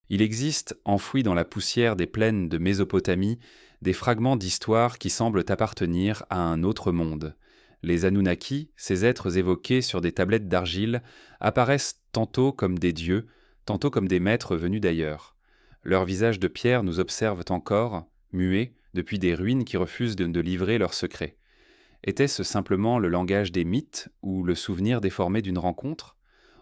Il existe, enfouis dans la poussière des plaines de Mésopotamie, des fragments d'histoire qui semblent appartenir à un autre monde. Les Anunnaki, ces êtres évoqués sur des tablettes d'argile, apparaissent tantôt comme des dieux, tantôt comme des maîtres venus d'ailleurs. Leurs visages de pierre nous observent encore, muets, depuis des ruines qui refusent de livrer leurs secrets. Était-ce simplement le langage des mythes ou le souvenir déformé d'une rencontre?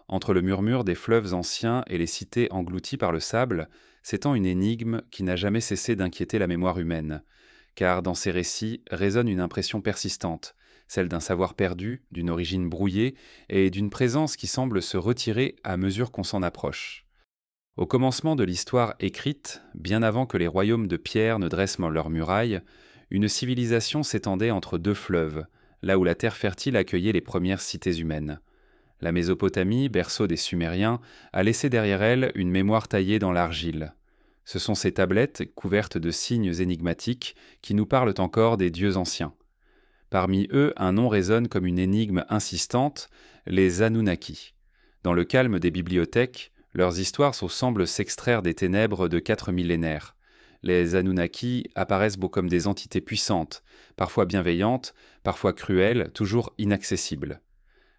Entre le murmure des fleuves anciens et les cités englouties par le sable, s'étend une énigme qui n'a jamais cessé d'inquiéter la mémoire humaine. Car dans ces récits résonne une impression persistante, celle d'un savoir perdu, d'une origine brouillée et d'une présence qui semble se retirer à mesure qu'on s'en approche. Au commencement de l'histoire écrite, bien avant que les royaumes de pierre ne dressent leurs murailles, une civilisation s'étendait entre deux fleuves, là où la terre fertile accueillait les premières cités humaines. La Mésopotamie, berceau des Sumériens, a laissé derrière elle une mémoire taillée dans l'argile. Ce sont ces tablettes, couvertes de signes énigmatiques, qui nous parlent encore des dieux anciens. Parmi eux, un nom résonne comme une énigme insistante, les Anunnaki. Dans le calme des bibliothèques, leurs histoires semblent s'extraire des ténèbres de 4 millénaires. Les Anunnaki apparaissent beaux comme des entités puissantes, parfois bienveillantes, parfois cruelles, toujours inaccessibles.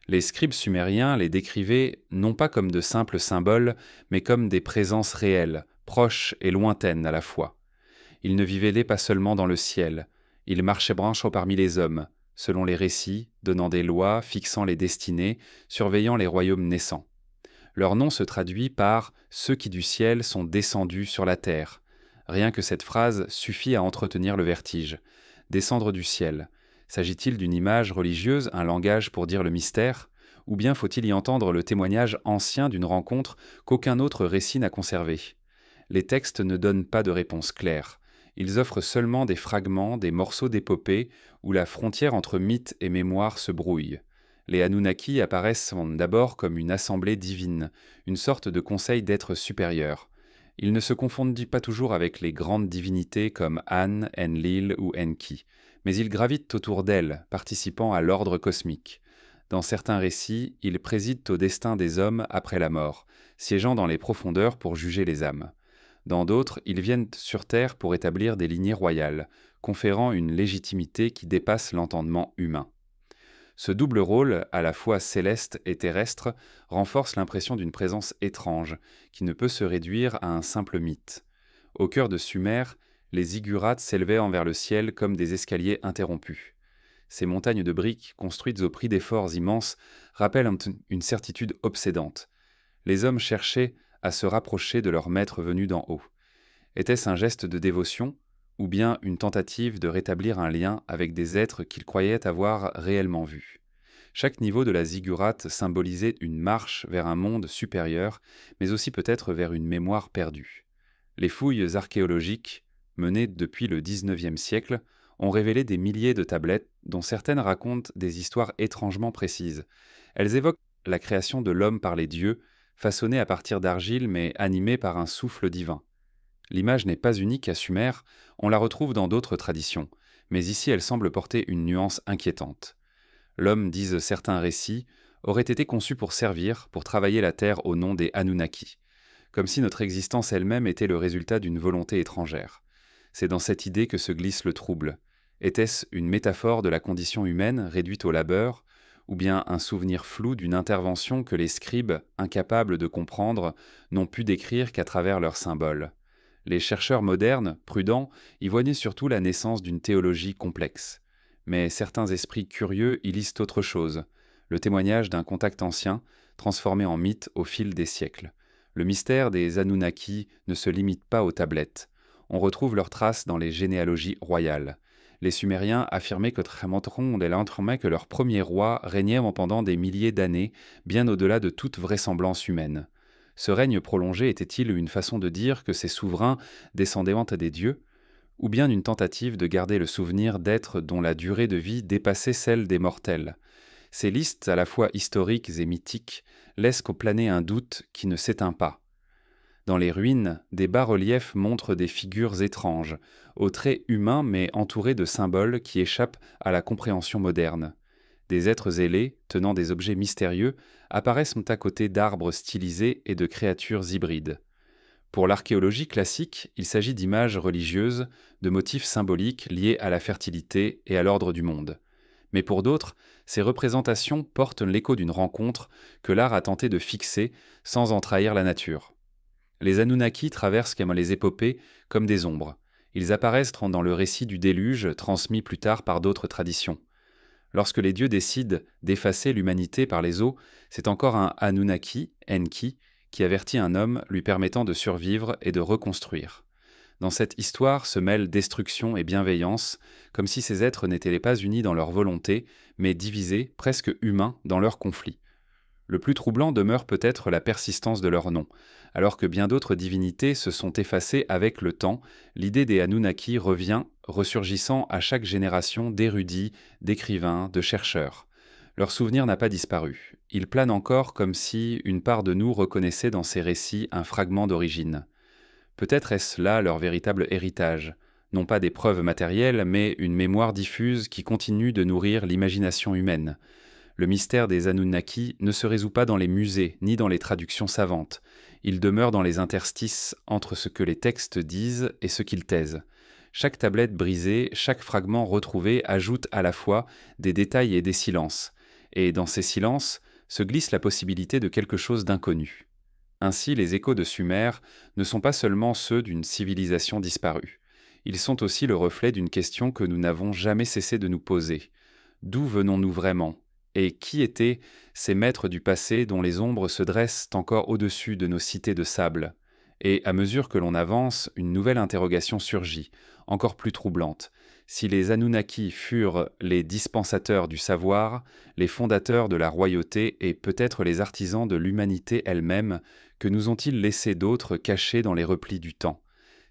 Les scribes sumériens les décrivaient non pas comme de simples symboles, mais comme des présences réelles, proches et lointaines à la fois. Ils ne vivaient pas seulement dans le ciel, ils marchaient branchant parmi les hommes, selon les récits, donnant des lois, fixant les destinées, surveillant les royaumes naissants. Leur nom se traduit par « ceux qui du ciel sont descendus sur la terre ». Rien que cette phrase suffit à entretenir le vertige. Descendre du ciel. S'agit-il d'une image religieuse, un langage pour dire le mystère? Ou bien faut-il y entendre le témoignage ancien d'une rencontre qu'aucun autre récit n'a conservé? Les textes ne donnent pas de réponse claire. Ils offrent seulement des fragments, des morceaux d'épopée où la frontière entre mythe et mémoire se brouille. Les Anunnaki apparaissent d'abord comme une assemblée divine, une sorte de conseil d'êtres supérieurs. Ils ne se confondent pas toujours avec les grandes divinités comme An, Enlil ou Enki, mais ils gravitent autour d'elles, participant à l'ordre cosmique. Dans certains récits, ils président au destin des hommes après la mort, siégeant dans les profondeurs pour juger les âmes. Dans d'autres, ils viennent sur Terre pour établir des lignées royales, conférant une légitimité qui dépasse l'entendement humain. Ce double rôle, à la fois céleste et terrestre, renforce l'impression d'une présence étrange, qui ne peut se réduire à un simple mythe. Au cœur de Sumer, les ziggurats s'élevaient envers le ciel comme des escaliers interrompus. Ces montagnes de briques, construites au prix d'efforts immenses, rappellent une certitude obsédante. Les hommes cherchaient à se rapprocher de leur maître venu d'en haut. Était-ce un geste de dévotion, ou bien une tentative de rétablir un lien avec des êtres qu'ils croyaient avoir réellement vus? Chaque niveau de la ziggurate symbolisait une marche vers un monde supérieur, mais aussi peut-être vers une mémoire perdue. Les fouilles archéologiques, menées depuis le XIXe siècle, ont révélé des milliers de tablettes dont certaines racontent des histoires étrangement précises. Elles évoquent la création de l'homme par les dieux, façonnée à partir d'argile mais animée par un souffle divin. L'image n'est pas unique à Sumer, on la retrouve dans d'autres traditions, mais ici elle semble porter une nuance inquiétante. L'homme, disent certains récits, aurait été conçu pour servir, pour travailler la terre au nom des Anunnaki, comme si notre existence elle-même était le résultat d'une volonté étrangère. C'est dans cette idée que se glisse le trouble. Était-ce une métaphore de la condition humaine réduite au labeur, ou bien un souvenir flou d'une intervention que les scribes, incapables de comprendre, n'ont pu décrire qu'à travers leurs symboles? Les chercheurs modernes, prudents, y voyaient surtout la naissance d'une théologie complexe. Mais certains esprits curieux y lisent autre chose, le témoignage d'un contact ancien, transformé en mythe au fil des siècles. Le mystère des Anunnaki ne se limite pas aux tablettes. On retrouve leurs traces dans les généalogies royales. Les Sumériens affirmaient que leur premier roi régnait pendant des milliers d'années, bien au-delà de toute vraisemblance humaine. Ce règne prolongé était-il une façon de dire que ces souverains descendaient des dieux, ou bien une tentative de garder le souvenir d'êtres dont la durée de vie dépassait celle des mortels? Ces listes, à la fois historiques et mythiques, laissent planer un doute qui ne s'éteint pas. Dans les ruines, des bas-reliefs montrent des figures étranges, aux traits humains mais entourés de symboles qui échappent à la compréhension moderne. Des êtres ailés, tenant des objets mystérieux, apparaissent à côté d'arbres stylisés et de créatures hybrides. Pour l'archéologie classique, il s'agit d'images religieuses, de motifs symboliques liés à la fertilité et à l'ordre du monde. Mais pour d'autres, ces représentations portent l'écho d'une rencontre que l'art a tenté de fixer sans en trahir la nature. Les Anunnaki traversent comme les épopées comme des ombres. Ils apparaissent dans le récit du déluge transmis plus tard par d'autres traditions. Lorsque les dieux décident d'effacer l'humanité par les eaux, c'est encore un Anunnaki, Enki, qui avertit un homme lui permettant de survivre et de reconstruire. Dans cette histoire se mêlent destruction et bienveillance, comme si ces êtres n'étaient pas unis dans leur volonté, mais divisés, presque humains, dans leurs conflits. Le plus troublant demeure peut-être la persistance de leur nom. Alors que bien d'autres divinités se sont effacées avec le temps, l'idée des Anunnaki revient, ressurgissant à chaque génération d'érudits, d'écrivains, de chercheurs. Leur souvenir n'a pas disparu. Il plane encore comme si une part de nous reconnaissait dans ces récits un fragment d'origine. Peut-être est-ce là leur véritable héritage, non pas des preuves matérielles, mais une mémoire diffuse qui continue de nourrir l'imagination humaine. Le mystère des Anunnaki ne se résout pas dans les musées ni dans les traductions savantes. Il demeure dans les interstices entre ce que les textes disent et ce qu'ils taisent. Chaque tablette brisée, chaque fragment retrouvé ajoute à la fois des détails et des silences. Et dans ces silences se glisse la possibilité de quelque chose d'inconnu. Ainsi, les échos de Sumer ne sont pas seulement ceux d'une civilisation disparue. Ils sont aussi le reflet d'une question que nous n'avons jamais cessé de nous poser. D'où venons-nous vraiment ? Et qui étaient ces maîtres du passé dont les ombres se dressent encore au-dessus de nos cités de sable ? Et à mesure que l'on avance, une nouvelle interrogation surgit, encore plus troublante. Si les Anunnaki furent les dispensateurs du savoir, les fondateurs de la royauté et peut-être les artisans de l'humanité elle-même, que nous ont-ils laissé d'autres cachés dans les replis du temps ?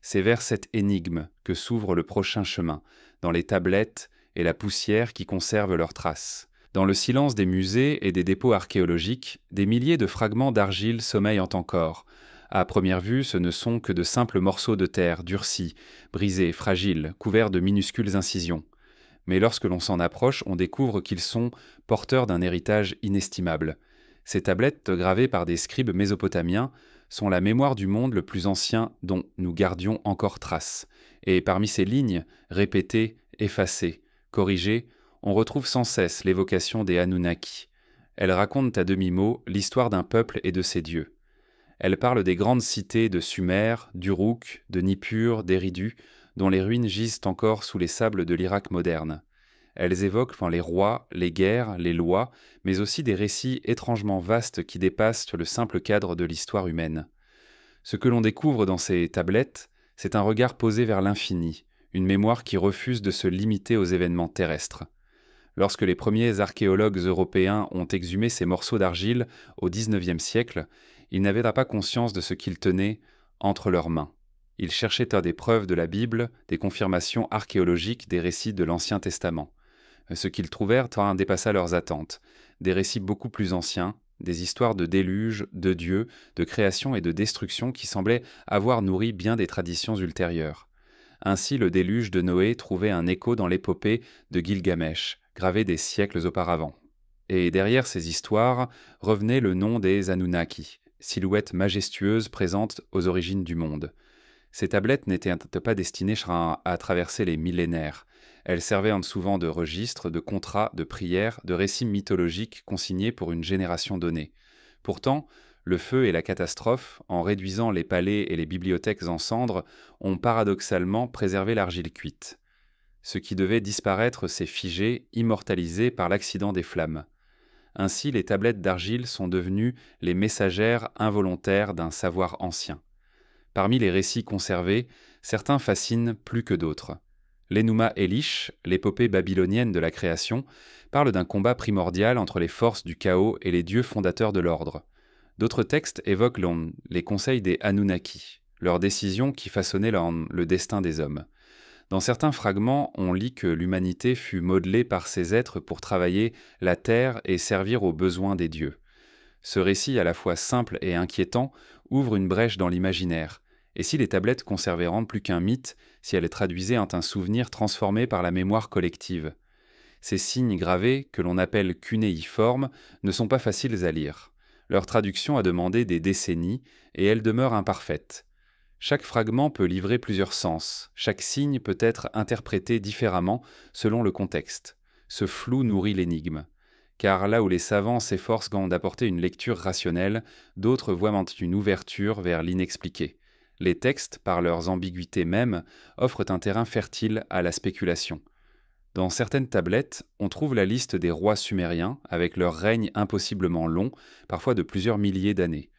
C'est vers cette énigme que s'ouvre le prochain chemin, dans les tablettes et la poussière qui conservent leurs traces. Dans le silence des musées et des dépôts archéologiques, des milliers de fragments d'argile sommeillent encore. À première vue, ce ne sont que de simples morceaux de terre durcis, brisés, fragiles, couverts de minuscules incisions. Mais lorsque l'on s'en approche, on découvre qu'ils sont porteurs d'un héritage inestimable. Ces tablettes, gravées par des scribes mésopotamiens, sont la mémoire du monde le plus ancien dont nous gardions encore trace. Et parmi ces lignes, répétées, effacées, corrigées, on retrouve sans cesse l'évocation des Anunnaki. Elles racontent à demi-mot l'histoire d'un peuple et de ses dieux. Elles parlent des grandes cités de Sumer, d'Uruk, de Nippur, d'Eridu, dont les ruines gisent encore sous les sables de l'Irak moderne. Elles évoquent les rois, les guerres, les lois, mais aussi des récits étrangement vastes qui dépassent le simple cadre de l'histoire humaine. Ce que l'on découvre dans ces tablettes, c'est un regard posé vers l'infini, une mémoire qui refuse de se limiter aux événements terrestres. Lorsque les premiers archéologues européens ont exhumé ces morceaux d'argile au XIXe siècle, ils n'avaient pas conscience de ce qu'ils tenaient entre leurs mains. Ils cherchaient des preuves de la Bible, des confirmations archéologiques des récits de l'Ancien Testament. Ce qu'ils trouvèrent dépassa leurs attentes. Des récits beaucoup plus anciens, des histoires de déluge, de Dieu, de création et de destruction qui semblaient avoir nourri bien des traditions ultérieures. Ainsi, le déluge de Noé trouvait un écho dans l'épopée de Gilgamesh, gravée des siècles auparavant. Et derrière ces histoires revenait le nom des Anunnaki, silhouette majestueuse présente aux origines du monde. Ces tablettes n'étaient pas destinées à traverser les millénaires. Elles servaient souvent de registre, de contrats, de prières, de récits mythologiques consignés pour une génération donnée. Pourtant, le feu et la catastrophe, en réduisant les palais et les bibliothèques en cendres, ont paradoxalement préservé l'argile cuite. Ce qui devait disparaître s'est figé, immortalisé par l'accident des flammes. Ainsi, les tablettes d'argile sont devenues les messagères involontaires d'un savoir ancien. Parmi les récits conservés, certains fascinent plus que d'autres. L'Enuma Elish, l'épopée babylonienne de la création, parle d'un combat primordial entre les forces du chaos et les dieux fondateurs de l'ordre. D'autres textes évoquent les conseils des Anunnaki, leurs décisions qui façonnaient le destin des hommes. Dans certains fragments, on lit que l'humanité fut modelée par ces êtres pour travailler la terre et servir aux besoins des dieux. Ce récit, à la fois simple et inquiétant, ouvre une brèche dans l'imaginaire. Et si les tablettes conservaient plus qu'un mythe, si elles traduisaient un souvenir transformé par la mémoire collective? Ces signes gravés, que l'on appelle cunéiformes, ne sont pas faciles à lire. Leur traduction a demandé des décennies, et elle demeure imparfaite. Chaque fragment peut livrer plusieurs sens, chaque signe peut être interprété différemment selon le contexte. Ce flou nourrit l'énigme. Car là où les savants s'efforcent d'apporter une lecture rationnelle, d'autres voient maintenant une ouverture vers l'inexpliqué. Les textes, par leurs ambiguïtés mêmes, offrent un terrain fertile à la spéculation. Dans certaines tablettes, on trouve la liste des rois sumériens, avec leur règne impossiblement long, parfois de plusieurs milliers d'années.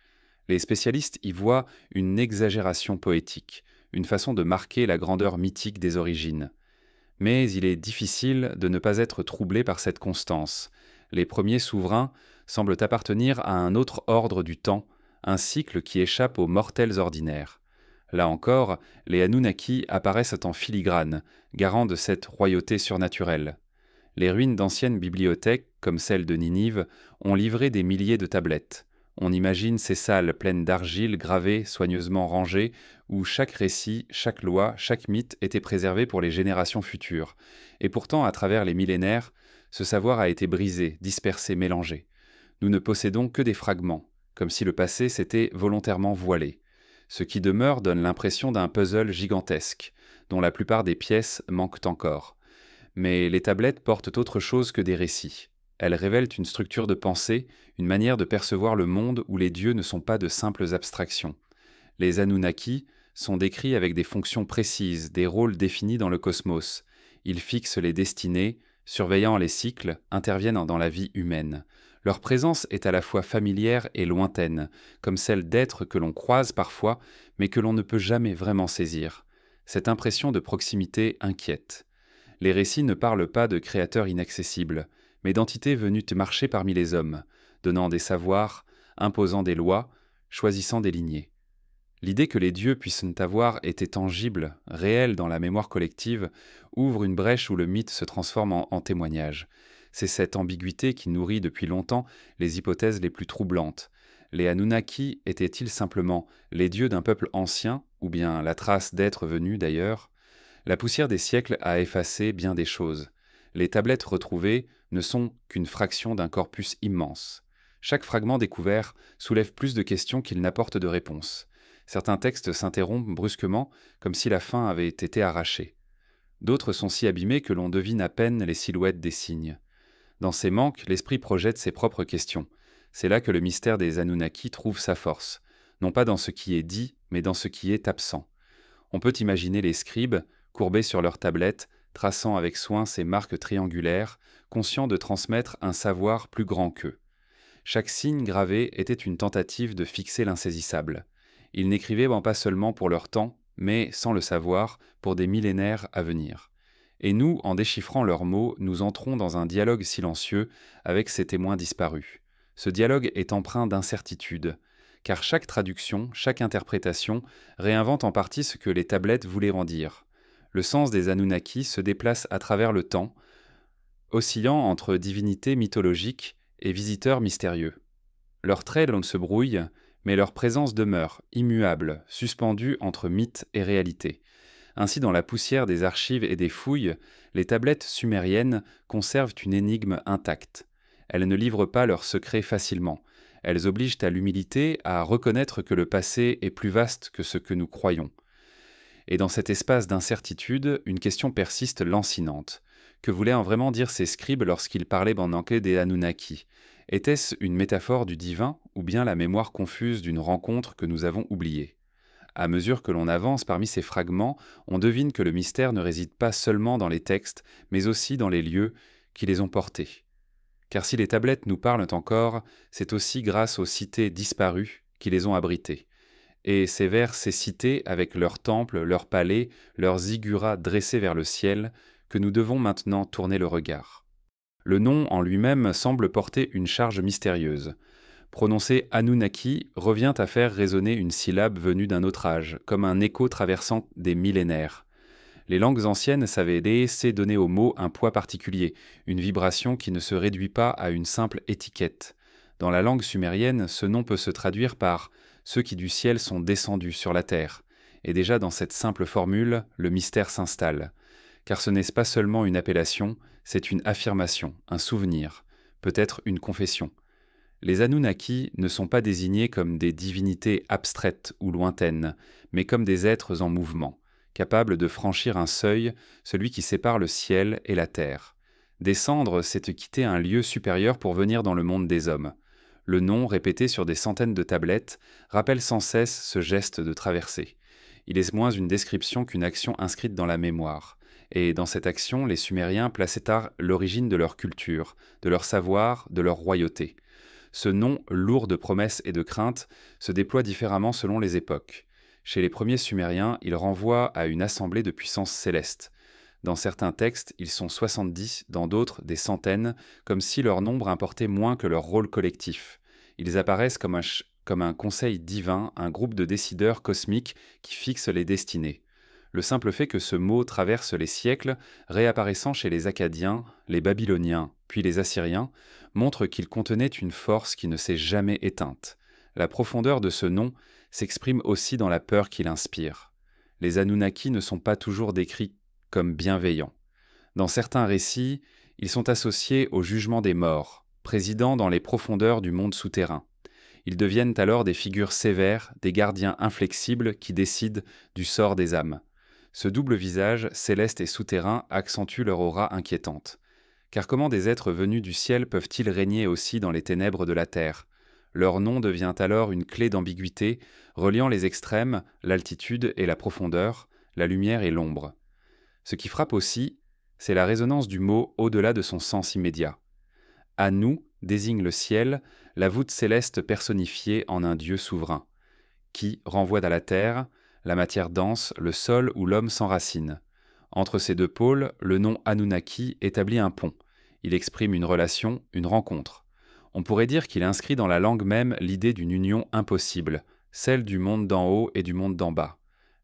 Les spécialistes y voient une exagération poétique, une façon de marquer la grandeur mythique des origines. Mais il est difficile de ne pas être troublé par cette constance. Les premiers souverains semblent appartenir à un autre ordre du temps, un cycle qui échappe aux mortels ordinaires. Là encore, les Anunnaki apparaissent en filigrane, garants de cette royauté surnaturelle. Les ruines d'anciennes bibliothèques, comme celle de Ninive, ont livré des milliers de tablettes. On imagine ces salles pleines d'argile gravées, soigneusement rangées, où chaque récit, chaque loi, chaque mythe était préservé pour les générations futures. Et pourtant, à travers les millénaires, ce savoir a été brisé, dispersé, mélangé. Nous ne possédons que des fragments, comme si le passé s'était volontairement voilé. Ce qui demeure donne l'impression d'un puzzle gigantesque, dont la plupart des pièces manquent encore. Mais les tablettes portent autre chose que des récits. Elles révèlent une structure de pensée, une manière de percevoir le monde où les dieux ne sont pas de simples abstractions. Les Anunnaki sont décrits avec des fonctions précises, des rôles définis dans le cosmos. Ils fixent les destinées, surveillant les cycles, interviennent dans la vie humaine. Leur présence est à la fois familière et lointaine, comme celle d'êtres que l'on croise parfois, mais que l'on ne peut jamais vraiment saisir. Cette impression de proximité inquiète. Les récits ne parlent pas de créateurs inaccessibles, mais d'entités venues marcher parmi les hommes, donnant des savoirs, imposant des lois, choisissant des lignées. L'idée que les dieux puissent avoir été tangibles, réels dans la mémoire collective, ouvre une brèche où le mythe se transforme en témoignage. C'est cette ambiguïté qui nourrit depuis longtemps les hypothèses les plus troublantes. Les Anunnaki étaient-ils simplement les dieux d'un peuple ancien, ou bien la trace d'êtres venus d'ailleurs ? La poussière des siècles a effacé bien des choses. Les tablettes retrouvées ne sont qu'une fraction d'un corpus immense. Chaque fragment découvert soulève plus de questions qu'il n'apporte de réponses. Certains textes s'interrompent brusquement, comme si la fin avait été arrachée. D'autres sont si abîmés que l'on devine à peine les silhouettes des signes. Dans ces manques, l'esprit projette ses propres questions. C'est là que le mystère des Anunnaki trouve sa force, non pas dans ce qui est dit, mais dans ce qui est absent. On peut imaginer les scribes, courbés sur leurs tablettes, traçant avec soin ces marques triangulaires, conscients de transmettre un savoir plus grand qu'eux. Chaque signe gravé était une tentative de fixer l'insaisissable. Ils n'écrivaient pas seulement pour leur temps, mais, sans le savoir, pour des millénaires à venir. Et nous, en déchiffrant leurs mots, nous entrons dans un dialogue silencieux avec ces témoins disparus. Ce dialogue est empreint d'incertitude, car chaque traduction, chaque interprétation réinvente en partie ce que les tablettes voulaient en dire. Le sens des Anunnaki se déplace à travers le temps, oscillant entre divinités mythologiques et visiteurs mystérieux. Leurs traits se brouillent, mais leur présence demeure, immuable, suspendue entre mythe et réalité. Ainsi, dans la poussière des archives et des fouilles, les tablettes sumériennes conservent une énigme intacte. Elles ne livrent pas leurs secrets facilement. Elles obligent à l'humilité, à reconnaître que le passé est plus vaste que ce que nous croyons. Et dans cet espace d'incertitude, une question persiste lancinante. Que voulaient vraiment dire ces scribes lorsqu'ils parlaient bananké des Anunnaki ? Était-ce une métaphore du divin ou bien la mémoire confuse d'une rencontre que nous avons oubliée ? À mesure que l'on avance parmi ces fragments, on devine que le mystère ne réside pas seulement dans les textes, mais aussi dans les lieux qui les ont portés. Car si les tablettes nous parlent encore, c'est aussi grâce aux cités disparues qui les ont abritées. Et c'est vers ces cités, avec leurs temples, leurs palais, leurs zigurats dressés vers le ciel, que nous devons maintenant tourner le regard. Le nom en lui-même semble porter une charge mystérieuse. Prononcer Anunnaki revient à faire résonner une syllabe venue d'un autre âge, comme un écho traversant des millénaires. Les langues anciennes savaient laisser donner au mot un poids particulier, une vibration qui ne se réduit pas à une simple étiquette. Dans la langue sumérienne, ce nom peut se traduire par « ceux qui du ciel sont descendus sur la terre ». Et déjà dans cette simple formule, le mystère s'installe. Car ce n'est pas seulement une appellation, c'est une affirmation, un souvenir, peut-être une confession. Les Anunnaki ne sont pas désignés comme des divinités abstraites ou lointaines, mais comme des êtres en mouvement, capables de franchir un seuil, celui qui sépare le ciel et la terre. Descendre, c'est quitter un lieu supérieur pour venir dans le monde des hommes. Le nom, répété sur des centaines de tablettes, rappelle sans cesse ce geste de traversée. Il est moins une description qu'une action inscrite dans la mémoire. Et dans cette action, les Sumériens plaçaient à l'origine de leur culture, de leur savoir, de leur royauté. Ce nom, lourd de promesses et de craintes, se déploie différemment selon les époques. Chez les premiers Sumériens, il renvoie à une assemblée de puissances célestes. Dans certains textes, ils sont 70, dans d'autres des centaines, comme si leur nombre importait moins que leur rôle collectif. Ils apparaissent comme un conseil divin, un groupe de décideurs cosmiques qui fixent les destinées. Le simple fait que ce mot traverse les siècles, réapparaissant chez les Akkadiens, les Babyloniens, puis les Assyriens, montre qu'il contenait une force qui ne s'est jamais éteinte. La profondeur de ce nom s'exprime aussi dans la peur qu'il inspire. Les Anunnaki ne sont pas toujours décrits comme bienveillants. Dans certains récits, ils sont associés au jugement des morts, présidant dans les profondeurs du monde souterrain. Ils deviennent alors des figures sévères, des gardiens inflexibles qui décident du sort des âmes. Ce double visage, céleste et souterrain, accentue leur aura inquiétante. Car comment des êtres venus du ciel peuvent-ils régner aussi dans les ténèbres de la terre? Leur nom devient alors une clé d'ambiguïté, reliant les extrêmes, l'altitude et la profondeur, la lumière et l'ombre. Ce qui frappe aussi, c'est la résonance du mot au-delà de son sens immédiat. Anu désigne le ciel, la voûte céleste personnifiée en un dieu souverain, qui renvoie à la terre, la matière dense, le sol où l'homme s'enracine. Entre ces deux pôles, le nom Anunnaki établit un pont. Il exprime une relation, une rencontre. On pourrait dire qu'il inscrit dans la langue même l'idée d'une union impossible, celle du monde d'en haut et du monde d'en bas.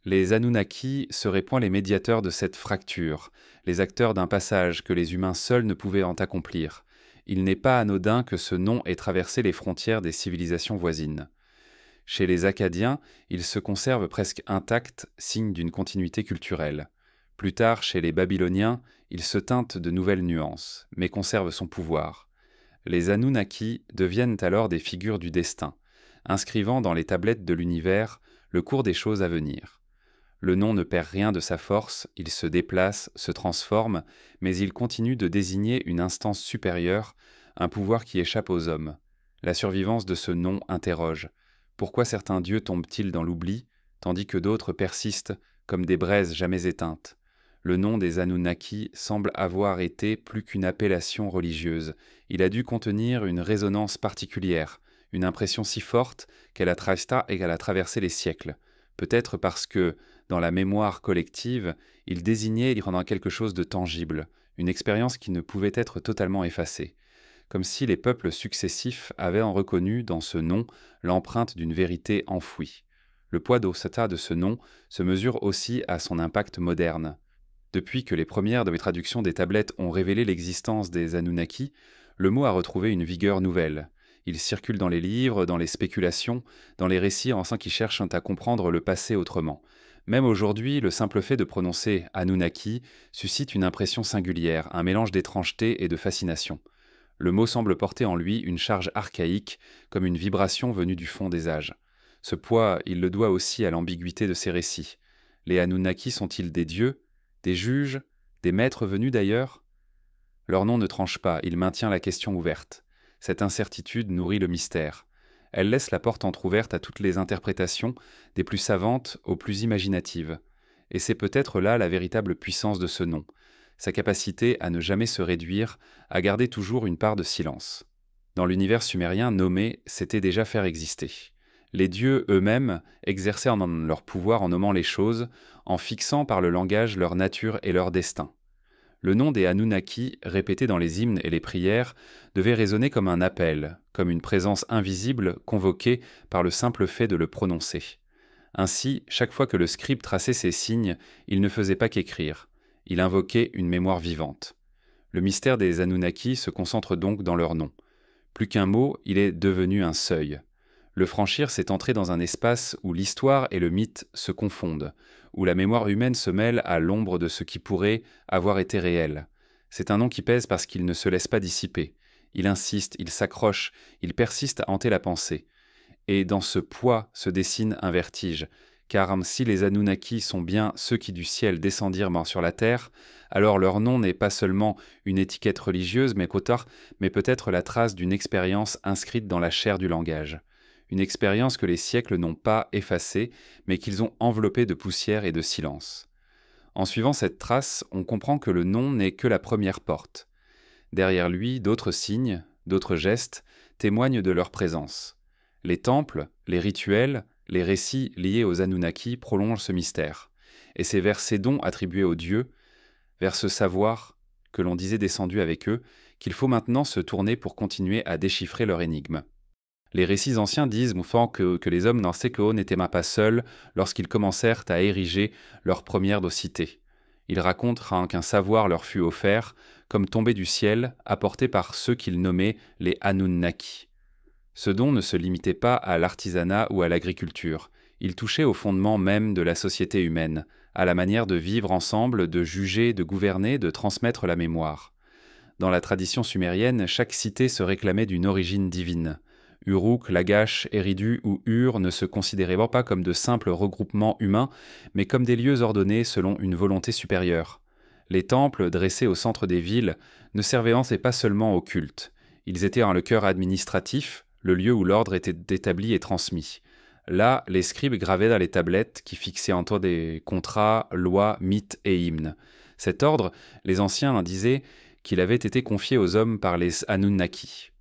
Les Anunnaki seraient point les médiateurs de cette fracture, les acteurs d'un passage que les humains seuls ne pouvaient en accomplir. Il n'est pas anodin que ce nom ait traversé les frontières des civilisations voisines. Chez les Akkadiens, il se conserve presque intact, signe d'une continuité culturelle. Plus tard, chez les Babyloniens, il se teinte de nouvelles nuances, mais conserve son pouvoir. Les Anunnaki deviennent alors des figures du destin, inscrivant dans les tablettes de l'univers le cours des choses à venir. Le nom ne perd rien de sa force, il se déplace, se transforme, mais il continue de désigner une instance supérieure, un pouvoir qui échappe aux hommes. La survivance de ce nom interroge. Pourquoi certains dieux tombent-ils dans l'oubli, tandis que d'autres persistent comme des braises jamais éteintes? Le nom des Anunnaki semble avoir été plus qu'une appellation religieuse. Il a dû contenir une résonance particulière, une impression si forte qu'elle a traversé les siècles. Peut-être parce que, dans la mémoire collective, il désignait y rendant quelque chose de tangible, une expérience qui ne pouvait être totalement effacée. Comme si les peuples successifs avaient en reconnu dans ce nom l'empreinte d'une vérité enfouie. Le poids d'Osata de ce nom se mesure aussi à son impact moderne. Depuis que les premières de mes traductions des tablettes ont révélé l'existence des Anunnaki, le mot a retrouvé une vigueur nouvelle. Il circule dans les livres, dans les spéculations, dans les récits anciens qui cherchent à comprendre le passé autrement. Même aujourd'hui, le simple fait de prononcer Anunnaki suscite une impression singulière, un mélange d'étrangeté et de fascination. Le mot semble porter en lui une charge archaïque, comme une vibration venue du fond des âges. Ce poids, il le doit aussi à l'ambiguïté de ses récits. Les Anunnaki sont-ils des dieux, des juges, des maîtres venus d'ailleurs? Leur nom ne tranche pas, il maintient la question ouverte. Cette incertitude nourrit le mystère. Elle laisse la porte entr'ouverte à toutes les interprétations, des plus savantes aux plus imaginatives. Et c'est peut-être là la véritable puissance de ce nom, sa capacité à ne jamais se réduire, à garder toujours une part de silence. Dans l'univers sumérien, nommer, c'était déjà faire exister. Les dieux eux-mêmes exerçaient leur pouvoir en nommant les choses, en fixant par le langage leur nature et leur destin. Le nom des Anunnaki, répété dans les hymnes et les prières, devait résonner comme un appel, comme une présence invisible convoquée par le simple fait de le prononcer. Ainsi, chaque fois que le scribe traçait ses signes, il ne faisait pas qu'écrire. Il invoquait une mémoire vivante. Le mystère des Anunnaki se concentre donc dans leur nom. Plus qu'un mot, il est devenu un seuil. Le franchir, c'est entrer dans un espace où l'histoire et le mythe se confondent, où la mémoire humaine se mêle à l'ombre de ce qui pourrait avoir été réel. C'est un nom qui pèse parce qu'il ne se laisse pas dissiper. Il insiste, il s'accroche, il persiste à hanter la pensée. Et dans ce poids se dessine un vertige, car si les Anunnaki sont bien ceux qui du ciel descendirent sur la terre, alors leur nom n'est pas seulement une étiquette religieuse, mais peut-être la trace d'une expérience inscrite dans la chair du langage. Une expérience que les siècles n'ont pas effacée, mais qu'ils ont enveloppée de poussière et de silence. En suivant cette trace, on comprend que le nom n'est que la première porte. Derrière lui, d'autres signes, d'autres gestes, témoignent de leur présence. Les temples, les rituels, les récits liés aux Anunnaki prolongent ce mystère. Et c'est vers ces dons attribués aux dieux, vers ce savoir que l'on disait descendu avec eux, qu'il faut maintenant se tourner pour continuer à déchiffrer leur énigme. Les récits anciens disent que les hommes dans Sekeo n'étaient pas seuls lorsqu'ils commencèrent à ériger leur première cité. Ils racontent qu'un savoir leur fut offert, comme tombé du ciel, apporté par ceux qu'ils nommaient les Anunnaki. Ce don ne se limitait pas à l'artisanat ou à l'agriculture. Il touchait au fondement même de la société humaine, à la manière de vivre ensemble, de juger, de gouverner, de transmettre la mémoire. Dans la tradition sumérienne, chaque cité se réclamait d'une origine divine. Uruk, Lagash, Eridu ou Ur ne se considéraient pas comme de simples regroupements humains, mais comme des lieux ordonnés selon une volonté supérieure. Les temples, dressés au centre des villes, ne servaient pas seulement au culte. Ils étaient le cœur administratif, le lieu où l'ordre était établi et transmis. Là, les scribes gravaient dans les tablettes qui fixaient en toi des contrats, lois, mythes et hymnes. Cet ordre, les anciens en disaient qu'il avait été confié aux hommes par les Anunnaki.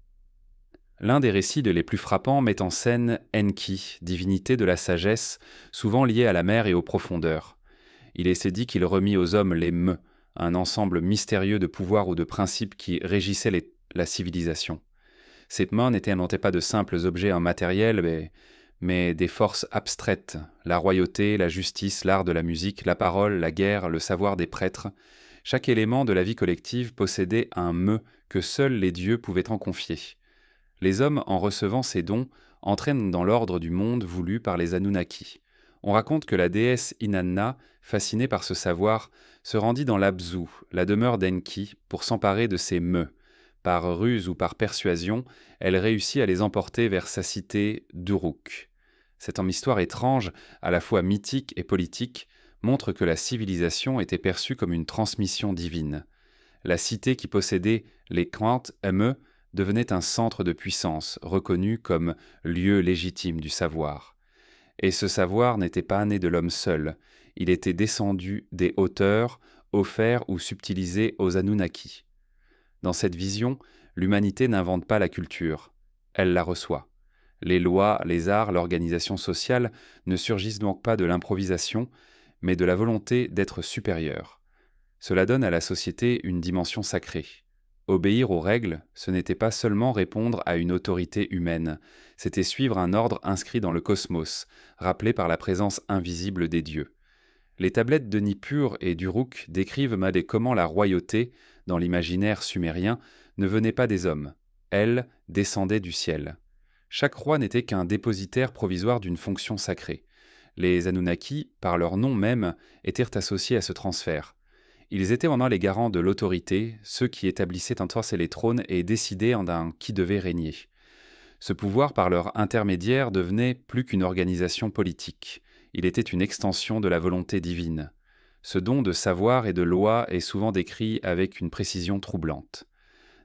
L'un des récits les plus frappants met en scène Enki, divinité de la sagesse, souvent liée à la mer et aux profondeurs. Il est dit qu'il remit aux hommes les me, un ensemble mystérieux de pouvoirs ou de principes qui régissaient la civilisation. Ces me n'étaient pas de simples objets matériels, mais des forces abstraites, la royauté, la justice, l'art de la musique, la parole, la guerre, le savoir des prêtres. Chaque élément de la vie collective possédait un me que seuls les dieux pouvaient en confier. Les hommes, en recevant ces dons, entraînent dans l'ordre du monde voulu par les Anunnaki. On raconte que la déesse Inanna, fascinée par ce savoir, se rendit dans l'Abzu, la demeure d'Enki, pour s'emparer de ces me. Par ruse ou par persuasion, elle réussit à les emporter vers sa cité d'Uruk. Cette histoire étrange, à la fois mythique et politique, montre que la civilisation était perçue comme une transmission divine. La cité qui possédait les Quant me devenait un centre de puissance, reconnu comme lieu légitime du savoir. Et ce savoir n'était pas né de l'homme seul, il était descendu des hauteurs, offert ou subtilisé aux Anunnaki. Dans cette vision, l'humanité n'invente pas la culture, elle la reçoit. Les lois, les arts, l'organisation sociale ne surgissent donc pas de l'improvisation, mais de la volonté d'être supérieur. Cela donne à la société une dimension sacrée. Obéir aux règles, ce n'était pas seulement répondre à une autorité humaine, c'était suivre un ordre inscrit dans le cosmos, rappelé par la présence invisible des dieux. Les tablettes de Nippur et d'Uruk décrivent comment la royauté, dans l'imaginaire sumérien, ne venait pas des hommes. Elle descendait du ciel. Chaque roi n'était qu'un dépositaire provisoire d'une fonction sacrée. Les Anunnaki, par leur nom même, étaient associés à ce transfert. Ils étaient les garants de l'autorité, ceux qui établissaient les trônes et décidaient qui devait régner. Ce pouvoir, par leur intermédiaire, devenait plus qu'une organisation politique. Il était une extension de la volonté divine. Ce don de savoir et de loi est souvent décrit avec une précision troublante.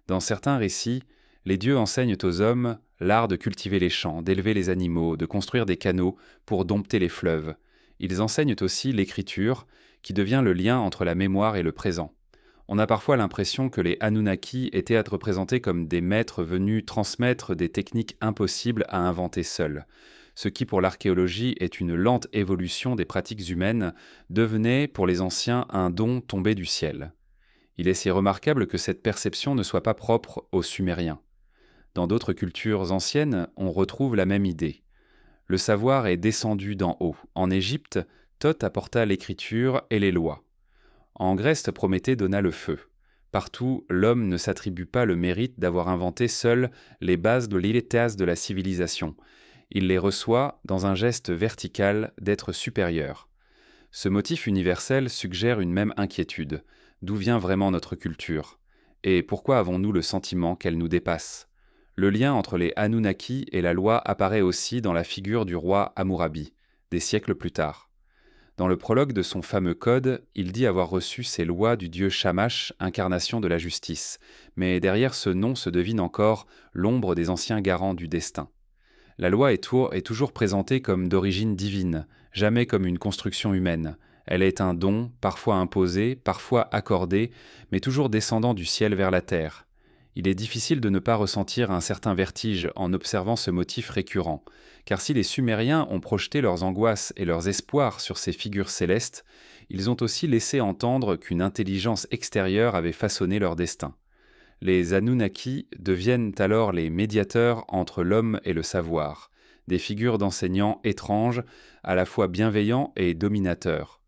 Dans certains récits, les dieux enseignent aux hommes l'art de cultiver les champs, d'élever les animaux, de construire des canaux pour dompter les fleuves. Ils enseignent aussi l'écriture, qui devient le lien entre la mémoire et le présent. On a parfois l'impression que les Anunnaki étaient représentés comme des maîtres venus transmettre des techniques impossibles à inventer seuls. Ce qui, pour l'archéologie, est une lente évolution des pratiques humaines, devenait, pour les anciens, un don tombé du ciel. Il est si remarquable que cette perception ne soit pas propre aux Sumériens. Dans d'autres cultures anciennes, on retrouve la même idée. Le savoir est descendu d'en haut. En Égypte, Thoth apporta l'écriture et les lois. En Grèce, Prométhée donna le feu. Partout, l'homme ne s'attribue pas le mérite d'avoir inventé seul les bases de l'élitase de la civilisation. Il les reçoit dans un geste vertical d'être supérieur. Ce motif universel suggère une même inquiétude. D'où vient vraiment notre culture ? Et pourquoi avons-nous le sentiment qu'elle nous dépasse? Le lien entre les Anunnaki et la loi apparaît aussi dans la figure du roi Hammurabi, des siècles plus tard. Dans le prologue de son fameux code, il dit avoir reçu ces lois du dieu Shamash, incarnation de la justice, mais derrière ce nom se devine encore l'ombre des anciens garants du destin. La loi est toujours présentée comme d'origine divine, jamais comme une construction humaine. Elle est un don, parfois imposé, parfois accordé, mais toujours descendant du ciel vers la terre. Il est difficile de ne pas ressentir un certain vertige en observant ce motif récurrent, car si les Sumériens ont projeté leurs angoisses et leurs espoirs sur ces figures célestes, ils ont aussi laissé entendre qu'une intelligence extérieure avait façonné leur destin. Les Anunnaki deviennent alors les médiateurs entre l'homme et le savoir, des figures d'enseignants étranges, à la fois bienveillants et dominateurs.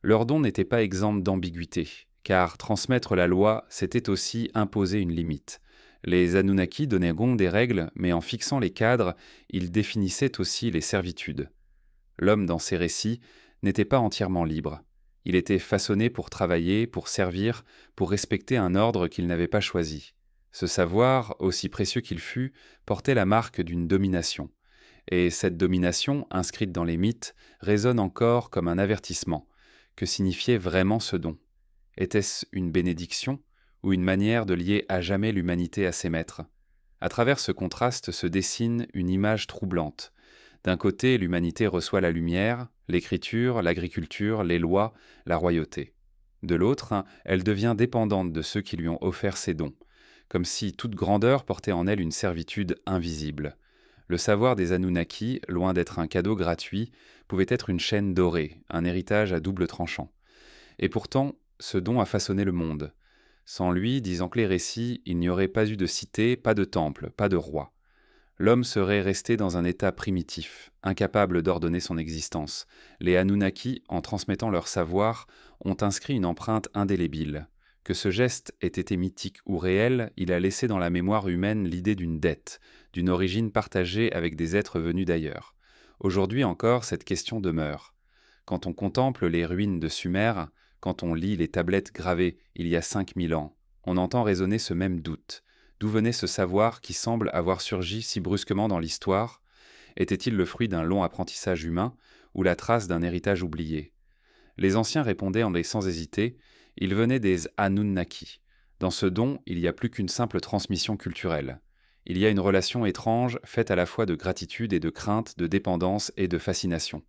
Leur don n'était pas exempt d'ambiguïté, car transmettre la loi, c'était aussi imposer une limite. Les Anunnaki donnaient donc des règles, mais en fixant les cadres, ils définissaient aussi les servitudes. L'homme, dans ces récits, n'était pas entièrement libre. Il était façonné pour travailler, pour servir, pour respecter un ordre qu'il n'avait pas choisi. Ce savoir, aussi précieux qu'il fût, portait la marque d'une domination. Et cette domination, inscrite dans les mythes, résonne encore comme un avertissement. Que signifiait vraiment ce don? Était-ce une bénédiction ou une manière de lier à jamais l'humanité à ses maîtres? À travers ce contraste se dessine une image troublante. D'un côté, l'humanité reçoit la lumière, l'écriture, l'agriculture, les lois, la royauté. De l'autre, elle devient dépendante de ceux qui lui ont offert ces dons, comme si toute grandeur portait en elle une servitude invisible. Le savoir des Anunnaki, loin d'être un cadeau gratuit, pouvait être une chaîne dorée, un héritage à double tranchant. Et pourtant, ce don a façonné le monde. Sans lui, disent les récits, il n'y aurait pas eu de cité, pas de temple, pas de roi. L'homme serait resté dans un état primitif, incapable d'ordonner son existence. Les Anunnaki, en transmettant leur savoir, ont inscrit une empreinte indélébile. Que ce geste ait été mythique ou réel, il a laissé dans la mémoire humaine l'idée d'une dette, d'une origine partagée avec des êtres venus d'ailleurs. Aujourd'hui encore, cette question demeure. Quand on contemple les ruines de Sumer, quand on lit les tablettes gravées il y a 5000 ans, on entend résonner ce même doute. D'où venait ce savoir qui semble avoir surgi si brusquement dans l'histoire? Était-il le fruit d'un long apprentissage humain ou la trace d'un héritage oublié? Les anciens répondaient sans hésiter, il venait des Anunnaki. Dans ce don, il n'y a plus qu'une simple transmission culturelle. Il y a une relation étrange, faite à la fois de gratitude et de crainte, de dépendance et de fascination.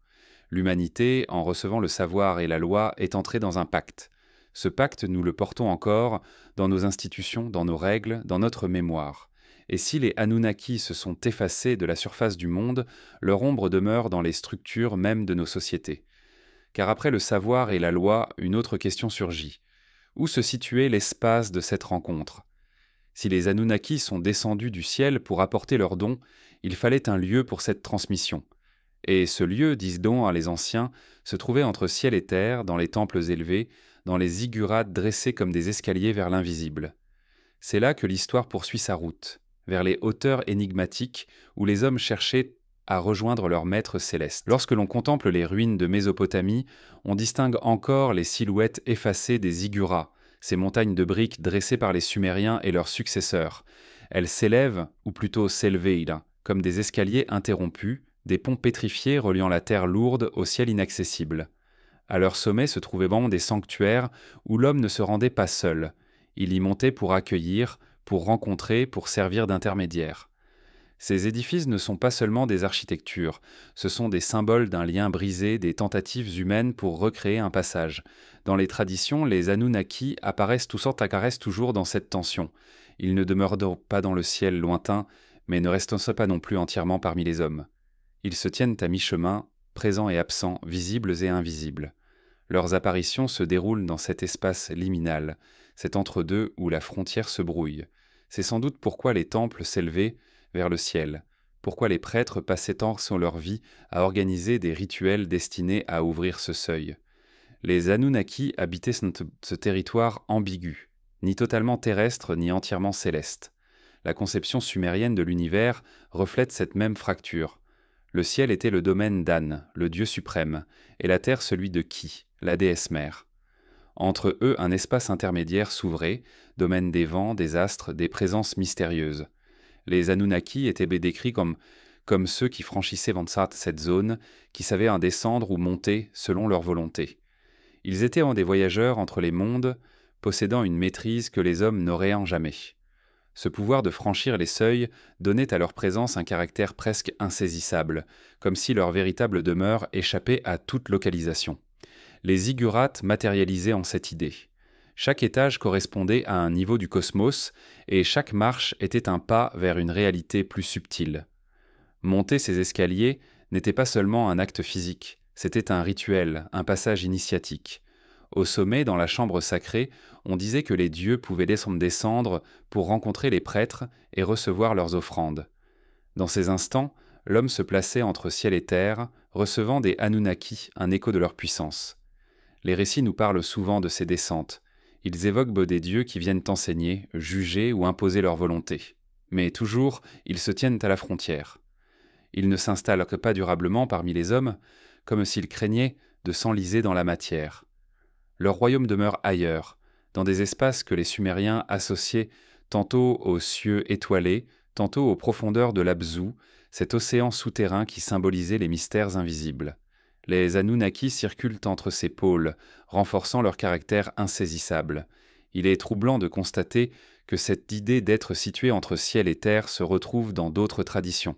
L'humanité, en recevant le savoir et la loi, est entrée dans un pacte. Ce pacte, nous le portons encore dans nos institutions, dans nos règles, dans notre mémoire. Et si les Anunnaki se sont effacés de la surface du monde, leur ombre demeure dans les structures même de nos sociétés. Car après le savoir et la loi, une autre question surgit. Où se situait l'espace de cette rencontre? Si les Anunnaki sont descendus du ciel pour apporter leurs dons, il fallait un lieu pour cette transmission. Et ce lieu, disent donc les anciens, se trouvait entre ciel et terre, dans les temples élevés, dans les ziggurats dressés comme des escaliers vers l'invisible. C'est là que l'histoire poursuit sa route, vers les hauteurs énigmatiques où les hommes cherchaient à rejoindre leur maître céleste. Lorsque l'on contemple les ruines de Mésopotamie, on distingue encore les silhouettes effacées des ziggurats, ces montagnes de briques dressées par les Sumériens et leurs successeurs. Elles s'élèvent, ou plutôt s'élevaient, comme des escaliers interrompus, des ponts pétrifiés reliant la terre lourde au ciel inaccessible. À leur sommet se trouvaient bon des sanctuaires où l'homme ne se rendait pas seul. Il y montait pour accueillir, pour rencontrer, pour servir d'intermédiaire. Ces édifices ne sont pas seulement des architectures, ce sont des symboles d'un lien brisé, des tentatives humaines pour recréer un passage. Dans les traditions, les Anunnaki apparaissent toujours dans cette tension. Ils ne demeurent donc pas dans le ciel lointain, mais ne restent pas non plus entièrement parmi les hommes. Ils se tiennent à mi-chemin, présents et absents, visibles et invisibles. Leurs apparitions se déroulent dans cet espace liminal, cet entre-deux où la frontière se brouille. C'est sans doute pourquoi les temples s'élevaient vers le ciel, pourquoi les prêtres passaient tant sur leur vie à organiser des rituels destinés à ouvrir ce seuil. Les Anunnaki habitaient ce territoire ambigu, ni totalement terrestre ni entièrement céleste. La conception sumérienne de l'univers reflète cette même fracture. Le ciel était le domaine d'An, le dieu suprême, et la terre celui de Ki, la déesse mère. Entre eux, un espace intermédiaire s'ouvrait, domaine des vents, des astres, des présences mystérieuses. Les Anunnaki étaient décrits comme ceux qui franchissaient cette zone, qui savaient en descendre ou monter selon leur volonté. Ils étaient des voyageurs entre les mondes, possédant une maîtrise que les hommes n'auraient en jamais. Ce pouvoir de franchir les seuils donnait à leur présence un caractère presque insaisissable, comme si leur véritable demeure échappait à toute localisation. Les ziggurats matérialisaient en cette idée. Chaque étage correspondait à un niveau du cosmos, et chaque marche était un pas vers une réalité plus subtile. Monter ces escaliers n'était pas seulement un acte physique, c'était un rituel, un passage initiatique. Au sommet, dans la chambre sacrée, on disait que les dieux pouvaient descendre pour rencontrer les prêtres et recevoir leurs offrandes. Dans ces instants, l'homme se plaçait entre ciel et terre, recevant des Anunnaki un écho de leur puissance. Les récits nous parlent souvent de ces descentes. Ils évoquent des dieux qui viennent enseigner, juger ou imposer leur volonté. Mais toujours, ils se tiennent à la frontière. Ils ne s'installent pas durablement parmi les hommes, comme s'ils craignaient de s'enliser dans la matière. Leur royaume demeure ailleurs, dans des espaces que les Sumériens associaient tantôt aux cieux étoilés, tantôt aux profondeurs de l'Abzu, cet océan souterrain qui symbolisait les mystères invisibles. Les Anunnaki circulent entre ces pôles, renforçant leur caractère insaisissable. Il est troublant de constater que cette idée d'être situé entre ciel et terre se retrouve dans d'autres traditions.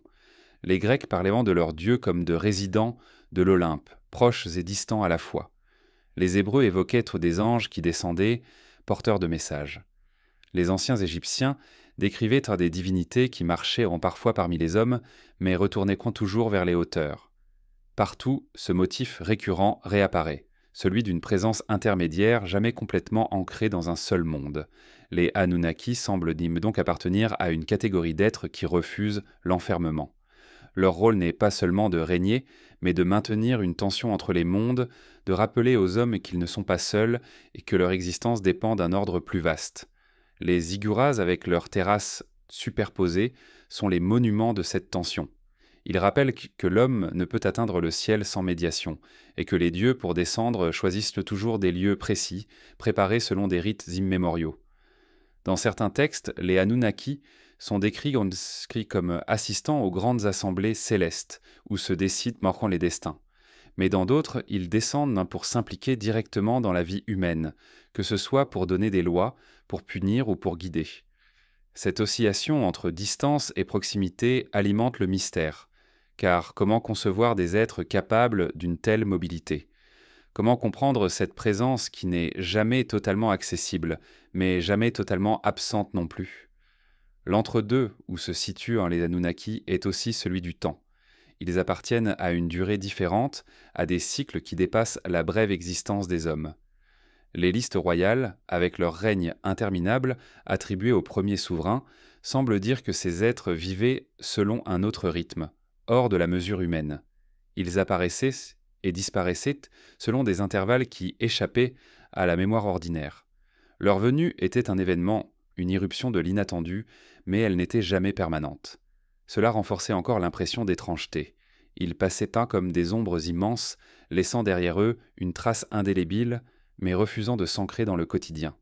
Les Grecs parlaient de leurs dieux comme de résidents de l'Olympe, proches et distants à la fois. Les Hébreux évoquaient être des anges qui descendaient, porteurs de messages. Les anciens Égyptiens décrivaient être des divinités qui marchaient parfois parmi les hommes, mais retournaient toujours vers les hauteurs. Partout, ce motif récurrent réapparaît, celui d'une présence intermédiaire jamais complètement ancrée dans un seul monde. Les Anunnaki semblent donc appartenir à une catégorie d'êtres qui refusent l'enfermement. Leur rôle n'est pas seulement de régner, mais de maintenir une tension entre les mondes, de rappeler aux hommes qu'ils ne sont pas seuls et que leur existence dépend d'un ordre plus vaste. Les zigguras, avec leurs terrasses superposées, sont les monuments de cette tension. Ils rappellent que l'homme ne peut atteindre le ciel sans médiation, et que les dieux, pour descendre, choisissent toujours des lieux précis, préparés selon des rites immémoriaux. Dans certains textes, les Anunnaki sont décrits comme assistant aux grandes assemblées célestes, où se décident marquant les destins. Mais dans d'autres, ils descendent pour s'impliquer directement dans la vie humaine, que ce soit pour donner des lois, pour punir ou pour guider. Cette oscillation entre distance et proximité alimente le mystère, car comment concevoir des êtres capables d'une telle mobilité ? Comment comprendre cette présence qui n'est jamais totalement accessible, mais jamais totalement absente non plus ? L'entre-deux où se situent les Anunnaki est aussi celui du temps. Ils appartiennent à une durée différente, à des cycles qui dépassent la brève existence des hommes. Les listes royales, avec leur règne interminable attribué aux premiers souverains, semblent dire que ces êtres vivaient selon un autre rythme, hors de la mesure humaine. Ils apparaissaient et disparaissaient selon des intervalles qui échappaient à la mémoire ordinaire. Leur venue était un événement, une irruption de l'inattendu, mais elle n'était jamais permanente. Cela renforçait encore l'impression d'étrangeté. Ils passaient comme des ombres immenses, laissant derrière eux une trace indélébile, mais refusant de s'ancrer dans le quotidien.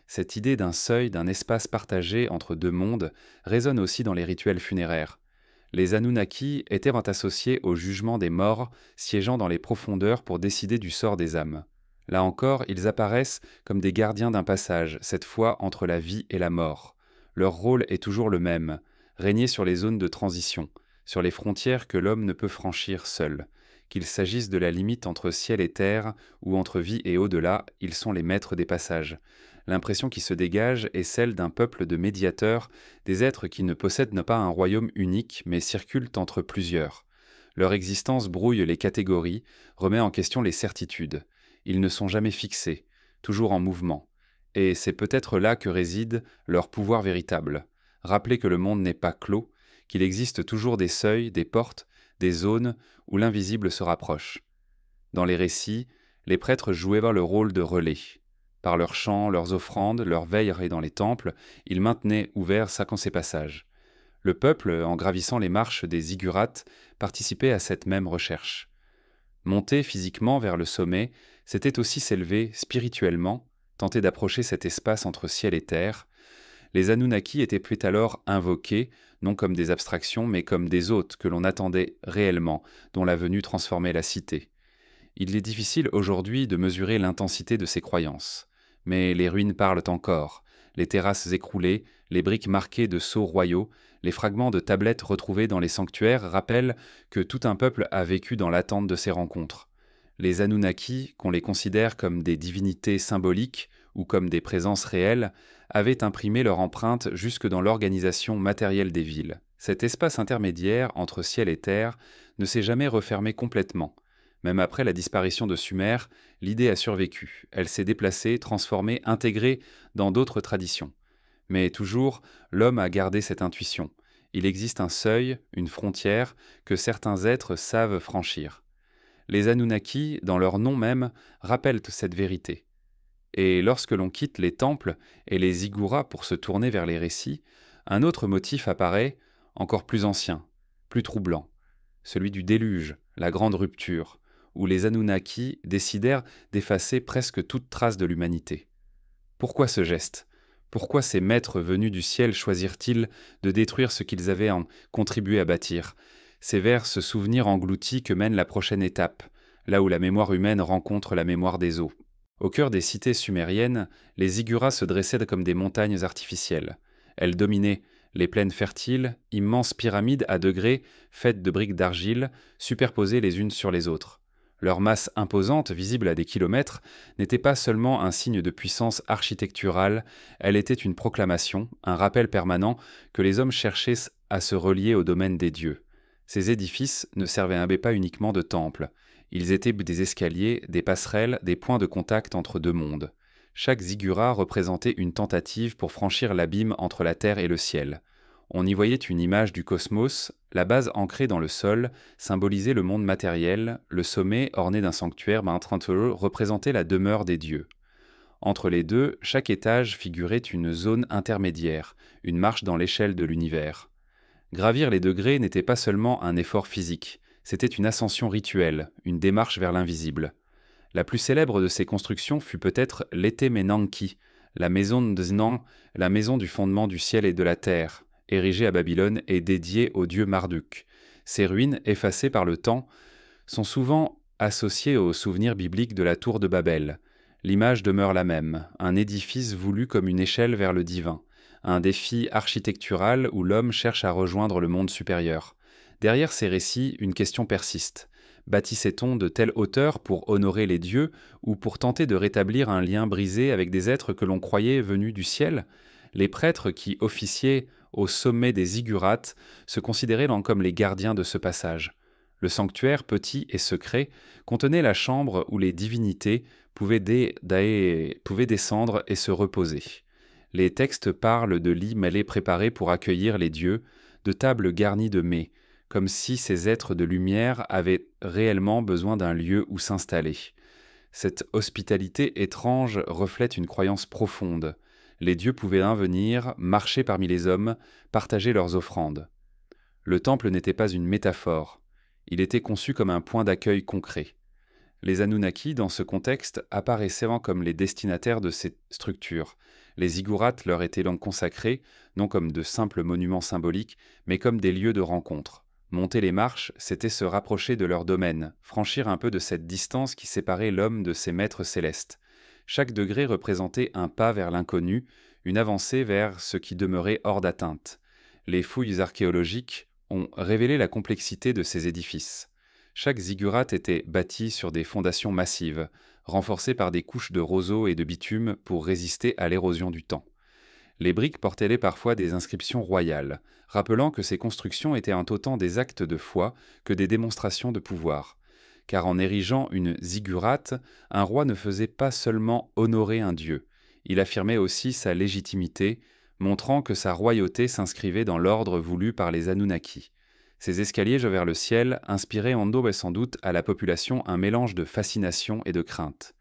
Cette idée d'un seuil, d'un espace partagé entre deux mondes, résonne aussi dans les rituels funéraires. Les Anunnaki étaient associés au jugement des morts, siégeant dans les profondeurs pour décider du sort des âmes. Là encore, ils apparaissent comme des gardiens d'un passage, cette fois entre la vie et la mort. Leur rôle est toujours le même, régner sur les zones de transition, sur les frontières que l'homme ne peut franchir seul. Qu'il s'agisse de la limite entre ciel et terre, ou entre vie et au-delà, ils sont les maîtres des passages. L'impression qui se dégage est celle d'un peuple de médiateurs, des êtres qui ne possèdent pas un royaume unique, mais circulent entre plusieurs. Leur existence brouille les catégories, remet en question les certitudes. Ils ne sont jamais fixés, toujours en mouvement. Et c'est peut-être là que réside leur pouvoir véritable. Rappeler que le monde n'est pas clos, qu'il existe toujours des seuils, des portes, des zones où l'invisible se rapproche. Dans les récits, les prêtres jouaient le rôle de relais. Par leurs chants, leurs offrandes, leurs veilles dans les temples, ils maintenaient ouverts ces passages. Le peuple, en gravissant les marches des ziggurats, participait à cette même recherche. Monter physiquement vers le sommet, C'était aussi s'élever spirituellement, tenter d'approcher cet espace entre ciel et terre. Les Anunnaki étaient plus alors invoqués, non comme des abstractions, mais comme des hôtes que l'on attendait réellement, dont la venue transformait la cité. Il est difficile aujourd'hui de mesurer l'intensité de ces croyances. Mais les ruines parlent encore. Les terrasses écroulées, les briques marquées de sceaux royaux, les fragments de tablettes retrouvés dans les sanctuaires rappellent que tout un peuple a vécu dans l'attente de ces rencontres. Les Anunnaki, qu'on les considère comme des divinités symboliques ou comme des présences réelles, avaient imprimé leur empreinte jusque dans l'organisation matérielle des villes. Cet espace intermédiaire entre ciel et terre ne s'est jamais refermé complètement. Même après la disparition de Sumer, l'idée a survécu. Elle s'est déplacée, transformée, intégrée dans d'autres traditions. Mais toujours, l'homme a gardé cette intuition. Il existe un seuil, une frontière, que certains êtres savent franchir. Les Anunnaki, dans leur nom même, rappellent cette vérité. Et lorsque l'on quitte les temples et les zigguras pour se tourner vers les récits, un autre motif apparaît, encore plus ancien, plus troublant, celui du déluge, la grande rupture, où les Anunnaki décidèrent d'effacer presque toute trace de l'humanité. Pourquoi ce geste ? Pourquoi ces maîtres venus du ciel choisirent-ils de détruire ce qu'ils avaient contribué à bâtir ? C'est vers ce souvenir englouti que mène la prochaine étape, là où la mémoire humaine rencontre la mémoire des eaux. Au cœur des cités sumériennes, les zigguras se dressaient comme des montagnes artificielles. Elles dominaient les plaines fertiles, immenses pyramides à degrés, faites de briques d'argile, superposées les unes sur les autres. Leur masse imposante, visible à des kilomètres, n'était pas seulement un signe de puissance architecturale, elle était une proclamation, un rappel permanent que les hommes cherchaient à se relier au domaine des dieux. Ces édifices ne servaient pas uniquement de temples. Ils étaient des escaliers, des passerelles, des points de contact entre deux mondes. Chaque ziggura représentait une tentative pour franchir l'abîme entre la terre et le ciel. On y voyait une image du cosmos, la base ancrée dans le sol symbolisait le monde matériel, le sommet, orné d'un sanctuaire, représentait la demeure des dieux. Entre les deux, chaque étage figurait une zone intermédiaire, une marche dans l'échelle de l'univers. Gravir les degrés n'était pas seulement un effort physique, c'était une ascension rituelle, une démarche vers l'invisible. La plus célèbre de ces constructions fut peut-être l'Etemenanki, la maison de Znan, la maison du fondement du ciel et de la terre, érigée à Babylone et dédiée au dieu Marduk. Ces ruines, effacées par le temps, sont souvent associées au souvenir biblique de la tour de Babel. L'image demeure la même, un édifice voulu comme une échelle vers le divin, un défi architectural où l'homme cherche à rejoindre le monde supérieur. Derrière ces récits, une question persiste. Bâtissait-on de telle hauteur pour honorer les dieux ou pour tenter de rétablir un lien brisé avec des êtres que l'on croyait venus du ciel ? Les prêtres qui officiaient au sommet des ziggurats se considéraient comme les gardiens de ce passage. Le sanctuaire, petit et secret, contenait la chambre où les divinités pouvaient descendre et se reposer. Les textes parlent de lits mêlés préparés pour accueillir les dieux, de tables garnies de mets, comme si ces êtres de lumière avaient réellement besoin d'un lieu où s'installer. Cette hospitalité étrange reflète une croyance profonde. Les dieux pouvaient venir, marcher parmi les hommes, partager leurs offrandes. Le temple n'était pas une métaphore, il était conçu comme un point d'accueil concret. Les Anunnaki, dans ce contexte, apparaissaient comme les destinataires de ces structures. Les ziggurats leur étaient donc consacrés, non comme de simples monuments symboliques, mais comme des lieux de rencontre. Monter les marches, c'était se rapprocher de leur domaine, franchir un peu de cette distance qui séparait l'homme de ses maîtres célestes. Chaque degré représentait un pas vers l'inconnu, une avancée vers ce qui demeurait hors d'atteinte. Les fouilles archéologiques ont révélé la complexité de ces édifices. Chaque ziggurat était bâti sur des fondations massives, renforcées par des couches de roseaux et de bitume pour résister à l'érosion du temps. Les briques portaient parfois des inscriptions royales, rappelant que ces constructions étaient autant des actes de foi que des démonstrations de pouvoir. Car en érigeant une ziggurat, un roi ne faisait pas seulement honorer un dieu, il affirmait aussi sa légitimité, montrant que sa royauté s'inscrivait dans l'ordre voulu par les Anunnaki. Ces escaliers vers le ciel inspiraient sans doute à la population un mélange de fascination et de crainte.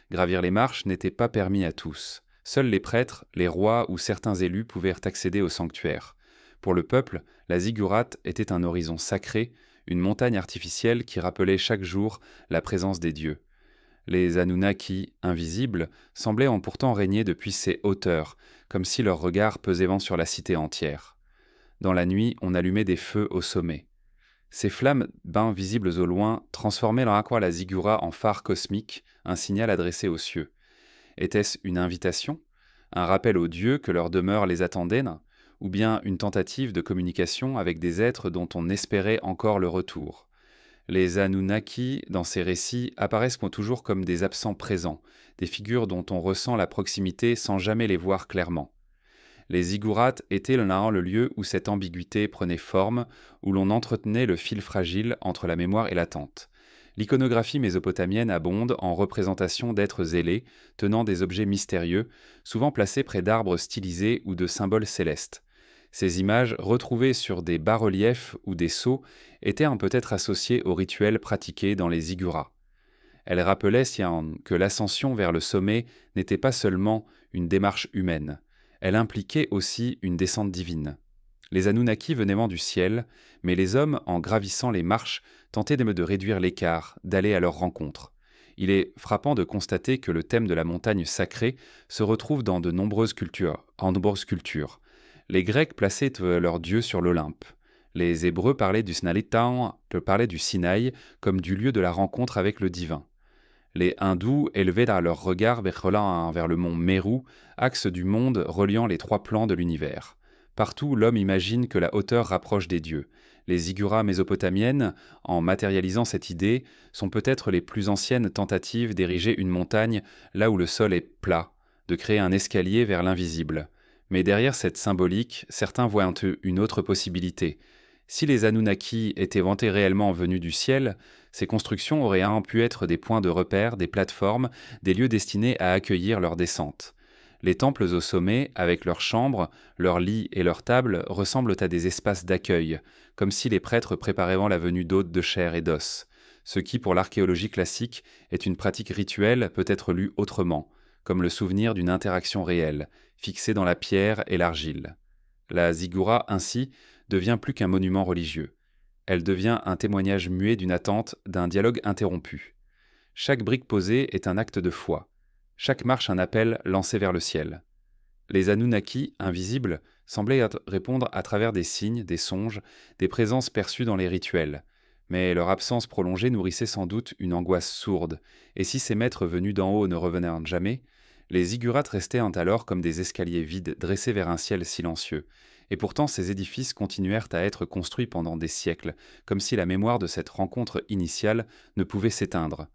Gravir les marches n'était pas permis à tous. Seuls les prêtres, les rois ou certains élus pouvaient accéder au sanctuaire. Pour le peuple, la ziggurat était un horizon sacré, une montagne artificielle qui rappelait chaque jour la présence des dieux. Les Anunnaki, invisibles, semblaient pourtant régner depuis ces hauteurs, comme si leur regard pesait vent sur la cité entière. Dans la nuit, on allumait des feux au sommet. Ces flammes, bien visibles au loin, transformaient la ziggurat en phare cosmique, un signal adressé aux cieux. Était-ce une invitation? Un rappel aux dieux que leur demeure les attendait? Ou bien une tentative de communication avec des êtres dont on espérait encore le retour? Les Anunnaki, dans ces récits, apparaissent toujours comme des absents présents, des figures dont on ressent la proximité sans jamais les voir clairement. Les ziggourats étaient le lieu où cette ambiguïté prenait forme, où l'on entretenait le fil fragile entre la mémoire et l'attente. L'iconographie mésopotamienne abonde en représentations d'êtres zélés, tenant des objets mystérieux, souvent placés près d'arbres stylisés ou de symboles célestes. Ces images, retrouvées sur des bas-reliefs ou des sceaux, étaient peut-être associées aux rituels pratiqués dans les ziggurats. Elles rappelaient que l'ascension vers le sommet n'était pas seulement une démarche humaine, elle impliquait aussi une descente divine. Les Anunnaki venaient du ciel, mais les hommes, en gravissant les marches, tentaient de réduire l'écart, d'aller à leur rencontre. Il est frappant de constater que le thème de la montagne sacrée se retrouve dans de nombreuses cultures. Les Grecs plaçaient leurs dieux sur l'Olympe. Les Hébreux parlaient du Sinaï comme du lieu de la rencontre avec le divin. Les Hindous élevaient leur regard vers le mont Meru, axe du monde reliant les trois plans de l'univers. Partout, l'homme imagine que la hauteur rapproche des dieux. Les zigguras mésopotamiennes, en matérialisant cette idée, sont peut-être les plus anciennes tentatives d'ériger une montagne là où le sol est plat, de créer un escalier vers l'invisible. Mais derrière cette symbolique, certains voient une autre possibilité. Si les Anunnaki étaient réellement venus du ciel, ces constructions auraient pu être des points de repère, des plateformes, des lieux destinés à accueillir leur descente. Les temples au sommet, avec leurs chambres, leurs lits et leurs tables, ressemblent à des espaces d'accueil, comme si les prêtres préparaient la venue d'hôtes de chair et d'os. Ce qui, pour l'archéologie classique, est une pratique rituelle peut être lu autrement, comme le souvenir d'une interaction réelle, fixée dans la pierre et l'argile. La ziggoura, ainsi, devient plus qu'un monument religieux. Elle devient un témoignage muet d'une attente, d'un dialogue interrompu. Chaque brique posée est un acte de foi. Chaque marche un appel lancé vers le ciel. Les Anunnaki, invisibles, semblaient répondre à travers des signes, des songes, des présences perçues dans les rituels. Mais leur absence prolongée nourrissait sans doute une angoisse sourde, et si ces maîtres venus d'en haut ne revenaient jamais, les ziggurats restaient alors comme des escaliers vides dressés vers un ciel silencieux. Et pourtant ces édifices continuèrent à être construits pendant des siècles, comme si la mémoire de cette rencontre initiale ne pouvait s'éteindre.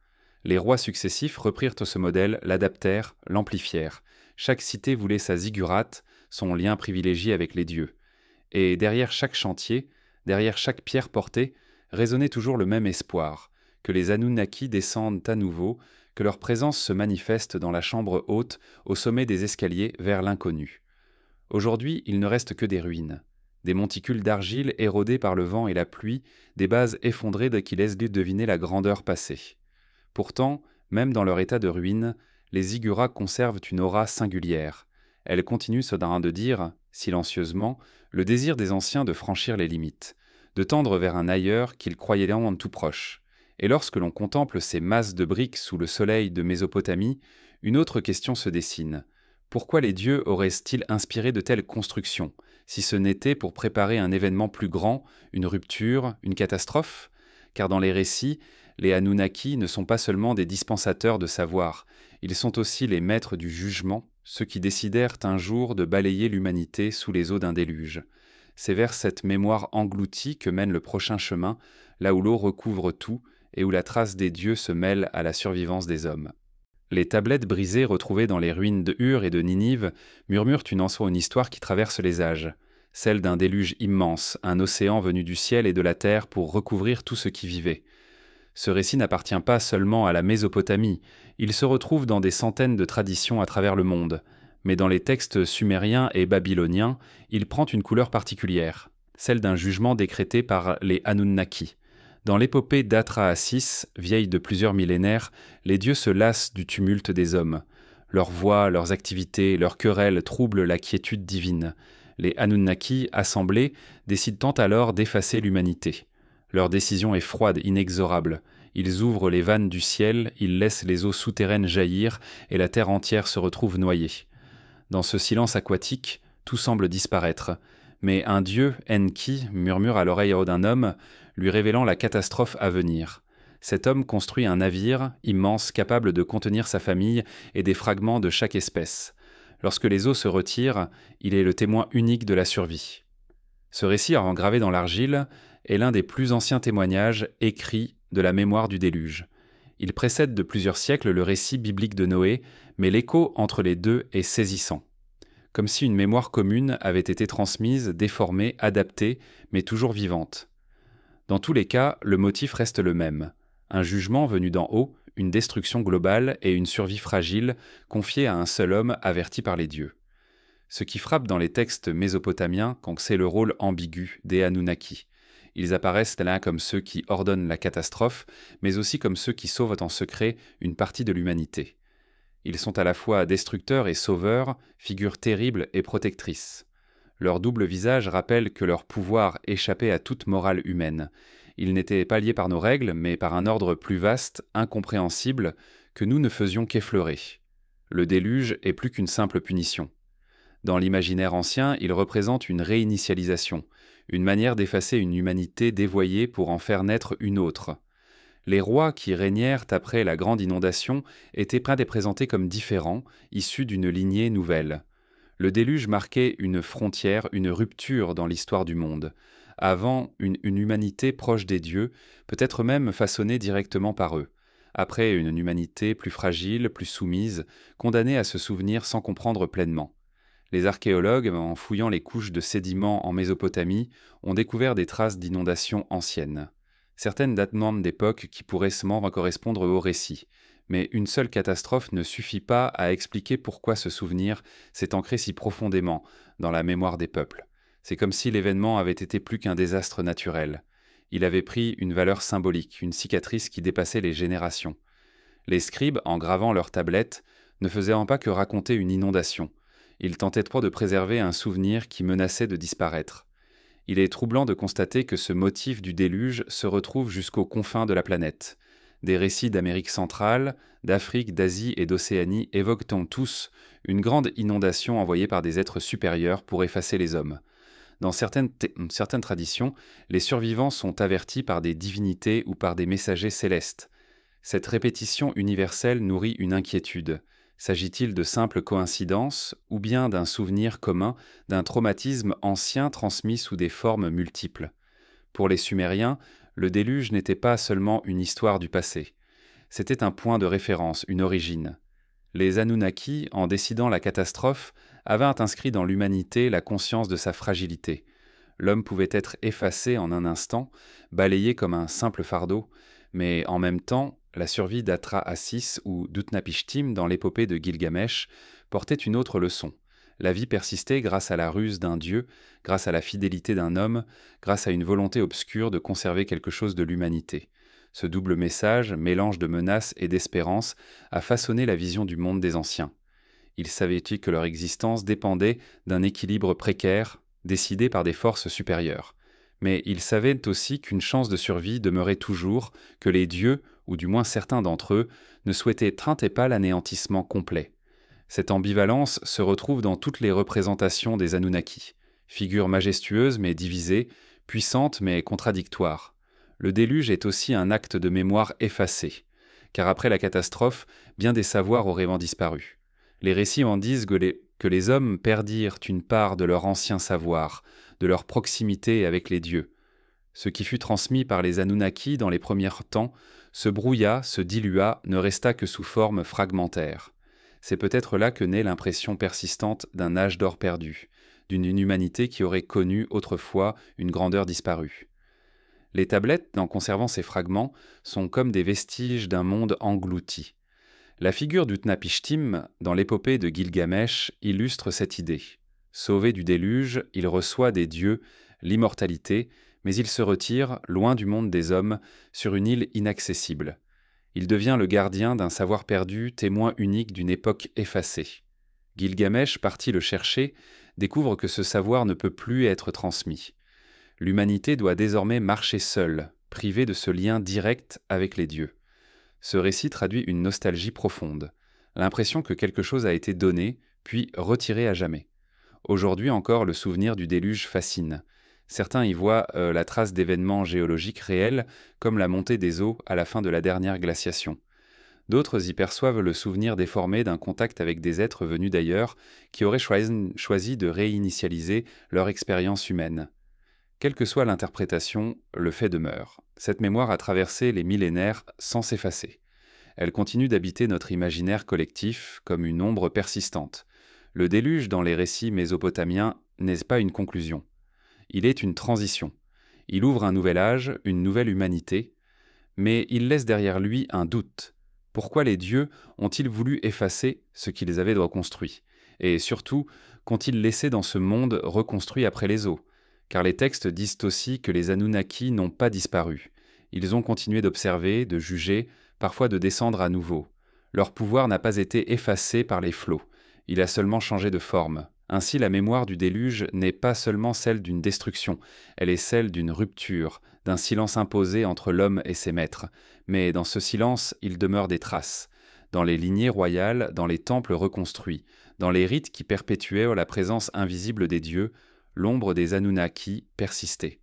Les rois successifs reprirent ce modèle, l'adaptèrent, l'amplifièrent. Chaque cité voulait sa ziggurat, son lien privilégié avec les dieux. Et derrière chaque chantier, derrière chaque pierre portée, résonnait toujours le même espoir, que les Anunnaki descendent à nouveau, que leur présence se manifeste dans la chambre haute, au sommet des escaliers vers l'inconnu. Aujourd'hui, il ne reste que des ruines. Des monticules d'argile érodés par le vent et la pluie, des bases effondrées qui laissent deviner la grandeur passée. Pourtant, même dans leur état de ruine, les ziggurats conservent une aura singulière. Elles continuent de dire, silencieusement, le désir des anciens de franchir les limites, de tendre vers un ailleurs qu'ils croyaient tout proche. Et lorsque l'on contemple ces masses de briques sous le soleil de Mésopotamie, une autre question se dessine. Pourquoi les dieux auraient-ils inspiré de telles constructions, si ce n'était pour préparer un événement plus grand, une rupture, une catastrophe? Car dans les récits, les Anunnaki ne sont pas seulement des dispensateurs de savoir, ils sont aussi les maîtres du jugement, ceux qui décidèrent un jour de balayer l'humanité sous les eaux d'un déluge. C'est vers cette mémoire engloutie que mène le prochain chemin, là où l'eau recouvre tout et où la trace des dieux se mêle à la survivance des hommes. Les tablettes brisées retrouvées dans les ruines de Ur et de Ninive murmurent une histoire qui traverse les âges, celle d'un déluge immense, un océan venu du ciel et de la terre pour recouvrir tout ce qui vivait. Ce récit n'appartient pas seulement à la Mésopotamie, il se retrouve dans des centaines de traditions à travers le monde, mais dans les textes sumériens et babyloniens, il prend une couleur particulière, celle d'un jugement décrété par les Anunnaki. Dans l'épopée d'Atrahasis, vieille de plusieurs millénaires, les dieux se lassent du tumulte des hommes. Leurs voix, leurs activités, leurs querelles troublent la quiétude divine. Les Anunnaki, assemblés, décident alors d'effacer l'humanité. Leur décision est froide, inexorable. Ils ouvrent les vannes du ciel, ils laissent les eaux souterraines jaillir, et la terre entière se retrouve noyée. Dans ce silence aquatique, tout semble disparaître. Mais un dieu, Enki, murmure à l'oreille d'un homme, lui révélant la catastrophe à venir. Cet homme construit un navire, immense, capable de contenir sa famille et des fragments de chaque espèce. Lorsque les eaux se retirent, il est le témoin unique de la survie. Ce récit engravé dans l'argile est l'un des plus anciens témoignages écrits de la mémoire du déluge. Il précède de plusieurs siècles le récit biblique de Noé, mais l'écho entre les deux est saisissant. Comme si une mémoire commune avait été transmise, déformée, adaptée, mais toujours vivante. Dans tous les cas, le motif reste le même. Un jugement venu d'en haut, une destruction globale et une survie fragile confiée à un seul homme averti par les dieux. Ce qui frappe dans les textes mésopotamiens, c'est le rôle ambigu des Anunnaki. Ils apparaissent là comme ceux qui ordonnent la catastrophe, mais aussi comme ceux qui sauvent en secret une partie de l'humanité. Ils sont à la fois destructeurs et sauveurs, figures terribles et protectrices. Leur double visage rappelle que leur pouvoir échappait à toute morale humaine. Ils n'étaient pas liés par nos règles, mais par un ordre plus vaste, incompréhensible, que nous ne faisions qu'effleurer. Le déluge est plus qu'une simple punition. Dans l'imaginaire ancien, il représente une réinitialisation, une manière d'effacer une humanité dévoyée pour en faire naître une autre. Les rois qui régnèrent après la grande inondation étaient présentés comme différents, issus d'une lignée nouvelle. Le déluge marquait une frontière, une rupture dans l'histoire du monde. Avant, une humanité proche des dieux, peut-être même façonnée directement par eux. Après, une humanité plus fragile, plus soumise, condamnée à se souvenir sans comprendre pleinement. Les archéologues, en fouillant les couches de sédiments en Mésopotamie, ont découvert des traces d'inondations anciennes. Certaines datent même d'époques qui pourraient seulement correspondre au récit. Mais une seule catastrophe ne suffit pas à expliquer pourquoi ce souvenir s'est ancré si profondément dans la mémoire des peuples. C'est comme si l'événement avait été plus qu'un désastre naturel. Il avait pris une valeur symbolique, une cicatrice qui dépassait les générations. Les scribes, en gravant leurs tablettes, ne faisaient pas que raconter une inondation. Ils tentaient de préserver un souvenir qui menaçait de disparaître. Il est troublant de constater que ce motif du déluge se retrouve jusqu'aux confins de la planète. Des récits d'Amérique centrale, d'Afrique, d'Asie et d'Océanie évoquent tous une grande inondation envoyée par des êtres supérieurs pour effacer les hommes. Dans certaines traditions, les survivants sont avertis par des divinités ou par des messagers célestes. Cette répétition universelle nourrit une inquiétude. S'agit-il de simples coïncidences ou bien d'un souvenir commun, d'un traumatisme ancien transmis sous des formes multiples? Pour les Sumériens, le déluge n'était pas seulement une histoire du passé. C'était un point de référence, une origine. Les Anunnaki, en décidant la catastrophe, avaient inscrit dans l'humanité la conscience de sa fragilité. L'homme pouvait être effacé en un instant, balayé comme un simple fardeau, mais en même temps, la survie d'Atra-Assis ou d'Utnapishtim dans l'épopée de Gilgamesh portait une autre leçon. La vie persistait grâce à la ruse d'un dieu, grâce à la fidélité d'un homme, grâce à une volonté obscure de conserver quelque chose de l'humanité. Ce double message, mélange de menaces et d'espérance, a façonné la vision du monde des anciens. Ils savaient que leur existence dépendait d'un équilibre précaire, décidé par des forces supérieures. Mais ils savaient aussi qu'une chance de survie demeurait toujours, que les dieux, ou du moins certains d'entre eux, ne souhaitaient pas l'anéantissement complet. Cette ambivalence se retrouve dans toutes les représentations des Anunnaki. Figures majestueuses mais divisées, puissantes mais contradictoires. Le déluge est aussi un acte de mémoire effacé, car après la catastrophe, bien des savoirs auraient disparu. Les récits en disent que les hommes perdirent une part de leur ancien savoir, de leur proximité avec les dieux. Ce qui fut transmis par les Anunnaki dans les premiers temps se brouilla, se dilua, ne resta que sous forme fragmentaire. C'est peut-être là que naît l'impression persistante d'un âge d'or perdu, d'une humanité qui aurait connu autrefois une grandeur disparue. Les tablettes, en conservant ces fragments, sont comme des vestiges d'un monde englouti. La figure d'Utnapishtim, dans l'épopée de Gilgamesh, illustre cette idée. Sauvé du déluge, il reçoit des dieux l'immortalité, mais il se retire, loin du monde des hommes, sur une île inaccessible. Il devient le gardien d'un savoir perdu, témoin unique d'une époque effacée. Gilgamesh, parti le chercher, découvre que ce savoir ne peut plus être transmis. L'humanité doit désormais marcher seule, privés de ce lien direct avec les dieux. Ce récit traduit une nostalgie profonde, l'impression que quelque chose a été donné, puis retiré à jamais. Aujourd'hui encore, le souvenir du déluge fascine. Certains y voient la trace d'événements géologiques réels, comme la montée des eaux à la fin de la dernière glaciation. D'autres y perçoivent le souvenir déformé d'un contact avec des êtres venus d'ailleurs qui auraient choisi de réinitialiser leur expérience humaine. Quelle que soit l'interprétation, le fait demeure. Cette mémoire a traversé les millénaires sans s'effacer. Elle continue d'habiter notre imaginaire collectif comme une ombre persistante. Le déluge dans les récits mésopotamiens n'est pas une conclusion. Il est une transition. Il ouvre un nouvel âge, une nouvelle humanité, mais il laisse derrière lui un doute. Pourquoi les dieux ont-ils voulu effacer ce qu'ils avaient reconstruit? Et surtout, qu'ont-ils laissé dans ce monde reconstruit après les eaux? Car les textes disent aussi que les Anunnaki n'ont pas disparu. Ils ont continué d'observer, de juger, parfois de descendre à nouveau. Leur pouvoir n'a pas été effacé par les flots. Il a seulement changé de forme. Ainsi, la mémoire du déluge n'est pas seulement celle d'une destruction, elle est celle d'une rupture, d'un silence imposé entre l'homme et ses maîtres. Mais dans ce silence, il demeure des traces. Dans les lignées royales, dans les temples reconstruits, dans les rites qui perpétuaient la présence invisible des dieux, l'ombre des Anunnaki persistait.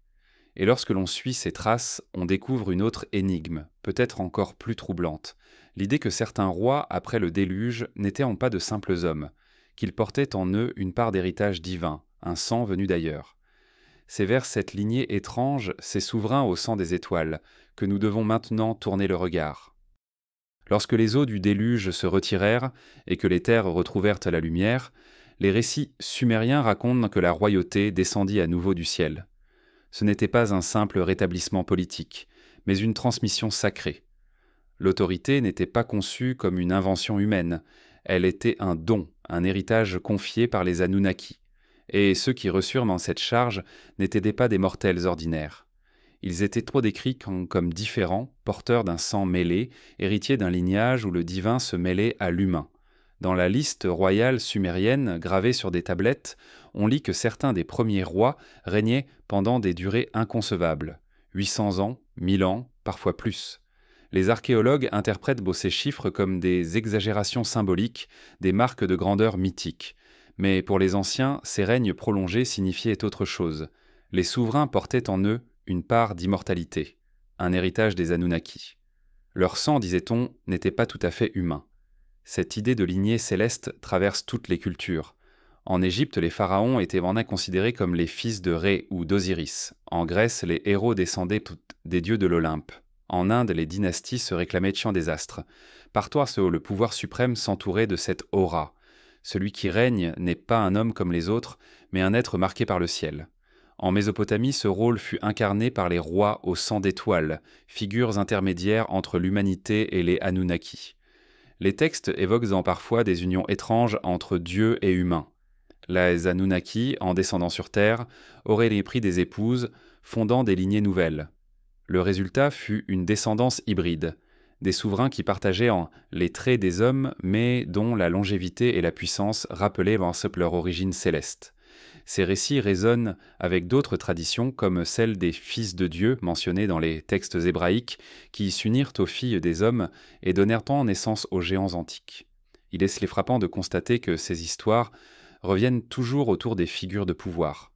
Et lorsque l'on suit ces traces, on découvre une autre énigme, peut-être encore plus troublante. L'idée que certains rois, après le déluge, n'étaient pas de simples hommes, qu'ils portaient en eux une part d'héritage divin, un sang venu d'ailleurs. C'est vers cette lignée étrange, ces souverains au sang des étoiles, que nous devons maintenant tourner le regard. Lorsque les eaux du déluge se retirèrent et que les terres retrouvèrent la lumière, les récits sumériens racontent que la royauté descendit à nouveau du ciel. Ce n'était pas un simple rétablissement politique, mais une transmission sacrée. L'autorité n'était pas conçue comme une invention humaine, elle était un don, un héritage confié par les Anunnaki. Et ceux qui reçurent dans cette charge n'étaient pas des mortels ordinaires. Ils étaient trop décrits comme différents, porteurs d'un sang mêlé, héritiers d'un lignage où le divin se mêlait à l'humain. Dans la liste royale sumérienne gravée sur des tablettes, on lit que certains des premiers rois régnaient pendant des durées inconcevables, 800 ans, 1000 ans, parfois plus. Les archéologues interprètent ces chiffres comme des exagérations symboliques, des marques de grandeur mythique. Mais pour les anciens, ces règnes prolongés signifiaient autre chose. Les souverains portaient en eux une part d'immortalité, un héritage des Anunnaki. Leur sang, disait-on, n'était pas tout à fait humain. Cette idée de lignée céleste traverse toutes les cultures. En Égypte, les pharaons étaient considérés comme les fils de Ré ou d'Osiris. En Grèce, les héros descendaient des dieux de l'Olympe. En Inde, les dynasties se réclamaient chants des astres. Partout, le pouvoir suprême s'entourait de cette aura. Celui qui règne n'est pas un homme comme les autres, mais un être marqué par le ciel. En Mésopotamie, ce rôle fut incarné par les rois au sang d'étoiles, figures intermédiaires entre l'humanité et les Anunnaki. Les textes évoquent parfois des unions étranges entre dieux et humains. Les Anunnaki, en descendant sur Terre, auraient les pris des épouses, fondant des lignées nouvelles. Le résultat fut une descendance hybride, des souverains qui partageaient les traits des hommes, mais dont la longévité et la puissance rappelaient leur origine céleste. Ces récits résonnent avec d'autres traditions comme celle des fils de Dieu mentionnés dans les textes hébraïques qui s'unirent aux filles des hommes et donnèrent naissance aux géants antiques. Il est frappant de constater que ces histoires reviennent toujours autour des figures de pouvoir.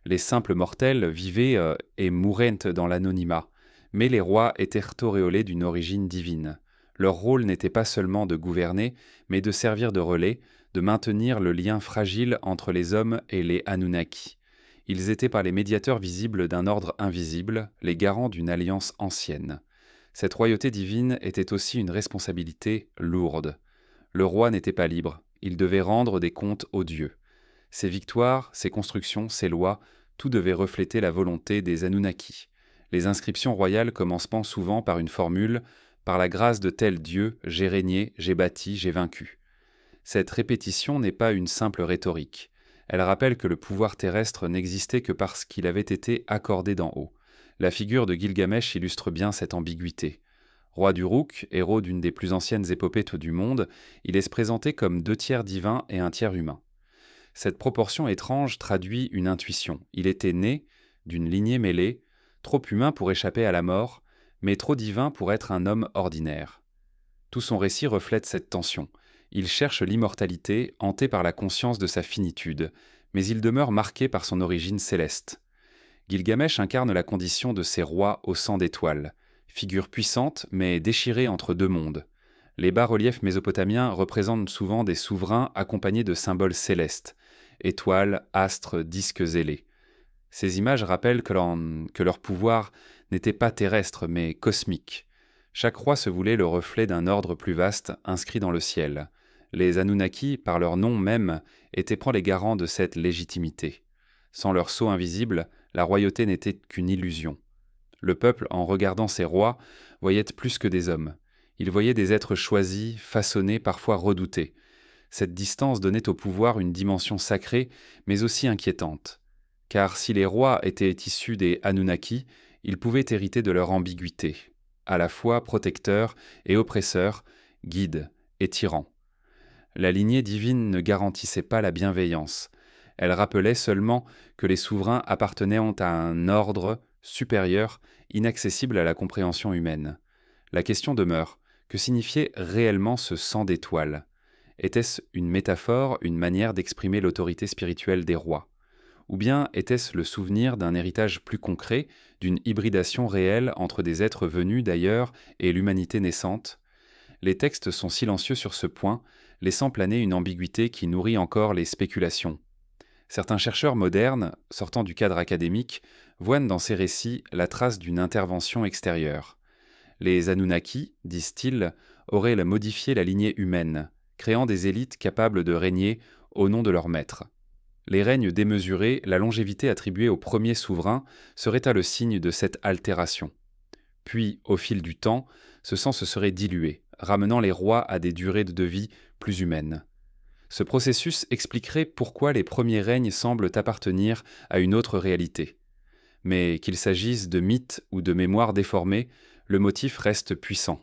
Les simples mortels vivaient et mouraient dans l'anonymat, mais les rois étaient auréolés d'une origine divine. Leur rôle n'était pas seulement de gouverner, mais de servir de relais, de maintenir le lien fragile entre les hommes et les Anunnaki. Ils étaient par les médiateurs visibles d'un ordre invisible, les garants d'une alliance ancienne. Cette royauté divine était aussi une responsabilité lourde. Le roi n'était pas libre, il devait rendre des comptes aux dieux. Ses victoires, ses constructions, ses lois, tout devait refléter la volonté des Anunnaki. Les inscriptions royales commencent souvent par une formule « Par la grâce de tel Dieu, j'ai régné, j'ai bâti, j'ai vaincu ». Cette répétition n'est pas une simple rhétorique. Elle rappelle que le pouvoir terrestre n'existait que parce qu'il avait été accordé d'en haut. La figure de Gilgamesh illustre bien cette ambiguïté. Roi d'Uruk, héros d'une des plus anciennes épopées du monde, il est présenté comme 2 tiers divin et 1 tiers humain. Cette proportion étrange traduit une intuition. Il était né d'une lignée mêlée, trop humain pour échapper à la mort, mais trop divin pour être un homme ordinaire. Tout son récit reflète cette tension. Il cherche l'immortalité, hanté par la conscience de sa finitude, mais il demeure marqué par son origine céleste. Gilgamesh incarne la condition de ces rois au sang d'étoiles, figure puissante mais déchirée entre deux mondes. Les bas-reliefs mésopotamiens représentent souvent des souverains accompagnés de symboles célestes, étoiles, astres, disques ailés. Ces images rappellent que leur pouvoir n'était pas terrestre mais cosmique. Chaque roi se voulait le reflet d'un ordre plus vaste inscrit dans le ciel. Les Anunnaki, par leur nom même, étaient les garants de cette légitimité. Sans leur sceau invisible, la royauté n'était qu'une illusion. Le peuple, en regardant ces rois, voyait plus que des hommes. Il voyait des êtres choisis, façonnés, parfois redoutés. Cette distance donnait au pouvoir une dimension sacrée, mais aussi inquiétante. Car si les rois étaient issus des Anunnaki, ils pouvaient hériter de leur ambiguïté, à la fois protecteurs et oppresseurs, guides et tyrans. La lignée divine ne garantissait pas la bienveillance. Elle rappelait seulement que les souverains appartenaient à un ordre supérieur, inaccessible à la compréhension humaine. La question demeure, que signifiait réellement ce sang d'étoiles ? Était-ce une métaphore, une manière d'exprimer l'autorité spirituelle des rois ? Ou bien était-ce le souvenir d'un héritage plus concret, d'une hybridation réelle entre des êtres venus d'ailleurs et l'humanité naissante ? Les textes sont silencieux sur ce point, laissant planer une ambiguïté qui nourrit encore les spéculations. Certains chercheurs modernes, sortant du cadre académique, voient dans ces récits la trace d'une intervention extérieure. Les Anunnaki, disent-ils, auraient modifié la lignée humaine, créant des élites capables de régner au nom de leur maître. Les règnes démesurés, la longévité attribuée aux premiers souverains, serait le signe de cette altération. Puis, au fil du temps, ce sang se serait dilué, ramenant les rois à des durées de vie plus humaines. Ce processus expliquerait pourquoi les premiers règnes semblent appartenir à une autre réalité. Mais qu'il s'agisse de mythes ou de mémoires déformées, le motif reste puissant.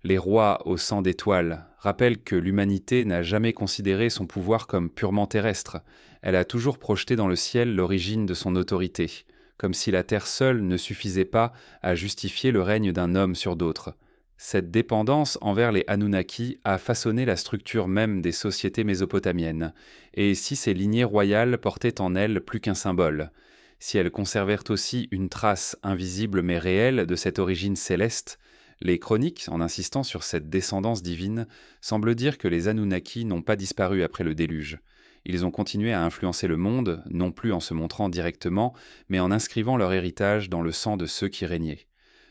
Les rois au sang d'étoiles rappellent que l'humanité n'a jamais considéré son pouvoir comme purement terrestre. Elle a toujours projeté dans le ciel l'origine de son autorité, comme si la terre seule ne suffisait pas à justifier le règne d'un homme sur d'autres. Cette dépendance envers les Anunnaki a façonné la structure même des sociétés mésopotamiennes, et si ces lignées royales portaient en elles plus qu'un symbole, si elles conservèrent aussi une trace invisible mais réelle de cette origine céleste, les chroniques, en insistant sur cette descendance divine, semblent dire que les Anunnaki n'ont pas disparu après le déluge. Ils ont continué à influencer le monde, non plus en se montrant directement, mais en inscrivant leur héritage dans le sang de ceux qui régnaient.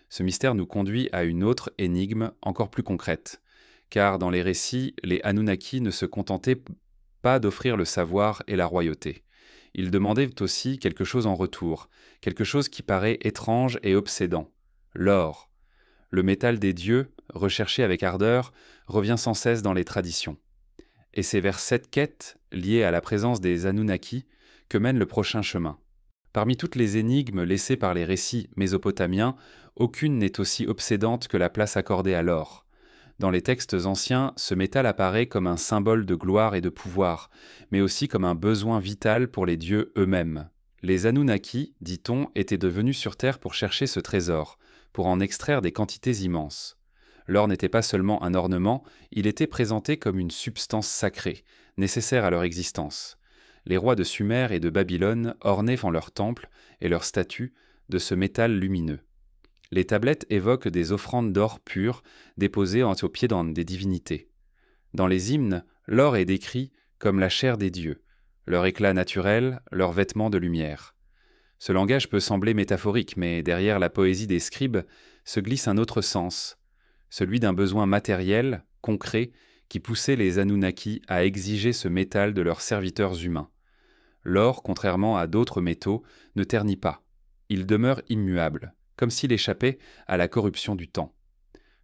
Ce mystère nous conduit à une autre énigme encore plus concrète, car dans les récits, les Anunnaki ne se contentaient pas d'offrir le savoir et la royauté. Ils demandaient aussi quelque chose en retour, quelque chose qui paraît étrange et obsédant, l'or. Le métal des dieux, recherché avec ardeur, revient sans cesse dans les traditions. Et c'est vers cette quête, liée à la présence des Anunnaki, que mène le prochain chemin. Parmi toutes les énigmes laissées par les récits mésopotamiens, aucune n'est aussi obsédante que la place accordée à l'or. Dans les textes anciens, ce métal apparaît comme un symbole de gloire et de pouvoir, mais aussi comme un besoin vital pour les dieux eux-mêmes. Les Anunnaki, dit-on, étaient devenus sur Terre pour chercher ce trésor, pour en extraire des quantités immenses. L'or n'était pas seulement un ornement, il était présenté comme une substance sacrée, nécessaire à leur existence. Les rois de Sumer et de Babylone ornaient leurs temples et leurs statues de ce métal lumineux. Les tablettes évoquent des offrandes d'or pur déposées au pied des divinités. Dans les hymnes, l'or est décrit comme la chair des dieux, leur éclat naturel, leur vêtement de lumière. Ce langage peut sembler métaphorique, mais derrière la poésie des scribes se glisse un autre sens, celui d'un besoin matériel, concret, qui poussait les Anunnaki à exiger ce métal de leurs serviteurs humains. L'or, contrairement à d'autres métaux, ne ternit pas. Il demeure immuable, comme s'il échappait à la corruption du temps.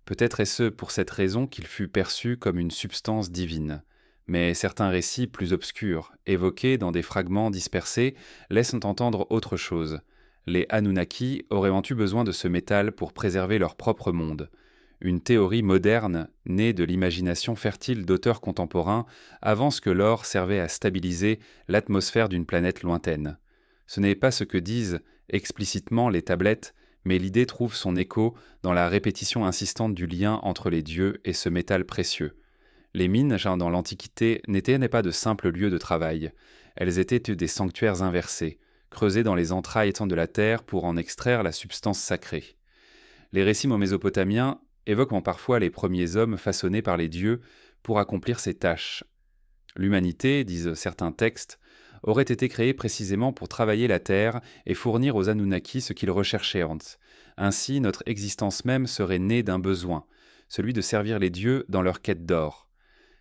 Peut-être est-ce pour cette raison qu'il fut perçu comme une substance divine. Mais certains récits plus obscurs, évoqués dans des fragments dispersés, laissent entendre autre chose. Les Anunnaki auraient eu besoin de ce métal pour préserver leur propre monde. Une théorie moderne, née de l'imagination fertile d'auteurs contemporains, avance que l'or servait à stabiliser l'atmosphère d'une planète lointaine. Ce n'est pas ce que disent explicitement les tablettes, mais l'idée trouve son écho dans la répétition insistante du lien entre les dieux et ce métal précieux. Les mines, genre dans l'Antiquité, n'étaient pas de simples lieux de travail. Elles étaient des sanctuaires inversés, creusés dans les entrailles de la terre pour en extraire la substance sacrée. Les récits mésopotamiens évoquent parfois les premiers hommes façonnés par les dieux pour accomplir ces tâches. L'humanité, disent certains textes, aurait été créée précisément pour travailler la terre et fournir aux Anunnaki ce qu'ils recherchaient. Ainsi, notre existence même serait née d'un besoin, celui de servir les dieux dans leur quête d'or.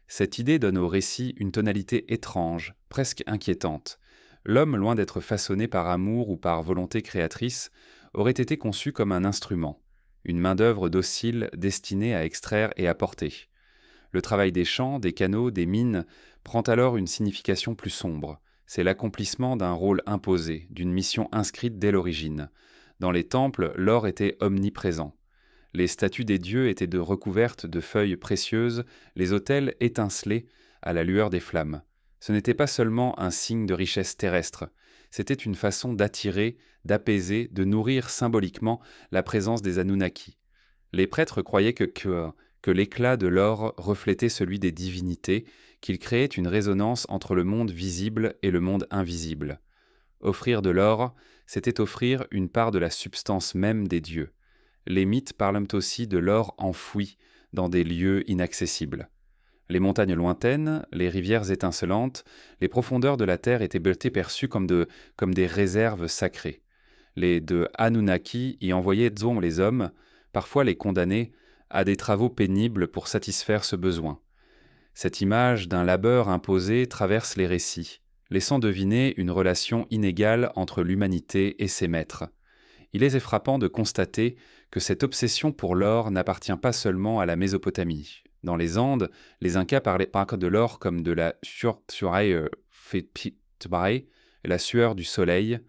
Cette idée donne au récit une tonalité étrange, presque inquiétante. L'homme, loin d'être façonné par amour ou par volonté créatrice, aurait été conçu comme un instrument, une main-d'œuvre docile destinée à extraire et à porter. Le travail des champs, des canaux, des mines prend alors une signification plus sombre. C'est l'accomplissement d'un rôle imposé, d'une mission inscrite dès l'origine. Dans les temples, l'or était omniprésent. Les statues des dieux étaient recouvertes de feuilles précieuses, les autels étincelaient à la lueur des flammes. Ce n'était pas seulement un signe de richesse terrestre, c'était une façon d'attirer, d'apaiser, de nourrir symboliquement la présence des Anunnaki. Les prêtres croyaient que l'éclat de l'or reflétait celui des divinités, qu'il créait une résonance entre le monde visible et le monde invisible. Offrir de l'or, c'était offrir une part de la substance même des dieux. Les mythes parlent aussi de l'or enfoui dans des lieux inaccessibles. Les montagnes lointaines, les rivières étincelantes, les profondeurs de la terre étaient perçues comme des réserves sacrées. Les Anunnaki y envoyaient les hommes, parfois les condamnés, à des travaux pénibles pour satisfaire ce besoin. Cette image d'un labeur imposé traverse les récits, laissant deviner une relation inégale entre l'humanité et ses maîtres. Il est frappant de constater que cette obsession pour l'or n'appartient pas seulement à la Mésopotamie. Dans les Andes, les Incas parlaient de l'or comme de la la sueur du soleil.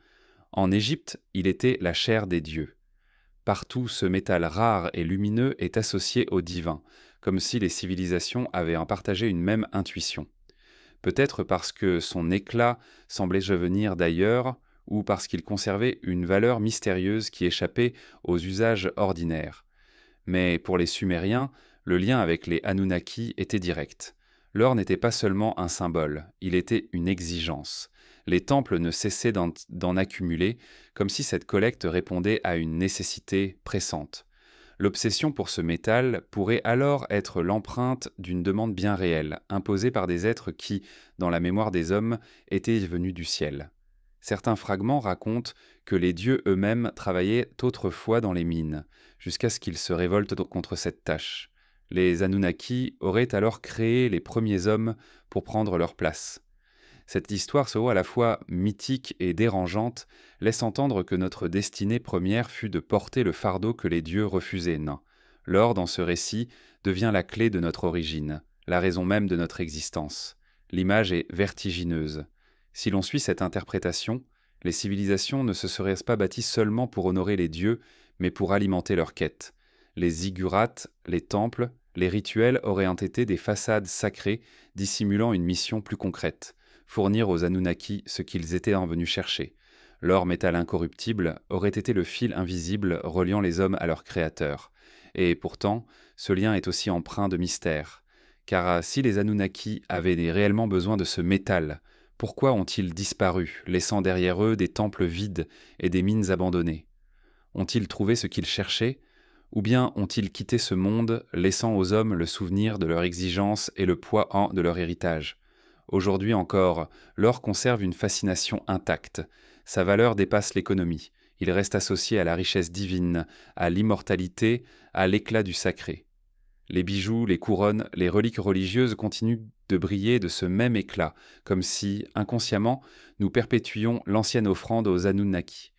En Égypte, il était la chair des dieux. Partout, ce métal rare et lumineux est associé au divin, comme si les civilisations avaient partagé une même intuition. Peut-être parce que son éclat semblait venir d'ailleurs, ou parce qu'il conservait une valeur mystérieuse qui échappait aux usages ordinaires. Mais pour les Sumériens, le lien avec les Anunnaki était direct. L'or n'était pas seulement un symbole, il était une exigence. Les temples ne cessaient d'en accumuler, comme si cette collecte répondait à une nécessité pressante. L'obsession pour ce métal pourrait alors être l'empreinte d'une demande bien réelle, imposée par des êtres qui, dans la mémoire des hommes, étaient venus du ciel. Certains fragments racontent que les dieux eux-mêmes travaillaient autrefois dans les mines, jusqu'à ce qu'ils se révoltent contre cette tâche. Les Anunnaki auraient alors créé les premiers hommes pour prendre leur place. Cette histoire, à la fois mythique et dérangeante, laisse entendre que notre destinée première fut de porter le fardeau que les dieux refusaient. Non. L'or, dans ce récit, devient la clé de notre origine, la raison même de notre existence. L'image est vertigineuse. Si l'on suit cette interprétation, les civilisations ne se seraient pas bâties seulement pour honorer les dieux, mais pour alimenter leur quête. Les ziggurats, les temples, les rituels auraient été des façades sacrées dissimulant une mission plus concrète. Fournir aux Anunnaki ce qu'ils étaient venus chercher. L'or métal incorruptible aurait été le fil invisible reliant les hommes à leur créateur. Et pourtant, ce lien est aussi empreint de mystère. Car si les Anunnaki avaient réellement besoin de ce métal, pourquoi ont-ils disparu, laissant derrière eux des temples vides et des mines abandonnées? Ont-ils trouvé ce qu'ils cherchaient? Ou bien ont-ils quitté ce monde, laissant aux hommes le souvenir de leur exigence et le poids de leur héritage? Aujourd'hui encore, l'or conserve une fascination intacte. Sa valeur dépasse l'économie. Il reste associé à la richesse divine, à l'immortalité, à l'éclat du sacré. Les bijoux, les couronnes, les reliques religieuses continuent de briller de ce même éclat, comme si, inconsciemment, nous perpétuions l'ancienne offrande aux Anunnaki.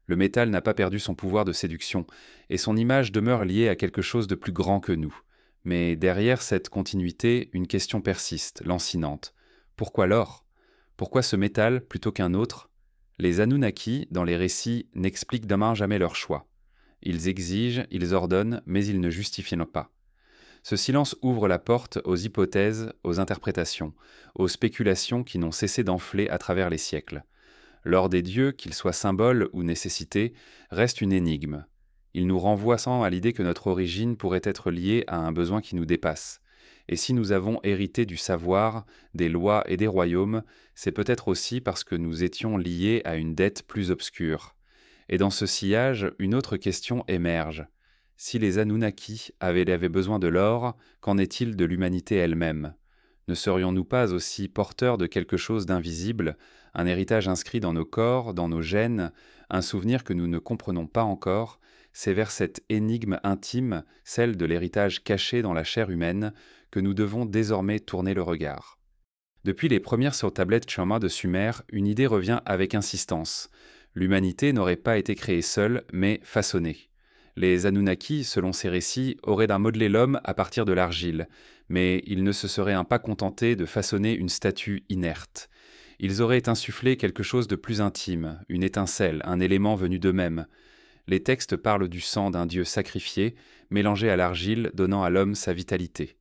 Le métal n'a pas perdu son pouvoir de séduction, et son image demeure liée à quelque chose de plus grand que nous. Mais derrière cette continuité, une question persiste, lancinante. Pourquoi l'or? Pourquoi ce métal plutôt qu'un autre? Les Anunnaki, dans les récits, n'expliquent jamais leur choix. Ils exigent, ils ordonnent, mais ils ne justifient pas. Ce silence ouvre la porte aux hypothèses, aux interprétations, aux spéculations qui n'ont cessé d'enfler à travers les siècles. L'or des dieux, qu'il soit symbole ou nécessité, reste une énigme. Il nous renvoie sans à l'idée que notre origine pourrait être liée à un besoin qui nous dépasse. Et si nous avons hérité du savoir, des lois et des royaumes, c'est peut-être aussi parce que nous étions liés à une dette plus obscure. Et dans ce sillage, une autre question émerge. Si les Anunnaki avaient besoin de l'or, qu'en est-il de l'humanité elle-même? Ne serions-nous pas aussi porteurs de quelque chose d'invisible, un héritage inscrit dans nos corps, dans nos gènes, un souvenir que nous ne comprenons pas encore? C'est vers cette énigme intime, celle de l'héritage caché dans la chair humaine, que nous devons désormais tourner le regard. Depuis les premières sur tablettes Chama de Sumer, une idée revient avec insistance. L'humanité n'aurait pas été créée seule, mais façonnée. Les Anunnaki, selon ces récits, auraient modelé l'homme à partir de l'argile, mais ils ne se seraient pas contentés de façonner une statue inerte. Ils auraient insufflé quelque chose de plus intime, une étincelle, un élément venu d'eux-mêmes. Les textes parlent du sang d'un dieu sacrifié, mélangé à l'argile, donnant à l'homme sa vitalité.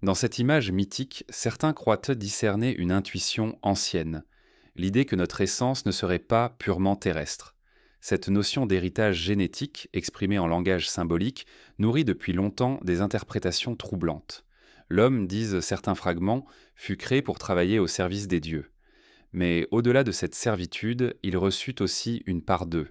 Dans cette image mythique, certains croient discerner une intuition ancienne, l'idée que notre essence ne serait pas purement terrestre. Cette notion d'héritage génétique, exprimée en langage symbolique, nourrit depuis longtemps des interprétations troublantes. L'homme, disent certains fragments, fut créé pour travailler au service des dieux. Mais au-delà de cette servitude, il reçut aussi une part d'eux.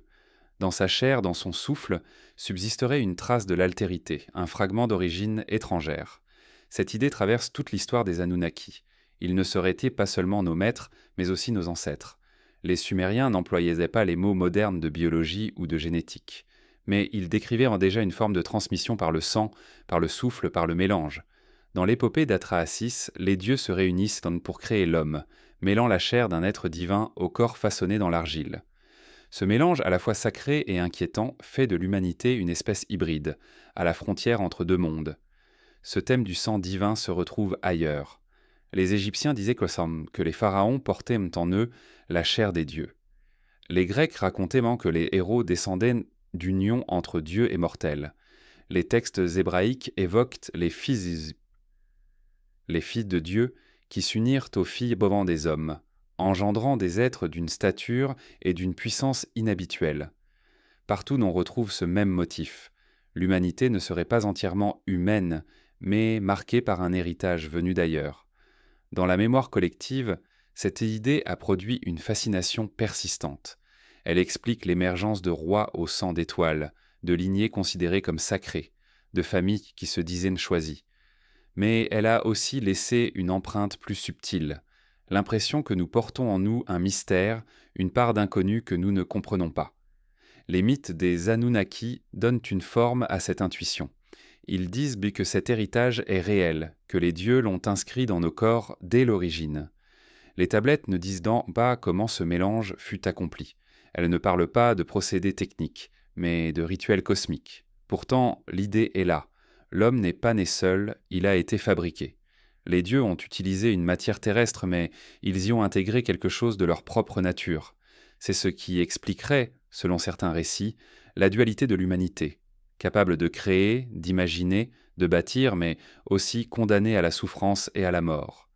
Dans sa chair, dans son souffle, subsisterait une trace de l'altérité, un fragment d'origine étrangère. Cette idée traverse toute l'histoire des Anunnaki. Ils ne seraient été pas seulement nos maîtres, mais aussi nos ancêtres. Les Sumériens n'employaient pas les mots modernes de biologie ou de génétique. Mais ils décrivaient déjà une forme de transmission par le sang, par le souffle, par le mélange. Dans l'épopée d'Atrahasis, les dieux se réunissent pour créer l'homme, mêlant la chair d'un être divin au corps façonné dans l'argile. Ce mélange à la fois sacré et inquiétant fait de l'humanité une espèce hybride, à la frontière entre deux mondes. Ce thème du sang divin se retrouve ailleurs. Les Égyptiens disaient que les pharaons portaient en eux la chair des dieux. Les Grecs racontaient que les héros descendaient d'union entre dieux et mortels. Les textes hébraïques évoquent les filles de Dieu qui s'unirent aux filles des hommes, engendrant des êtres d'une stature et d'une puissance inhabituelle. Partout on retrouve ce même motif. L'humanité ne serait pas entièrement humaine, mais marquée par un héritage venu d'ailleurs. Dans la mémoire collective, cette idée a produit une fascination persistante. Elle explique l'émergence de rois au sang d'étoiles, de lignées considérées comme sacrées, de familles qui se disaient choisies. Mais elle a aussi laissé une empreinte plus subtile, l'impression que nous portons en nous un mystère, une part d'inconnu que nous ne comprenons pas. Les mythes des Anunnaki donnent une forme à cette intuition. Ils disent que cet héritage est réel, que les dieux l'ont inscrit dans nos corps dès l'origine. Les tablettes ne disent donc pas comment ce mélange fut accompli. Elles ne parlent pas de procédés techniques, mais de rituels cosmiques. Pourtant, l'idée est là. L'homme n'est pas né seul, il a été fabriqué. Les dieux ont utilisé une matière terrestre, mais ils y ont intégré quelque chose de leur propre nature. C'est ce qui expliquerait, selon certains récits, la dualité de l'humanité, capable de créer, d'imaginer, de bâtir, mais aussi condamnée à la souffrance et à la mort.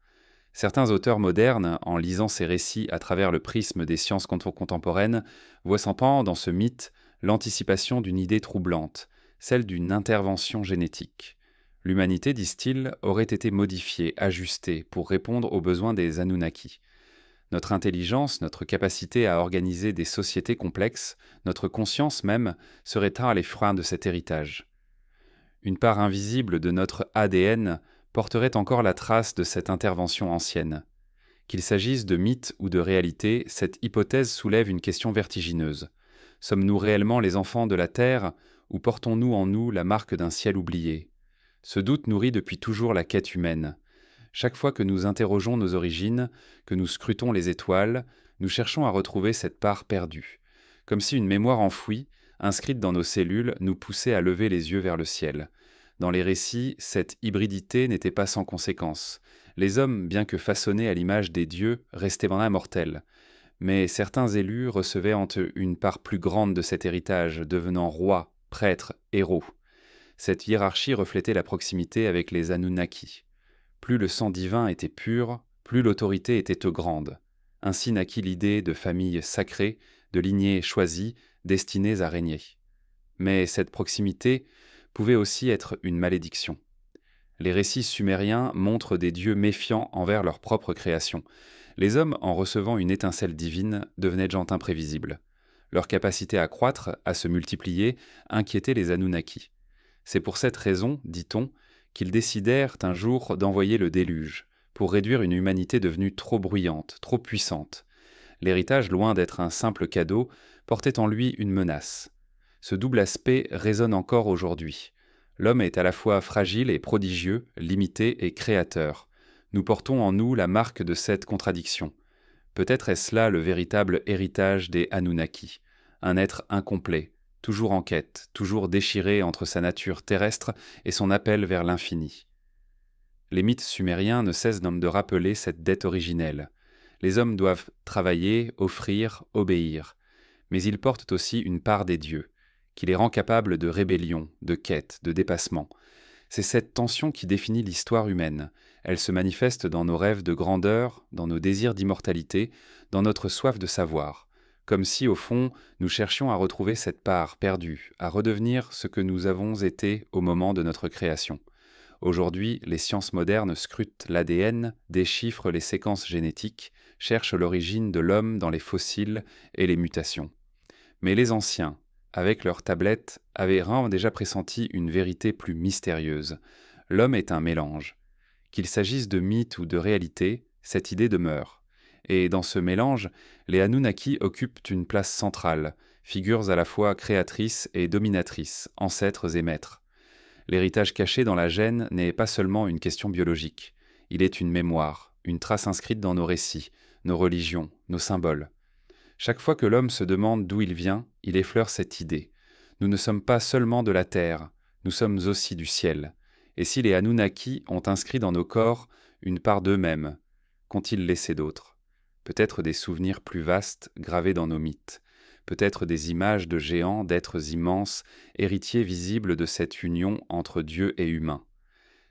Certains auteurs modernes, en lisant ces récits à travers le prisme des sciences contemporaines, voient sans dans ce mythe l'anticipation d'une idée troublante, celle d'une intervention génétique. L'humanité, disent-ils, aurait été modifiée, ajustée, pour répondre aux besoins des Anunnaki. Notre intelligence, notre capacité à organiser des sociétés complexes, notre conscience même, seraient les freins de cet héritage. Une part invisible de notre ADN porterait encore la trace de cette intervention ancienne. Qu'il s'agisse de mythe ou de réalité, cette hypothèse soulève une question vertigineuse. Sommes-nous réellement les enfants de la Terre, ou portons-nous en nous la marque d'un ciel oublié? Ce doute nourrit depuis toujours la quête humaine. Chaque fois que nous interrogeons nos origines, que nous scrutons les étoiles, nous cherchons à retrouver cette part perdue. Comme si une mémoire enfouie, inscrite dans nos cellules, nous poussait à lever les yeux vers le ciel. Dans les récits, cette hybridité n'était pas sans conséquence. Les hommes, bien que façonnés à l'image des dieux, restaient immortels. Mais certains élus recevaient en eux une part plus grande de cet héritage, devenant rois, prêtres, héros. Cette hiérarchie reflétait la proximité avec les Anunnaki. Plus le sang divin était pur, plus l'autorité était grande. Ainsi naquit l'idée de familles sacrées, de lignées choisies, destinées à régner. Mais cette proximité pouvait aussi être une malédiction. Les récits sumériens montrent des dieux méfiants envers leur propre création. Les hommes, en recevant une étincelle divine, devenaient de gens imprévisibles. Leur capacité à croître, à se multiplier, inquiétait les Anunnaki. C'est pour cette raison, dit-on, qu'ils décidèrent un jour d'envoyer le déluge, pour réduire une humanité devenue trop bruyante, trop puissante. L'héritage, loin d'être un simple cadeau, portait en lui une menace. Ce double aspect résonne encore aujourd'hui. L'homme est à la fois fragile et prodigieux, limité et créateur. Nous portons en nous la marque de cette contradiction. Peut-être est-ce là le véritable héritage des Anunnaki, un être incomplet, toujours en quête, toujours déchiré entre sa nature terrestre et son appel vers l'infini. Les mythes sumériens ne cessent de rappeler cette dette originelle. Les hommes doivent travailler, offrir, obéir, mais ils portent aussi une part des dieux, qui les rend capables de rébellion, de quête, de dépassement. C'est cette tension qui définit l'histoire humaine. Elle se manifeste dans nos rêves de grandeur, dans nos désirs d'immortalité, dans notre soif de savoir, comme si, au fond, nous cherchions à retrouver cette part perdue, à redevenir ce que nous avons été au moment de notre création. Aujourd'hui, les sciences modernes scrutent l'ADN, déchiffrent les séquences génétiques, cherchent l'origine de l'homme dans les fossiles et les mutations. Mais les anciens, avec leurs tablettes, avaient déjà pressenti une vérité plus mystérieuse. L'homme est un mélange. Qu'il s'agisse de mythe ou de réalité, cette idée demeure. Et dans ce mélange, les Anunnaki occupent une place centrale, figures à la fois créatrices et dominatrices, ancêtres et maîtres. L'héritage caché dans la gène n'est pas seulement une question biologique. Il est une mémoire, une trace inscrite dans nos récits, nos religions, nos symboles. Chaque fois que l'homme se demande d'où il vient, il effleure cette idée. Nous ne sommes pas seulement de la terre, nous sommes aussi du ciel. Et si les Anunnaki ont inscrit dans nos corps une part d'eux-mêmes, qu'ont-ils laissé d'autre? Peut-être des souvenirs plus vastes gravés dans nos mythes, peut-être des images de géants, d'êtres immenses, héritiers visibles de cette union entre Dieu et humain.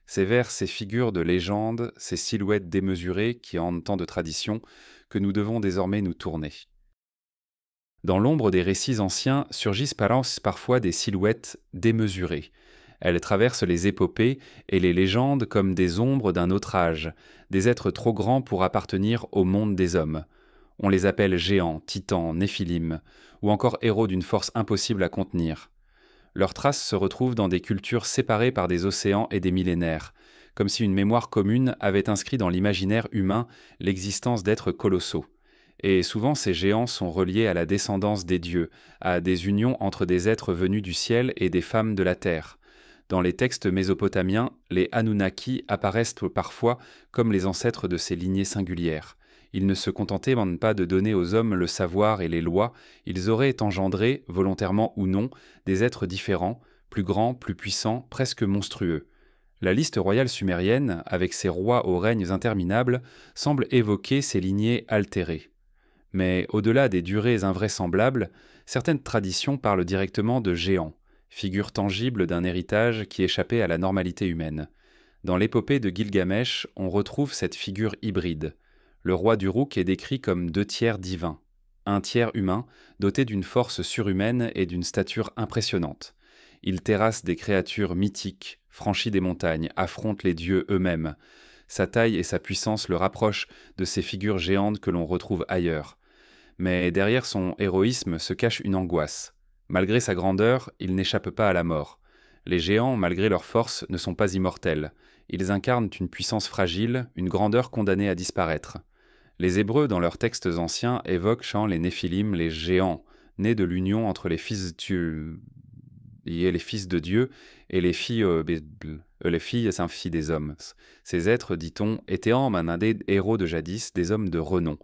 C'est vers ces figures de légende, ces silhouettes démesurées qui en tant de tradition, que nous devons désormais nous tourner. Dans l'ombre des récits anciens surgissent parfois des silhouettes démesurées. Elles traversent les épopées et les légendes comme des ombres d'un autre âge, des êtres trop grands pour appartenir au monde des hommes. On les appelle géants, titans, néphilim, ou encore héros d'une force impossible à contenir. Leurs traces se retrouvent dans des cultures séparées par des océans et des millénaires, comme si une mémoire commune avait inscrit dans l'imaginaire humain l'existence d'êtres colossaux. Et souvent ces géants sont reliés à la descendance des dieux, à des unions entre des êtres venus du ciel et des femmes de la terre. Dans les textes mésopotamiens, les Anunnaki apparaissent parfois comme les ancêtres de ces lignées singulières. Ils ne se contentaient pas de donner aux hommes le savoir et les lois, ils auraient engendré, volontairement ou non, des êtres différents, plus grands, plus puissants, presque monstrueux. La liste royale sumérienne, avec ses rois aux règnes interminables, semble évoquer ces lignées altérées. Mais au-delà des durées invraisemblables, certaines traditions parlent directement de géants, figures tangibles d'un héritage qui échappait à la normalité humaine. Dans l'épopée de Gilgamesh, on retrouve cette figure hybride. Le roi d'Uruk est décrit comme 2/3 divin, 1/3 humain, doté d'une force surhumaine et d'une stature impressionnante. Il terrasse des créatures mythiques, franchit des montagnes, affronte les dieux eux-mêmes. Sa taille et sa puissance le rapprochent de ces figures géantes que l'on retrouve ailleurs. Mais derrière son héroïsme se cache une angoisse. Malgré sa grandeur, il n'échappe pas à la mort. Les géants, malgré leur force, ne sont pas immortels. Ils incarnent une puissance fragile, une grandeur condamnée à disparaître. Les Hébreux, dans leurs textes anciens, évoquent les Néphilim, les géants, nés de l'union entre les fils de Dieu et les filles filles des hommes. Ces êtres, dit-on, étaient des héros de jadis, des hommes de renom,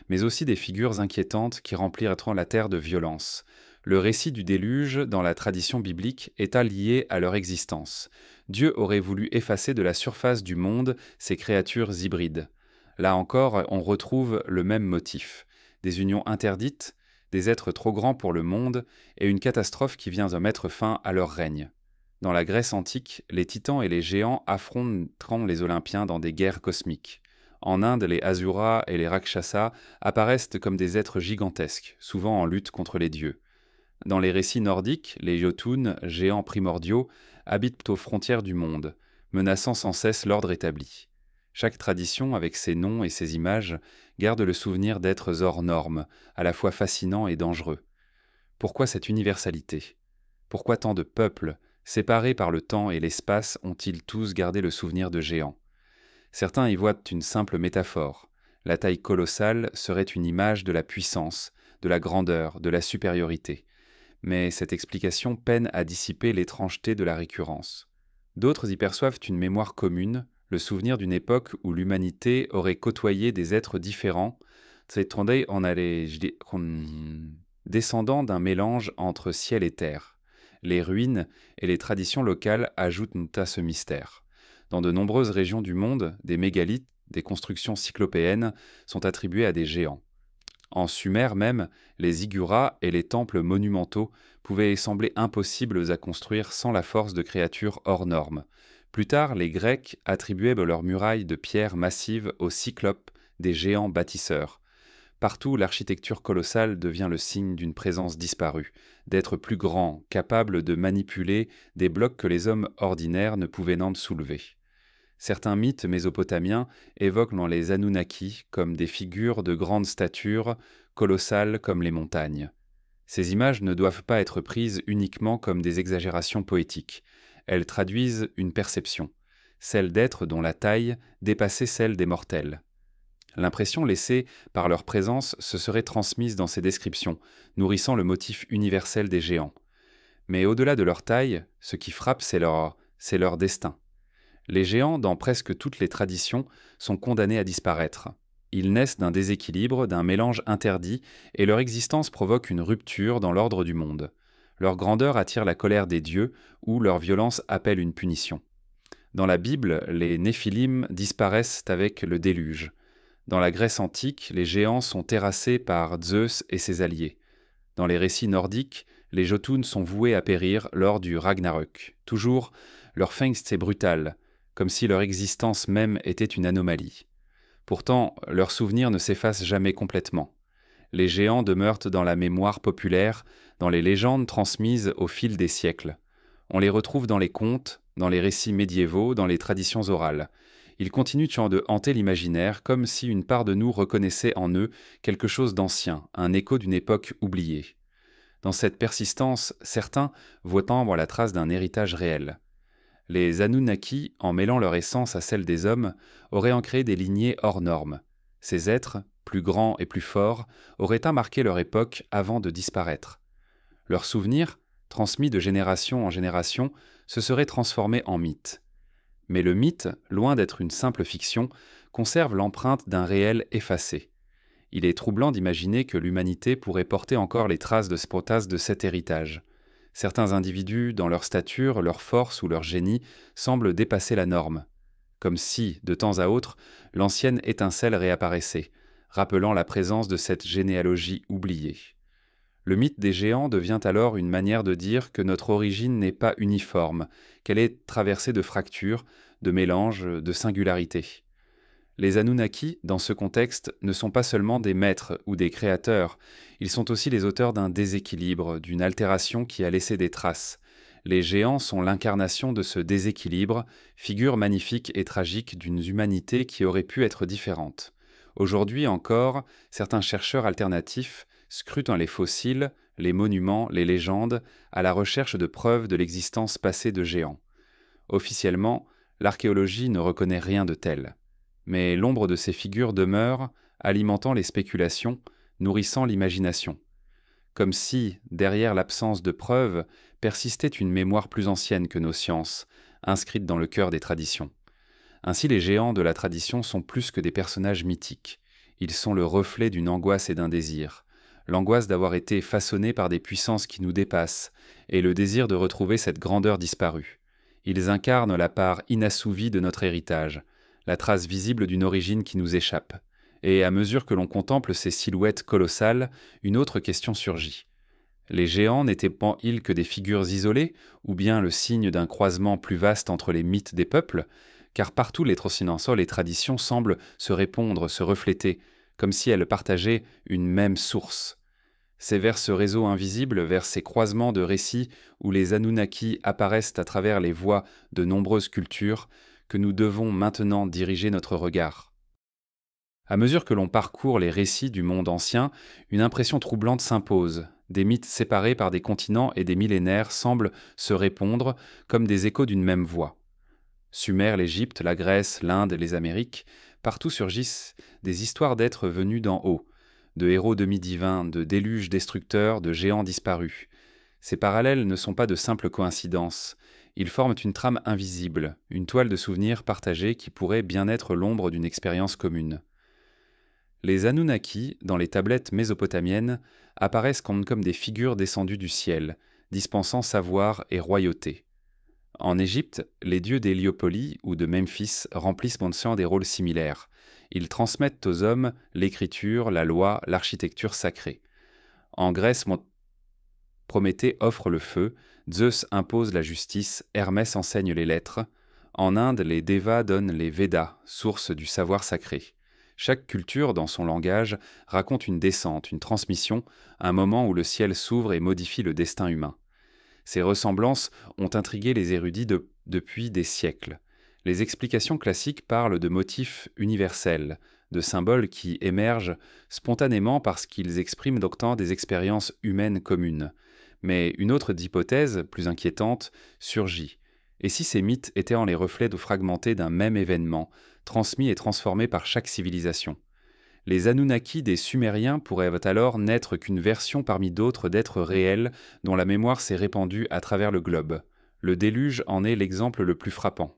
mais aussi des figures inquiétantes qui rempliront la terre de violence. Le récit du déluge, dans la tradition biblique, est lié à leur existence. Dieu aurait voulu effacer de la surface du monde ces créatures hybrides. Là encore, on retrouve le même motif. Des unions interdites, des êtres trop grands pour le monde, et une catastrophe qui vient de mettre fin à leur règne. Dans la Grèce antique, les titans et les géants affronteront les Olympiens dans des guerres cosmiques. En Inde, les Asuras et les Rakshasas apparaissent comme des êtres gigantesques, souvent en lutte contre les dieux. Dans les récits nordiques, les Jotuns, géants primordiaux, habitent aux frontières du monde, menaçant sans cesse l'ordre établi. Chaque tradition, avec ses noms et ses images, garde le souvenir d'êtres hors normes, à la fois fascinants et dangereux. Pourquoi cette universalité ? Pourquoi tant de peuples, séparés par le temps et l'espace, ont-ils tous gardé le souvenir de géants ? Certains y voient une simple métaphore. La taille colossale serait une image de la puissance, de la grandeur, de la supériorité. Mais cette explication peine à dissiper l'étrangeté de la récurrence. D'autres y perçoivent une mémoire commune, le souvenir d'une époque où l'humanité aurait côtoyé des êtres différents, descendant d'un mélange entre ciel et terre. Les ruines et les traditions locales ajoutent à ce mystère. Dans de nombreuses régions du monde, des mégalithes, des constructions cyclopéennes, sont attribuées à des géants. En Sumer même, les zigguras et les temples monumentaux pouvaient sembler impossibles à construire sans la force de créatures hors normes. Plus tard, les Grecs attribuaient leurs murailles de pierre massives aux cyclopes, des géants bâtisseurs. Partout, l'architecture colossale devient le signe d'une présence disparue, d'êtres plus grands, capables de manipuler des blocs que les hommes ordinaires ne pouvaient n'en soulever. Certains mythes mésopotamiens évoquent dans les Anunnaki comme des figures de grande stature, colossales comme les montagnes. Ces images ne doivent pas être prises uniquement comme des exagérations poétiques. Elles traduisent une perception, celle d'êtres dont la taille dépassait celle des mortels. L'impression laissée par leur présence se serait transmise dans ces descriptions, nourrissant le motif universel des géants. Mais au-delà de leur taille, ce qui frappe, c'est leur destin. Les géants, dans presque toutes les traditions, sont condamnés à disparaître. Ils naissent d'un déséquilibre, d'un mélange interdit, et leur existence provoque une rupture dans l'ordre du monde. Leur grandeur attire la colère des dieux, ou leur violence appelle une punition. Dans la Bible, les Néphilim disparaissent avec le déluge. Dans la Grèce antique, les géants sont terrassés par Zeus et ses alliés. Dans les récits nordiques, les Jotuns sont voués à périr lors du Ragnarök. Toujours, leur fin est brutale, comme si leur existence même était une anomalie. Pourtant, leurs souvenirs ne s'effacent jamais complètement. Les géants demeurent dans la mémoire populaire, dans les légendes transmises au fil des siècles. On les retrouve dans les contes, dans les récits médiévaux, dans les traditions orales. Ils continuent de hanter l'imaginaire comme si une part de nous reconnaissait en eux quelque chose d'ancien, un écho d'une époque oubliée. Dans cette persistance, certains voient tendre la trace d'un héritage réel. Les Anunnaki, en mêlant leur essence à celle des hommes, auraient en créé des lignées hors normes. Ces êtres, plus grands et plus forts, auraient marqué leur époque avant de disparaître. Leurs souvenirs, transmis de génération en génération, se seraient transformés en mythes. Mais le mythe, loin d'être une simple fiction, conserve l'empreinte d'un réel effacé. Il est troublant d'imaginer que l'humanité pourrait porter encore les traces de cet héritage. Certains individus, dans leur stature, leur force ou leur génie, semblent dépasser la norme. Comme si, de temps à autre, l'ancienne étincelle réapparaissait, rappelant la présence de cette généalogie oubliée. Le mythe des géants devient alors une manière de dire que notre origine n'est pas uniforme, qu'elle est traversée de fractures, de mélanges, de singularités. Les Anunnaki, dans ce contexte, ne sont pas seulement des maîtres ou des créateurs, ils sont aussi les auteurs d'un déséquilibre, d'une altération qui a laissé des traces. Les géants sont l'incarnation de ce déséquilibre, figure magnifique et tragique d'une humanité qui aurait pu être différente. Aujourd'hui encore, certains chercheurs alternatifs scrutent les fossiles, les monuments, les légendes, à la recherche de preuves de l'existence passée de géants. Officiellement, l'archéologie ne reconnaît rien de tel. Mais l'ombre de ces figures demeure, alimentant les spéculations, nourrissant l'imagination. Comme si, derrière l'absence de preuves, persistait une mémoire plus ancienne que nos sciences, inscrite dans le cœur des traditions. Ainsi, les géants de la tradition sont plus que des personnages mythiques. Ils sont le reflet d'une angoisse et d'un désir. L'angoisse d'avoir été façonnés par des puissances qui nous dépassent, et le désir de retrouver cette grandeur disparue. Ils incarnent la part inassouvie de notre héritage, la trace visible d'une origine qui nous échappe. Et à mesure que l'on contemple ces silhouettes colossales, une autre question surgit. Les géants n'étaient-ils que des figures isolées, ou bien le signe d'un croisement plus vaste entre les mythes des peuples ? car partout les transcendances, les traditions semblent se répondre, se refléter, comme si elles partageaient une même source. C'est vers ce réseau invisible, vers ces croisements de récits où les Anunnaki apparaissent à travers les voies de nombreuses cultures, que nous devons maintenant diriger notre regard. À mesure que l'on parcourt les récits du monde ancien, une impression troublante s'impose. Des mythes séparés par des continents et des millénaires semblent se répondre comme des échos d'une même voix. Sumer, l'Égypte, la Grèce, l'Inde, les Amériques, partout surgissent des histoires d'êtres venus d'en haut, de héros demi-divins, de déluges destructeurs, de géants disparus. Ces parallèles ne sont pas de simples coïncidences. Ils forment une trame invisible, une toile de souvenirs partagés qui pourrait bien être l'ombre d'une expérience commune. Les Anunnaki, dans les tablettes mésopotamiennes, apparaissent comme des figures descendues du ciel, dispensant savoir et royauté. En Égypte, les dieux d'Héliopolis ou de Memphis remplissent mention des rôles similaires. Ils transmettent aux hommes l'écriture, la loi, l'architecture sacrée. En Grèce, Prométhée offre le feu, Zeus impose la justice, Hermès enseigne les lettres. En Inde, les Devas donnent les Védas, source du savoir sacré. Chaque culture, dans son langage, raconte une descente, une transmission, un moment où le ciel s'ouvre et modifie le destin humain. Ces ressemblances ont intrigué les érudits depuis des siècles. Les explications classiques parlent de motifs universels, de symboles qui émergent spontanément parce qu'ils expriment d'autant des expériences humaines communes. Mais une autre hypothèse, plus inquiétante, surgit. Et si ces mythes étaient les reflets fragmentés d'un même événement, transmis et transformés par chaque civilisation? Les Anunnaki des Sumériens pourraient alors n'être qu'une version parmi d'autres d'êtres réels dont la mémoire s'est répandue à travers le globe. Le déluge en est l'exemple le plus frappant.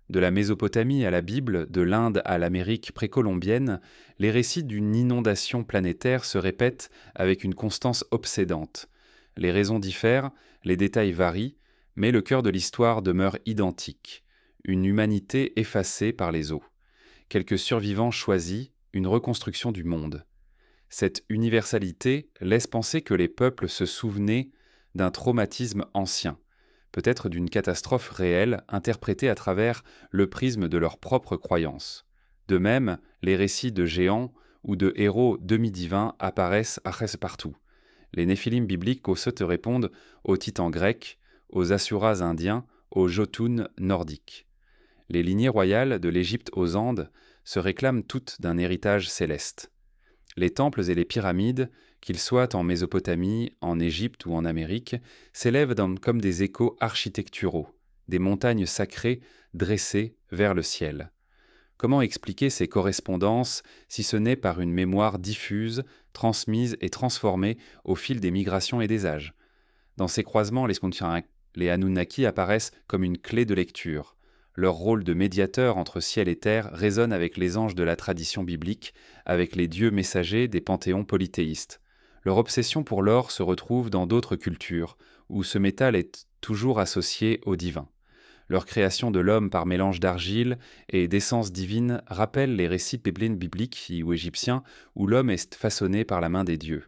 De la Mésopotamie à la Bible, de l'Inde à l'Amérique précolombienne, les récits d'une inondation planétaire se répètent avec une constance obsédante. Les raisons diffèrent, les détails varient, mais le cœur de l'histoire demeure identique. Une humanité effacée par les eaux. Quelques survivants choisis, une reconstruction du monde. Cette universalité laisse penser que les peuples se souvenaient d'un traumatisme ancien, peut-être d'une catastrophe réelle interprétée à travers le prisme de leurs propres croyances. De même, les récits de géants ou de héros demi-divins apparaissent partout. Les néphilim bibliques aussi répondent aux titans grecs, aux asuras indiens, aux jotuns nordiques. Les lignées royales de l'Égypte aux Andes se réclament toutes d'un héritage céleste. Les temples et les pyramides, qu'ils soient en Mésopotamie, en Égypte ou en Amérique, s'élèvent comme des échos architecturaux, des montagnes sacrées dressées vers le ciel. Comment expliquer ces correspondances si ce n'est par une mémoire diffuse, transmise et transformée au fil des migrations et des âges? Dans ces croisements, les Anunnaki apparaissent comme une clé de lecture. Leur rôle de médiateur entre ciel et terre résonne avec les anges de la tradition biblique, avec les dieux messagers des panthéons polythéistes. Leur obsession pour l'or se retrouve dans d'autres cultures, où ce métal est toujours associé au divin. Leur création de l'homme par mélange d'argile et d'essence divine rappelle les récits bibliques ou égyptiens, où l'homme est façonné par la main des dieux.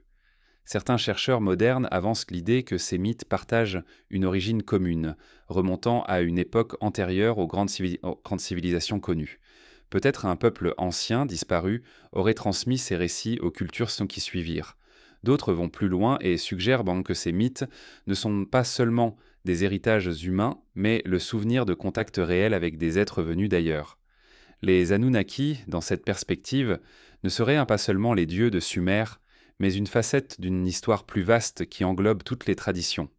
Certains chercheurs modernes avancent l'idée que ces mythes partagent une origine commune, remontant à une époque antérieure aux grandes civilisations connues. Peut-être un peuple ancien, disparu, aurait transmis ces récits aux cultures qui suivirent. D'autres vont plus loin et suggèrent que ces mythes ne sont pas seulement des héritages humains, mais le souvenir de contacts réels avec des êtres venus d'ailleurs. Les Anunnaki, dans cette perspective, ne seraient pas seulement les dieux de Sumer, mais une facette d'une histoire plus vaste qui englobe toutes les traditions.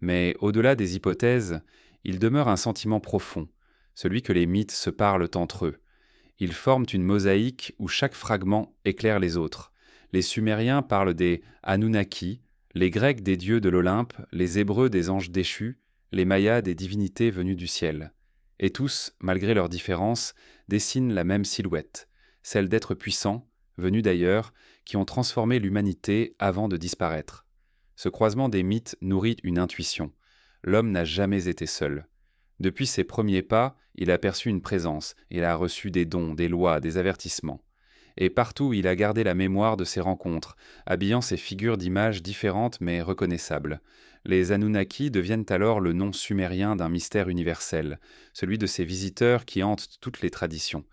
Mais au-delà des hypothèses, il demeure un sentiment profond, celui que les mythes se parlent entre eux. Ils forment une mosaïque où chaque fragment éclaire les autres. Les Sumériens parlent des Anunnaki, les Grecs des dieux de l'Olympe, les Hébreux des anges déchus, les Mayas des divinités venues du ciel. Et tous, malgré leurs différences, dessinent la même silhouette, celle d'êtres puissants, venus d'ailleurs, qui ont transformé l'humanité avant de disparaître. Ce croisement des mythes nourrit une intuition. L'homme n'a jamais été seul. Depuis ses premiers pas, il a perçu une présence, il a reçu des dons, des lois, des avertissements. et partout il a gardé la mémoire de ces rencontres, habillant ces figures d'images différentes mais reconnaissables. Les Anunnaki deviennent alors le nom sumérien d'un mystère universel, celui de ces visiteurs qui hantent toutes les traditions.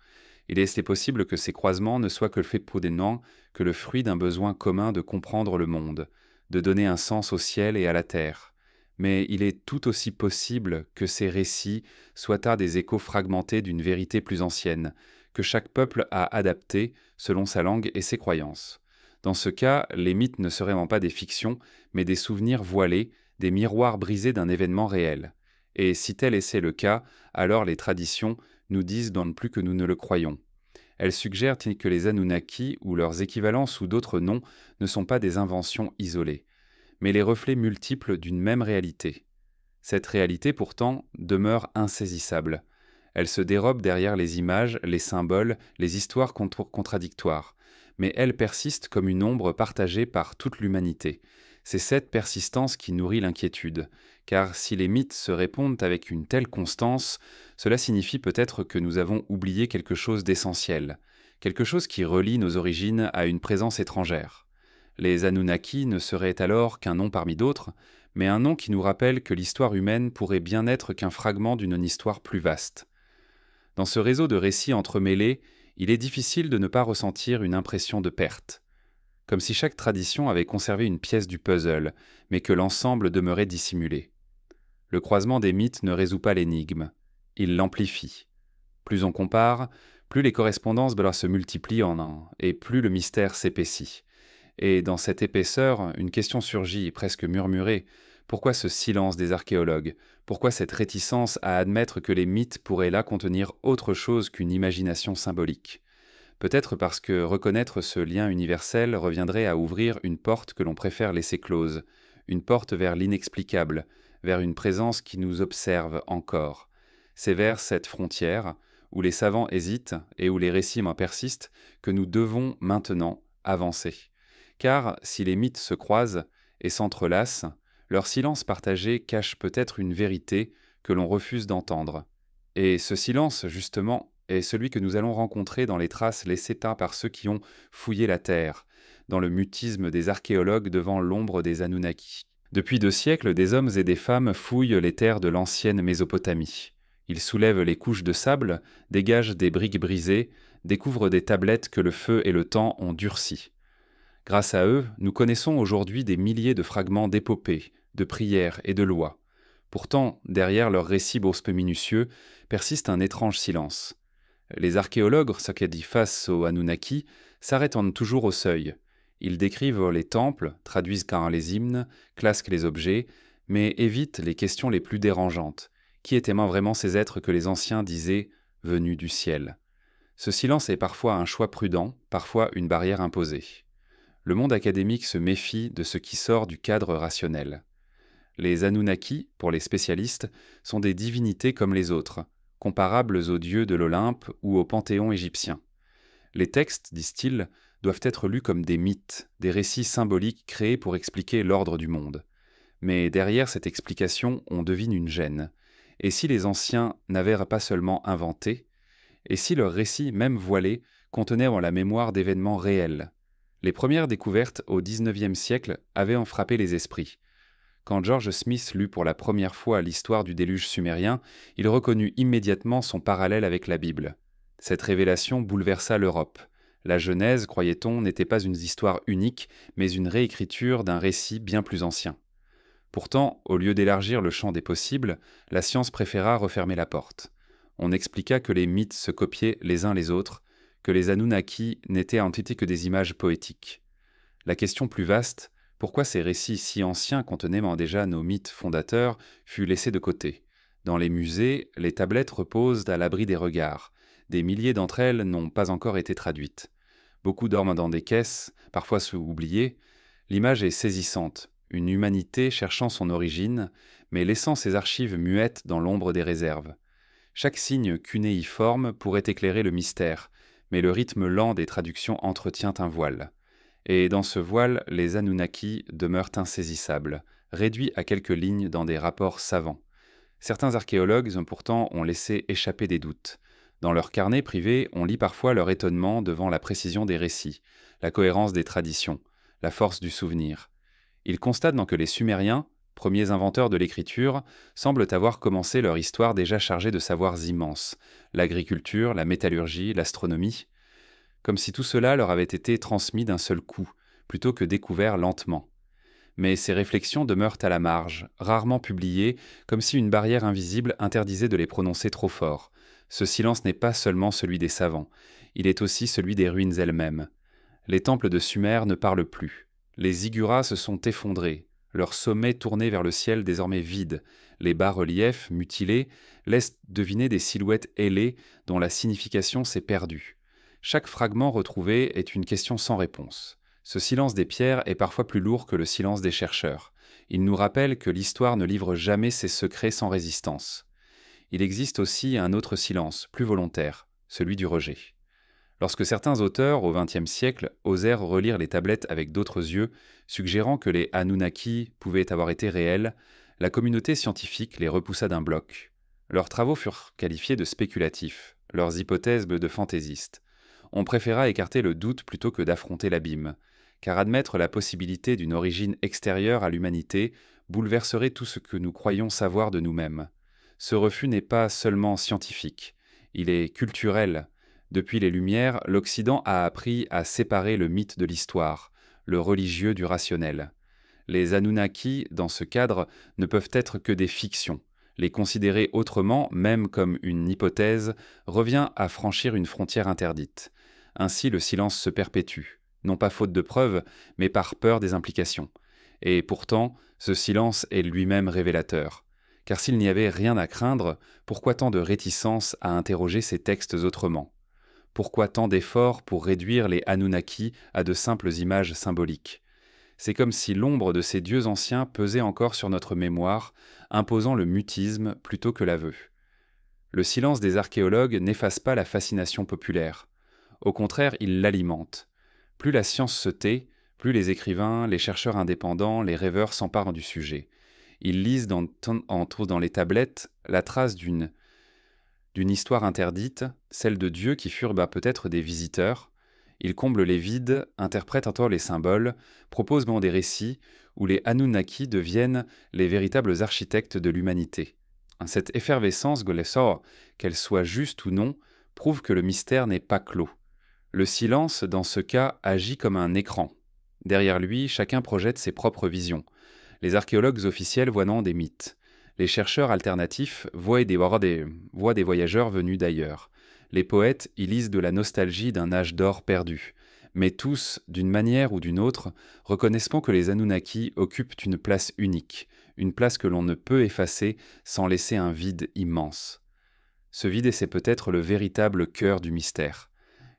Il est possible que ces croisements ne soient que le fait prudemment que le fruit d'un besoin commun de comprendre le monde, de donner un sens au ciel et à la terre. Mais il est tout aussi possible que ces récits soient à des échos fragmentés d'une vérité plus ancienne, que chaque peuple a adaptée selon sa langue et ses croyances. Dans ce cas, les mythes ne seraient vraiment pas des fictions, mais des souvenirs voilés, des miroirs brisés d'un événement réel. Et si tel est le cas, alors les traditions nous disent non plus que nous ne le croyons. Elles suggèrent que les Anunnaki ou leurs équivalents sous d'autres noms ne sont pas des inventions isolées, mais les reflets multiples d'une même réalité. Cette réalité pourtant demeure insaisissable. Elle se dérobe derrière les images, les symboles, les histoires contradictoires, mais elle persiste comme une ombre partagée par toute l'humanité. C'est cette persistance qui nourrit l'inquiétude, car si les mythes se répondent avec une telle constance, cela signifie peut-être que nous avons oublié quelque chose d'essentiel, quelque chose qui relie nos origines à une présence étrangère. Les Anunnaki ne seraient alors qu'un nom parmi d'autres, mais un nom qui nous rappelle que l'histoire humaine pourrait bien n'être qu'un fragment d'une histoire plus vaste. Dans ce réseau de récits entremêlés, il est difficile de ne pas ressentir une impression de perte, comme si chaque tradition avait conservé une pièce du puzzle, mais que l'ensemble demeurait dissimulé. Le croisement des mythes ne résout pas l'énigme, il l'amplifie. Plus on compare, plus les correspondances se multiplient en un, et plus le mystère s'épaissit. Et dans cette épaisseur, une question surgit, presque murmurée. Pourquoi ce silence des archéologues? Pourquoi cette réticence à admettre que les mythes pourraient là contenir autre chose qu'une imagination symbolique? Peut-être parce que reconnaître ce lien universel reviendrait à ouvrir une porte que l'on préfère laisser close, une porte vers l'inexplicable, vers une présence qui nous observe encore. C'est vers cette frontière, où les savants hésitent et où les récits persistent, que nous devons maintenant avancer. Car si les mythes se croisent et s'entrelacent, leur silence partagé cache peut-être une vérité que l'on refuse d'entendre. Et ce silence, justement, est celui que nous allons rencontrer dans les traces laissées par ceux qui ont fouillé la terre, dans le mutisme des archéologues devant l'ombre des Anunnaki. Depuis 2 siècles, des hommes et des femmes fouillent les terres de l'ancienne Mésopotamie. Ils soulèvent les couches de sable, dégagent des briques brisées, découvrent des tablettes que le feu et le temps ont durcies. Grâce à eux, nous connaissons aujourd'hui des milliers de fragments d'épopées, de prières et de lois. Pourtant, derrière leurs récits peu minutieux, persiste un étrange silence. Les archéologues, ce qui dit face aux Anunnaki, s'arrêtent toujours au seuil. Ils décrivent les temples, traduisent les hymnes, classent les objets, mais évitent les questions les plus dérangeantes. Qui étaient vraiment ces êtres que les anciens disaient « venus du ciel » ? Ce silence est parfois un choix prudent, parfois une barrière imposée. Le monde académique se méfie de ce qui sort du cadre rationnel. Les Anunnaki, pour les spécialistes, sont des divinités comme les autres, comparables aux dieux de l'Olympe ou au panthéon égyptien. Les textes, disent-ils, doivent être lus comme des mythes, des récits symboliques créés pour expliquer l'ordre du monde. Mais derrière cette explication, on devine une gêne. Et si les anciens n'avaient pas seulement inventé, et si leurs récits, même voilés, contenaient la mémoire d'événements réels? Les premières découvertes au XIXe siècle avaient frappé les esprits. Quand George Smith lut pour la première fois l'histoire du déluge sumérien, il reconnut immédiatement son parallèle avec la Bible. Cette révélation bouleversa l'Europe. La Genèse, croyait-on, n'était pas une histoire unique, mais une réécriture d'un récit bien plus ancien. Pourtant, au lieu d'élargir le champ des possibles, la science préféra refermer la porte. On expliqua que les mythes se copiaient les uns les autres, que les Anunnaki n'étaient en réalité que des images poétiques. La question plus vaste, pourquoi ces récits si anciens contenaient déjà nos mythes fondateurs, fut laissée de côté. Dans les musées, les tablettes reposent à l'abri des regards. Des milliers d'entre elles n'ont pas encore été traduites. Beaucoup dorment dans des caisses, parfois oubliées. L'image est saisissante, une humanité cherchant son origine, mais laissant ses archives muettes dans l'ombre des réserves. Chaque signe cunéiforme pourrait éclairer le mystère, mais le rythme lent des traductions entretient un voile. Et dans ce voile, les Anunnaki demeurent insaisissables, réduits à quelques lignes dans des rapports savants. Certains archéologues, pourtant, ont laissé échapper des doutes. Dans leurs carnets privés, on lit parfois leur étonnement devant la précision des récits, la cohérence des traditions, la force du souvenir. Ils constatent donc que les Sumériens, premiers inventeurs de l'écriture, semblent avoir commencé leur histoire déjà chargée de savoirs immenses, l'agriculture, la métallurgie, l'astronomie, comme si tout cela leur avait été transmis d'un seul coup, plutôt que découvert lentement. Mais ces réflexions demeurent à la marge, rarement publiées, comme si une barrière invisible interdisait de les prononcer trop fort. Ce silence n'est pas seulement celui des savants, il est aussi celui des ruines elles-mêmes. Les temples de Sumer ne parlent plus. Les zigguras se sont effondrés, leurs sommets tournés vers le ciel désormais vide. Les bas-reliefs, mutilés, laissent deviner des silhouettes ailées dont la signification s'est perdue. Chaque fragment retrouvé est une question sans réponse. Ce silence des pierres est parfois plus lourd que le silence des chercheurs. Il nous rappelle que l'histoire ne livre jamais ses secrets sans résistance. Il existe aussi un autre silence, plus volontaire, celui du rejet. Lorsque certains auteurs, au XXe siècle, osèrent relire les tablettes avec d'autres yeux, suggérant que les Anunnaki pouvaient avoir été réels, la communauté scientifique les repoussa d'un bloc. Leurs travaux furent qualifiés de spéculatifs, leurs hypothèses de fantaisistes. On préféra écarter le doute plutôt que d'affronter l'abîme, car admettre la possibilité d'une origine extérieure à l'humanité bouleverserait tout ce que nous croyons savoir de nous-mêmes. Ce refus n'est pas seulement scientifique, il est culturel. Depuis les Lumières, l'Occident a appris à séparer le mythe de l'histoire, le religieux du rationnel. Les Anunnaki, dans ce cadre, ne peuvent être que des fictions. Les considérer autrement, même comme une hypothèse, revient à franchir une frontière interdite. Ainsi le silence se perpétue, non pas faute de preuves, mais par peur des implications. Et pourtant, ce silence est lui-même révélateur. Car s'il n'y avait rien à craindre, pourquoi tant de réticence à interroger ces textes autrement ? Pourquoi tant d'efforts pour réduire les Anunnaki à de simples images symboliques ? C'est comme si l'ombre de ces dieux anciens pesait encore sur notre mémoire, imposant le mutisme plutôt que l'aveu. Le silence des archéologues n'efface pas la fascination populaire. Au contraire, il l'alimente. Plus la science se tait, plus les écrivains, les chercheurs indépendants, les rêveurs s'emparent du sujet. Ils lisent dans les tablettes la trace d'une histoire interdite, celle de dieux qui furent peut-être des visiteurs. Ils comblent les vides, interprètent encore les symboles, proposent des récits où les Anunnaki deviennent les véritables architectes de l'humanité. Cette effervescence, Golessor, qu'elle soit juste ou non, prouve que le mystère n'est pas clos. Le silence, dans ce cas, agit comme un écran. Derrière lui, chacun projette ses propres visions. Les archéologues officiels voient des mythes. Les chercheurs alternatifs voient des voyageurs venus d'ailleurs. Les poètes y lisent de la nostalgie d'un âge d'or perdu. Mais tous, d'une manière ou d'une autre, reconnaissent que les Anunnaki occupent une place unique, une place que l'on ne peut effacer sans laisser un vide immense. Ce vide, c'est peut-être le véritable cœur du mystère.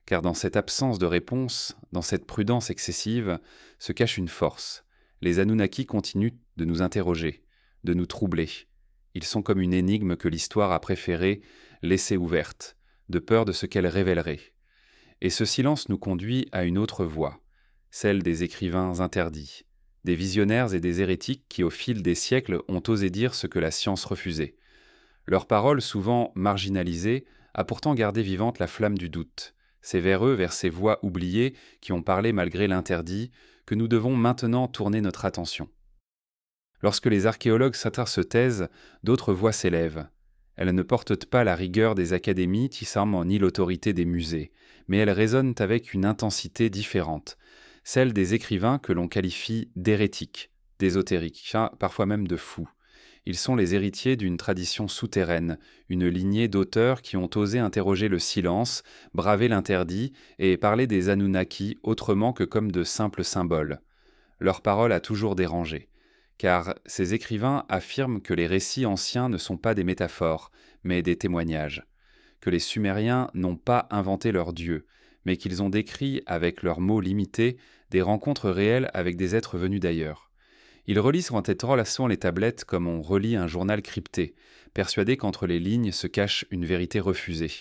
Car dans cette absence de réponse, dans cette prudence excessive, se cache une force. Les Anunnaki continuent de nous interroger, de nous troubler. Ils sont comme une énigme que l'histoire a préféré laisser ouverte, de peur de ce qu'elle révélerait. Et ce silence nous conduit à une autre voie, celle des écrivains interdits, des visionnaires et des hérétiques qui, au fil des siècles, ont osé dire ce que la science refusait. Leur parole, souvent marginalisée, a pourtant gardé vivante la flamme du doute. C'est vers eux, vers ces voix oubliées qui ont parlé malgré l'interdit, que nous devons maintenant tourner notre attention. Lorsque les archéologues se taisent, d'autres voix s'élèvent. Elles ne portent pas la rigueur des académies, ni l'autorité des musées, mais elles résonnent avec une intensité différente, celle des écrivains que l'on qualifie d'hérétiques, d'ésotériques, parfois même de fous. Ils sont les héritiers d'une tradition souterraine, une lignée d'auteurs qui ont osé interroger le silence, braver l'interdit et parler des Anunnaki autrement que comme de simples symboles. Leur parole a toujours dérangé, car ces écrivains affirment que les récits anciens ne sont pas des métaphores, mais des témoignages, que les Sumériens n'ont pas inventé leurs dieux, mais qu'ils ont décrit avec leurs mots limités des rencontres réelles avec des êtres venus d'ailleurs. Ils relisent en cette relation les tablettes comme on relit un journal crypté, persuadés qu'entre les lignes se cache une vérité refusée.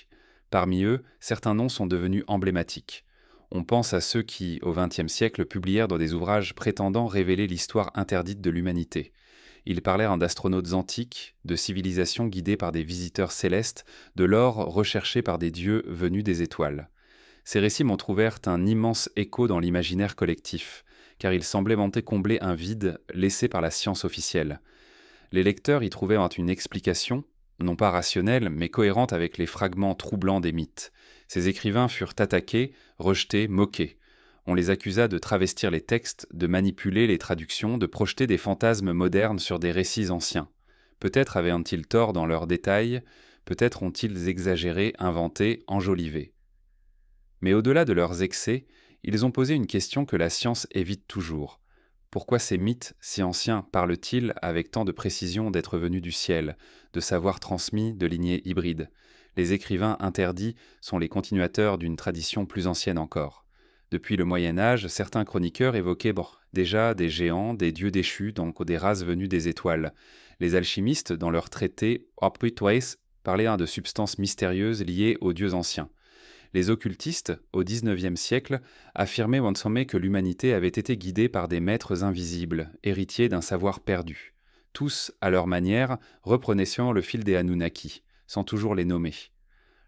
Parmi eux, certains noms sont devenus emblématiques. On pense à ceux qui, au XXe siècle, publièrent dans des ouvrages prétendant révéler l'histoire interdite de l'humanité. Ils parlèrent d'astronautes antiques, de civilisations guidées par des visiteurs célestes, de l'or recherché par des dieux venus des étoiles. Ces récits m'ont ouvert un immense écho dans l'imaginaire collectif, car ils semblaient monter combler un vide laissé par la science officielle. Les lecteurs y trouvèrent une explication, non pas rationnelle, mais cohérente avec les fragments troublants des mythes. Ces écrivains furent attaqués, rejetés, moqués. On les accusa de travestir les textes, de manipuler les traductions, de projeter des fantasmes modernes sur des récits anciens. Peut-être avaient-ils tort dans leurs détails, peut-être ont-ils exagéré, inventé, enjolivé. Mais au-delà de leurs excès, ils ont posé une question que la science évite toujours. Pourquoi ces mythes si anciens parlent-ils avec tant de précision d'être venus du ciel, de savoirs transmis, de lignées hybrides? Les écrivains interdits sont les continuateurs d'une tradition plus ancienne encore. Depuis le Moyen Âge, certains chroniqueurs évoquaient déjà des géants, des dieux déchus, donc des races venues des étoiles. Les alchimistes, dans leurs traités, parlaient de substances mystérieuses liées aux dieux anciens. Les occultistes, au XIXe siècle, affirmaient que l'humanité avait été guidée par des maîtres invisibles, héritiers d'un savoir perdu. Tous, à leur manière, reprenaient le fil des Anunnaki, sans toujours les nommer.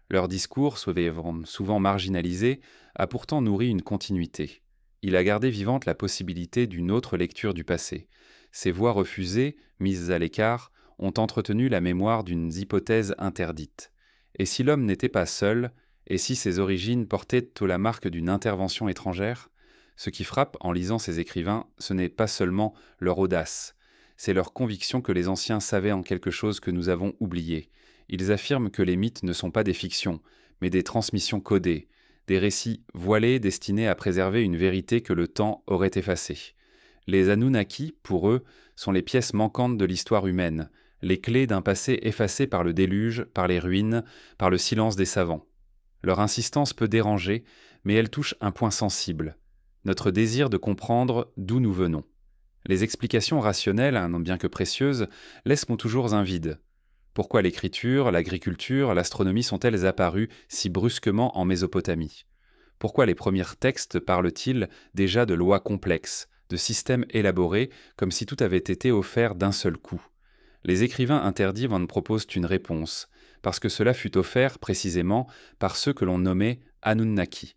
Leur discours, souvent marginalisé, a pourtant nourri une continuité. Il a gardé vivante la possibilité d'une autre lecture du passé. Ces voix refusées, mises à l'écart, ont entretenu la mémoire d'une hypothèse interdite. Et si l'homme n'était pas seul, et si ses origines portaient la marque d'une intervention étrangère? Ce qui frappe en lisant ces écrivains, ce n'est pas seulement leur audace, c'est leur conviction que les anciens savaient en quelque chose que nous avons oublié. Ils affirment que les mythes ne sont pas des fictions, mais des transmissions codées, des récits voilés destinés à préserver une vérité que le temps aurait effacée. Les Anunnaki, pour eux, sont les pièces manquantes de l'histoire humaine, les clés d'un passé effacé par le déluge, par les ruines, par le silence des savants. Leur insistance peut déranger, mais elle touche un point sensible, notre désir de comprendre d'où nous venons. Les explications rationnelles, bien que précieuses, laissent toujours un vide. Pourquoi l'écriture, l'agriculture, l'astronomie sont-elles apparues si brusquement en Mésopotamie? Pourquoi les premiers textes parlent-ils déjà de lois complexes, de systèmes élaborés, comme si tout avait été offert d'un seul coup? Les écrivains interdits proposent une réponse, parce que cela fut offert précisément par ceux que l'on nommait Anunnaki.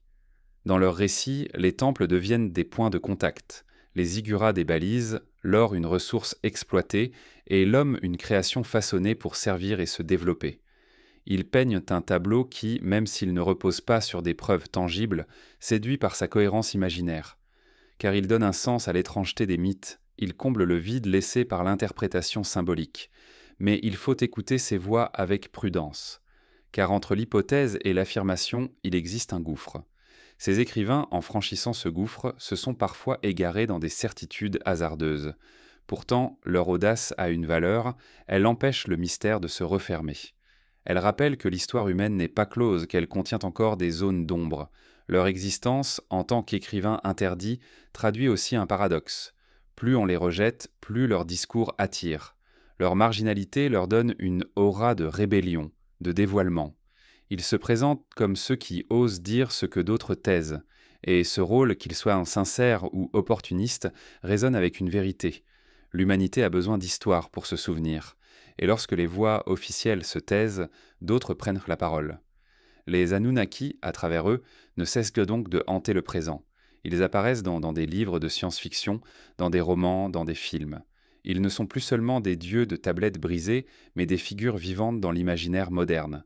Dans leurs récits, les temples deviennent des points de contact, les zigguras des balises, l'or une ressource exploitée et l'homme une création façonnée pour servir et se développer. Ils peignent un tableau qui, même s'il ne repose pas sur des preuves tangibles, séduit par sa cohérence imaginaire. Car il donne un sens à l'étrangeté des mythes, il comble le vide laissé par l'interprétation symbolique. Mais il faut écouter ces voix avec prudence, car entre l'hypothèse et l'affirmation, il existe un gouffre. Ces écrivains, en franchissant ce gouffre, se sont parfois égarés dans des certitudes hasardeuses. Pourtant, leur audace a une valeur, elle empêche le mystère de se refermer. Elle rappelle que l'histoire humaine n'est pas close, qu'elle contient encore des zones d'ombre. Leur existence, en tant qu'écrivains interdits, traduit aussi un paradoxe. Plus on les rejette, plus leur discours attire. Leur marginalité leur donne une aura de rébellion, de dévoilement. Ils se présentent comme ceux qui osent dire ce que d'autres taisent, et ce rôle, qu'il soit sincère ou opportuniste, résonne avec une vérité. L'humanité a besoin d'histoire pour se souvenir, et lorsque les voix officielles se taisent, d'autres prennent la parole. Les Anunnaki, à travers eux, ne cessent donc de hanter le présent. Ils apparaissent dans des livres de science-fiction, dans des romans, dans des films. Ils ne sont plus seulement des dieux de tablettes brisées, mais des figures vivantes dans l'imaginaire moderne.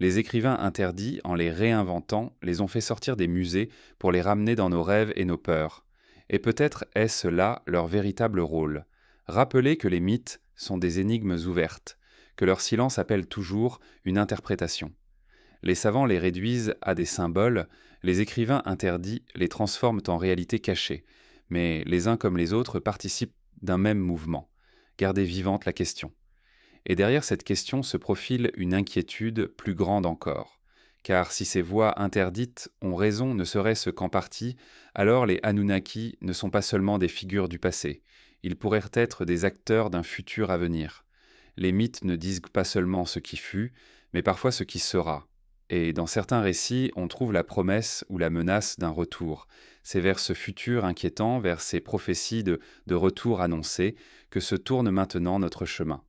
Les écrivains interdits, en les réinventant, les ont fait sortir des musées pour les ramener dans nos rêves et nos peurs. Et peut-être est-ce là leur véritable rôle. Rappeler que les mythes sont des énigmes ouvertes, que leur silence appelle toujours une interprétation. Les savants les réduisent à des symboles, les écrivains interdits les transforment en réalité cachée, mais les uns comme les autres participent d'un même mouvement. Gardez vivante la question. Et derrière cette question se profile une inquiétude plus grande encore. Car si ces voix interdites ont raison ne serait-ce qu'en partie, alors les Anunnaki ne sont pas seulement des figures du passé, ils pourraient être des acteurs d'un futur à venir. Les mythes ne disent pas seulement ce qui fut, mais parfois ce qui sera. et dans certains récits, on trouve la promesse ou la menace d'un retour. C'est vers ce futur inquiétant, vers ces prophéties de retour annoncées, que se tourne maintenant notre chemin.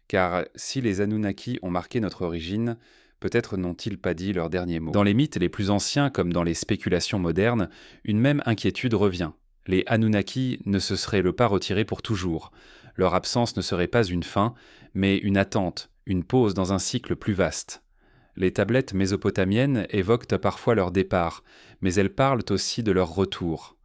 Car si les Anunnaki ont marqué notre origine, peut-être n'ont-ils pas dit leur dernier mot. Dans les mythes les plus anciens comme dans les spéculations modernes, une même inquiétude revient. Les Anunnaki ne se seraient pas retirés pour toujours. Leur absence ne serait pas une fin, mais une attente, une pause dans un cycle plus vaste. Les tablettes mésopotamiennes évoquent parfois leur départ, mais elles parlent aussi de leur retour.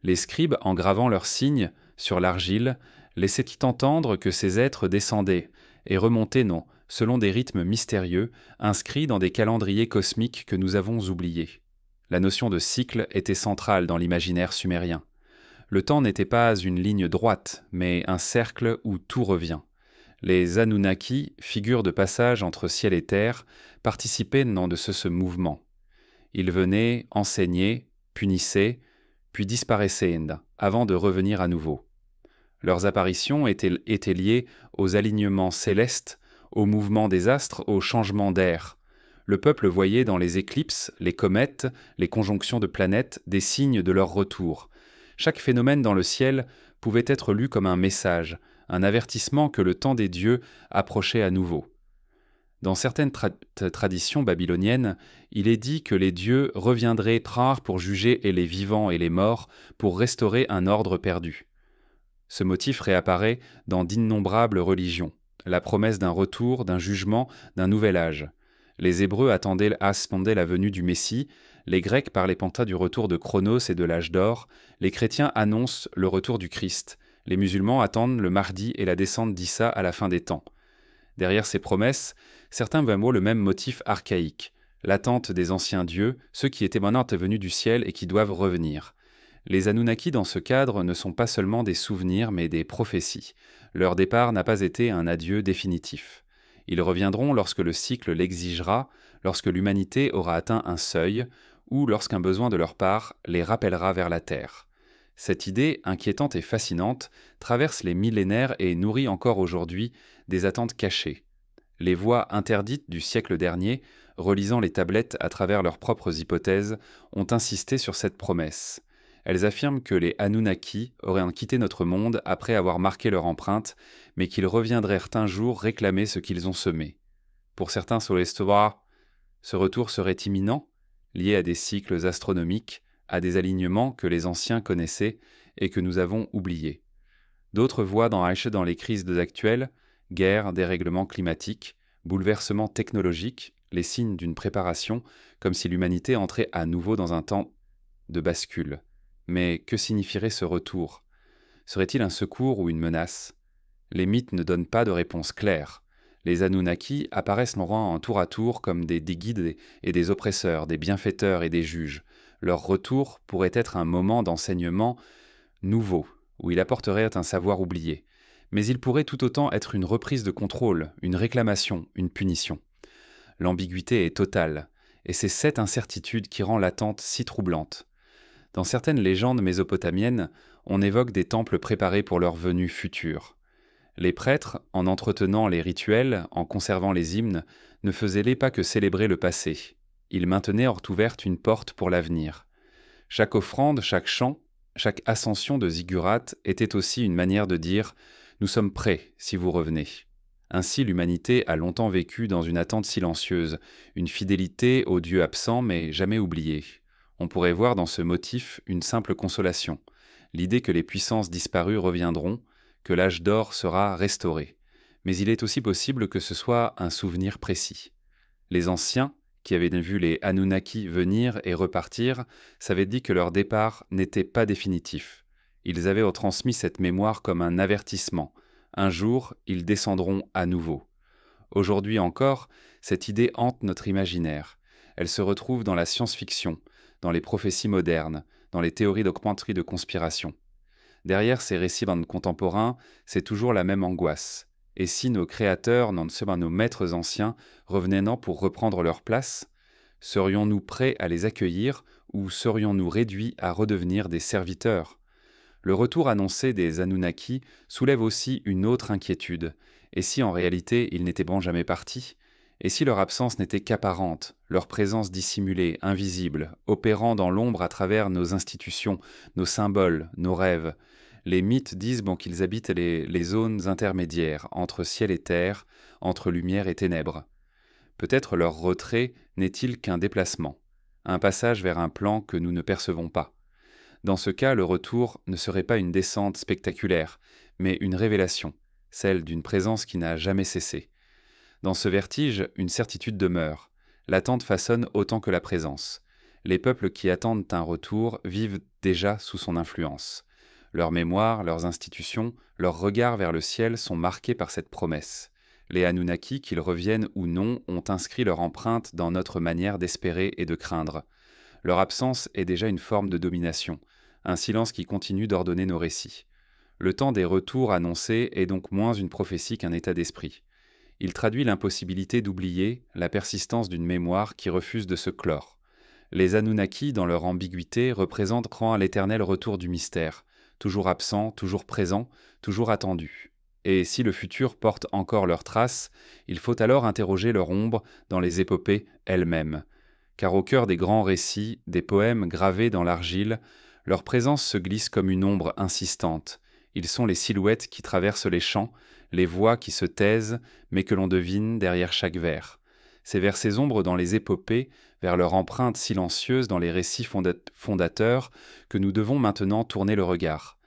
Les scribes, en gravant leurs signes sur l'argile, laissaient-ils entendre que ces êtres descendaient, et remontaient, non, selon des rythmes mystérieux, inscrits dans des calendriers cosmiques que nous avons oubliés. La notion de cycle était centrale dans l'imaginaire sumérien. Le temps n'était pas une ligne droite, mais un cercle où tout revient. Les Anunnaki, figures de passage entre ciel et terre, participaient de ce mouvement. Ils venaient, enseignaient, punissaient, puis disparaissaient avant de revenir à nouveau. Leurs apparitions étaient liées aux alignements célestes, au mouvement des astres, au changement d'air. Le peuple voyait dans les éclipses, les comètes, les conjonctions de planètes, des signes de leur retour. Chaque phénomène dans le ciel pouvait être lu comme un message, un avertissement que le temps des dieux approchait à nouveau. Dans certaines traditions babyloniennes, il est dit que les dieux reviendraient rares pour juger et les vivants et les morts, pour restaurer un ordre perdu. Ce motif réapparaît dans d'innombrables religions, la promesse d'un retour, d'un jugement, d'un nouvel âge. Les Hébreux attendaient la venue du Messie, les Grecs parlaient du retour de Chronos et de l'âge d'or, les chrétiens annoncent le retour du Christ, les musulmans attendent le Mahdi et la descente d'Issa à la fin des temps. Derrière ces promesses, certains voient le même motif archaïque, l'attente des anciens dieux, ceux qui étaient maintenant venus du ciel et qui doivent revenir. Les Anunnaki dans ce cadre ne sont pas seulement des souvenirs mais des prophéties. Leur départ n'a pas été un adieu définitif. Ils reviendront lorsque le cycle l'exigera, lorsque l'humanité aura atteint un seuil, ou lorsqu'un besoin de leur part les rappellera vers la Terre. Cette idée, inquiétante et fascinante, traverse les millénaires et nourrit encore aujourd'hui des attentes cachées. Les voix interdites du siècle dernier, relisant les tablettes à travers leurs propres hypothèses, ont insisté sur cette promesse. Elles affirment que les Anunnaki auraient quitté notre monde après avoir marqué leur empreinte, mais qu'ils reviendraient un jour réclamer ce qu'ils ont semé. Pour certains sur l'histoire, ce retour serait imminent, lié à des cycles astronomiques, à des alignements que les anciens connaissaient et que nous avons oubliés. D'autres voient dans les crises actuelles, guerres, dérèglements climatiques, bouleversements technologiques, les signes d'une préparation, comme si l'humanité entrait à nouveau dans un temps de bascule. Mais que signifierait ce retour? Serait-il un secours ou une menace? Les mythes ne donnent pas de réponse claire. Les Anunnaki apparaissent en tour à tour comme des guides et des oppresseurs, des bienfaiteurs et des juges. Leur retour pourrait être un moment d'enseignement nouveau, où il apporterait un savoir oublié. Mais il pourrait tout autant être une reprise de contrôle, une réclamation, une punition. L'ambiguïté est totale, et c'est cette incertitude qui rend l'attente si troublante. Dans certaines légendes mésopotamiennes, on évoque des temples préparés pour leur venue future. Les prêtres, en entretenant les rituels, en conservant les hymnes, ne faisaient pas que célébrer le passé. Ils maintenaient ouverte une porte pour l'avenir. Chaque offrande, chaque chant, chaque ascension de ziggurat était aussi une manière de dire « Nous sommes prêts si vous revenez ». Ainsi l'humanité a longtemps vécu dans une attente silencieuse, une fidélité aux dieux absents mais jamais oubliés. On pourrait voir dans ce motif une simple consolation, l'idée que les puissances disparues reviendront, que l'âge d'or sera restauré. Mais il est aussi possible que ce soit un souvenir précis. Les anciens, qui avaient vu les Anunnaki venir et repartir, s'avaient dit que leur départ n'était pas définitif. Ils avaient retransmis cette mémoire comme un avertissement. Un jour, ils descendront à nouveau. Aujourd'hui encore, cette idée hante notre imaginaire. Elle se retrouve dans la science-fiction, dans les prophéties modernes, dans les théories d'augmenterie de conspiration. Derrière ces récits contemporains, c'est toujours la même angoisse. Et si nos créateurs, nos maîtres anciens, revenaient pour reprendre leur place, serions-nous prêts à les accueillir ou serions-nous réduits à redevenir des serviteurs? Le retour annoncé des Anunnaki soulève aussi une autre inquiétude. Et si en réalité ils n'étaient jamais partis? Et si leur absence n'était qu'apparente, leur présence dissimulée, invisible, opérant dans l'ombre à travers nos institutions, nos symboles, nos rêves? Les mythes disent qu'ils habitent les zones intermédiaires, entre ciel et terre, entre lumière et ténèbres. Peut-être leur retrait n'est-il qu'un déplacement, un passage vers un plan que nous ne percevons pas. Dans ce cas, le retour ne serait pas une descente spectaculaire, mais une révélation, celle d'une présence qui n'a jamais cessé. Dans ce vertige, une certitude demeure. L'attente façonne autant que la présence. Les peuples qui attendent un retour vivent déjà sous son influence. Leur mémoire, leurs institutions, leurs regards vers le ciel sont marqués par cette promesse. Les Anunnaki, qu'ils reviennent ou non, ont inscrit leur empreinte dans notre manière d'espérer et de craindre. Leur absence est déjà une forme de domination, un silence qui continue d'ordonner nos récits. Le temps des retours annoncés est donc moins une prophétie qu'un état d'esprit. Il traduit l'impossibilité d'oublier, la persistance d'une mémoire qui refuse de se clore. Les Anunnaki, dans leur ambiguïté, représentent à l'éternel retour du mystère, toujours absent, toujours présent, toujours attendu. Et si le futur porte encore leurs traces, il faut alors interroger leur ombre dans les épopées elles-mêmes. Car au cœur des grands récits, des poèmes gravés dans l'argile, leur présence se glisse comme une ombre insistante. Ils sont les silhouettes qui traversent les champs, les voix qui se taisent, mais que l'on devine derrière chaque vers. C'est vers ces ombres dans les épopées, vers leur empreinte silencieuse dans les récits fondateurs, que nous devons maintenant tourner le regard.